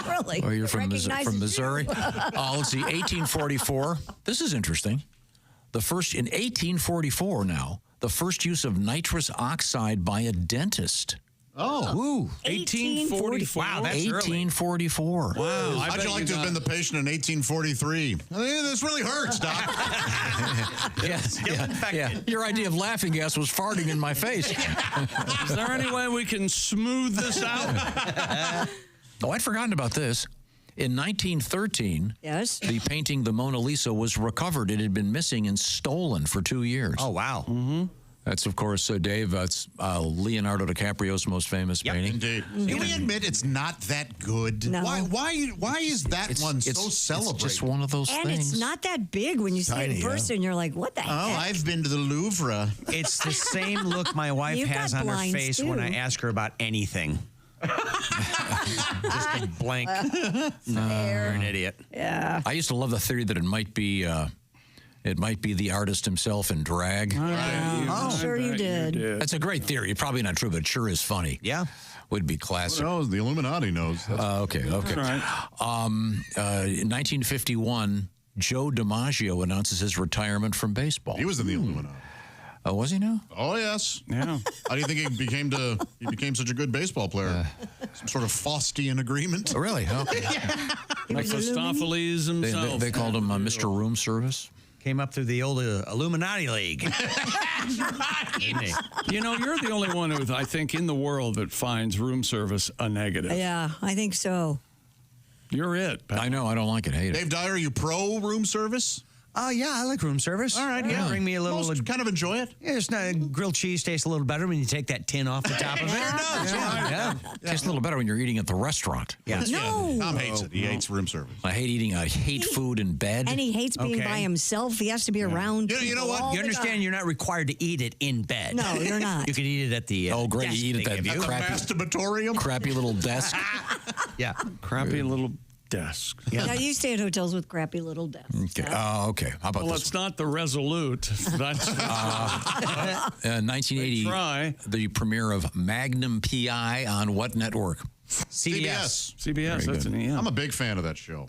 Really? Oh, you're from Missouri? Let's see, 1844. This is interesting. In 1844 now, the first use of nitrous oxide by a dentist. Oh. Ooh. 1844. Wow, that's 1844. Wow. How'd you like to have been the patient in 1843? This really hurts, Doc. Yeah. Your idea of laughing gas was farting in my face. Is there any way we can smooth this out? Oh, I'd forgotten about this. In 1913, the painting The Mona Lisa was recovered. It had been missing and stolen for 2 years. Oh, wow. Mm-hmm. That's, of course, Dave, that's Leonardo DiCaprio's most famous painting. Indeed. Can we admit it's not that good? No. Why is that one so celebrated? It's just one of those And things. it's not that big when you see it in person. You're like, what the heck? Oh, I've been to the Louvre. It's the same look my wife You've has got on her blinds, face when I too. ask her about anything. Just a blank. You're an idiot. Yeah. I used to love the theory that it might be the artist himself in drag. I'm sure you did. That's a great theory. Probably not true, but it sure is funny. Yeah. Would be classic. Who knows? The Illuminati knows. Okay. That's right. In 1951, Joe DiMaggio announces his retirement from baseball. He was in the Illuminati. Oh, was he now? Oh, yes. Yeah. How do you think he became such a good baseball player? Some sort of Faustian agreement? Oh, really? Okay. Mephistopheles himself. They called him Mr. Room Service. Came up through the old Illuminati League. You know, you're the only one who, I think, in the world that finds room service a negative. Yeah, I think so. You're it. I know. I don't like it. Hate it. Dave Dyer, are you pro room service? Yeah, I like room service. All right, yeah. Bring me a little. Kind of enjoy it. Yeah, it's not, grilled cheese tastes a little better when you take that tin off the top of it. Yeah. Tastes a little better when you're eating at the restaurant. Yeah. No. Tom hates it. He hates room service. I hate food in bed. And he hates being by himself. He has to be around. You know what? You understand you're not required to eat it in bed. No, you're not. You can eat it at the Oh, great. desk You eat they it at give you. Masturbatorium? crappy little desk. Yeah. Crappy little desk. Yeah, you stay at hotels with crappy little desks. Okay. Okay. How about Well, this? it's not the Resolute. That's 1980, the premiere of Magnum PI on what network? CBS. CBS. That's an I'm a big fan of that show.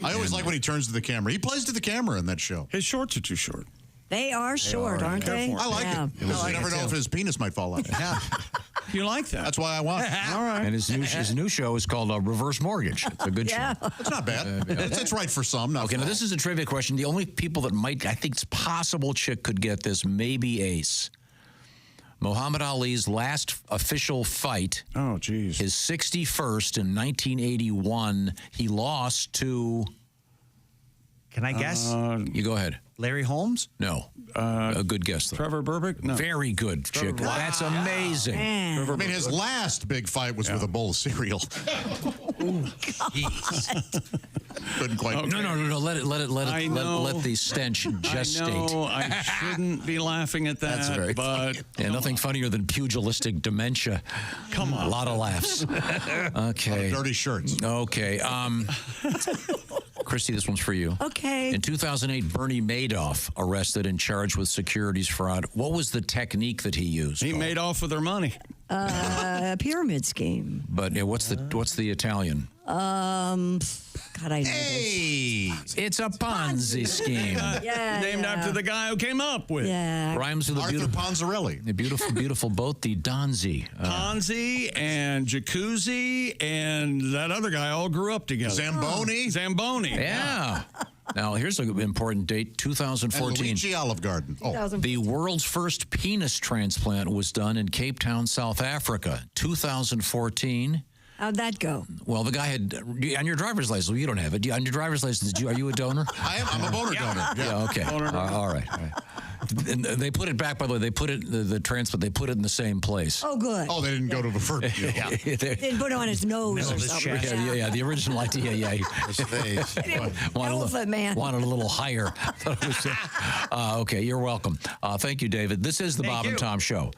I always like when he turns to the camera. He plays to the camera in that show. His shorts are too short. They are short, aren't they? I like it. You never know if his penis might fall out. Yeah. You like that? That's why I watch. All right. And his new show is called Reverse Mortgage. It's a good show. It's not bad. It's right for some. Not Okay, now this is a trivia question. The only people that I think it's possible Chick could get this, maybe Ace. Muhammad Ali's last official fight. Oh, geez. His 61st in 1981. He lost to. Can I guess? You go ahead. Larry Holmes? No. A good guess, though. Trevor Berbick? No. Very good, Chick. Wow. That's amazing. I mean, his last big fight was with a bowl of cereal. Couldn't quite. Okay. No. Let the stench gestate. I know I shouldn't be laughing at that. That's very but funny. Nothing funnier than pugilistic dementia. Come on. A lot of laughs. Okay. Dirty shirts. Okay. Christy, this one's for you. Okay. In 2008, Bernie Madoff arrested and charged with securities fraud. What was the technique that he used? He made off with their money. A pyramid scheme. But what's the Italian? God, I know this. It's a Ponzi scheme. Named after the guy who came up with. Yeah. Rhymes with Arthur Ponzarelli. A beautiful boat, the Donzi. Ponzi and Jacuzzi and that other guy all grew up together. Zamboni. Yeah. Now, here's an important date, 2014. And Luigi Olive Garden. The world's first penis transplant was done in Cape Town, South Africa, 2014. How'd that go? Well, the guy had, on your driver's license, well, you don't have it. On your driver's license, are you a donor? I'm a boner donor. Yeah, okay. All right. And they put it back, by the way, they put it, the transplant, they put it in the same place. Oh, good. Oh, they didn't go to the first. They didn't put it on his nose or something. Yeah, the original idea, Elephant man. Wanted a little higher. Okay, you're welcome. Thank you, David. This is the Bob and Tom Show.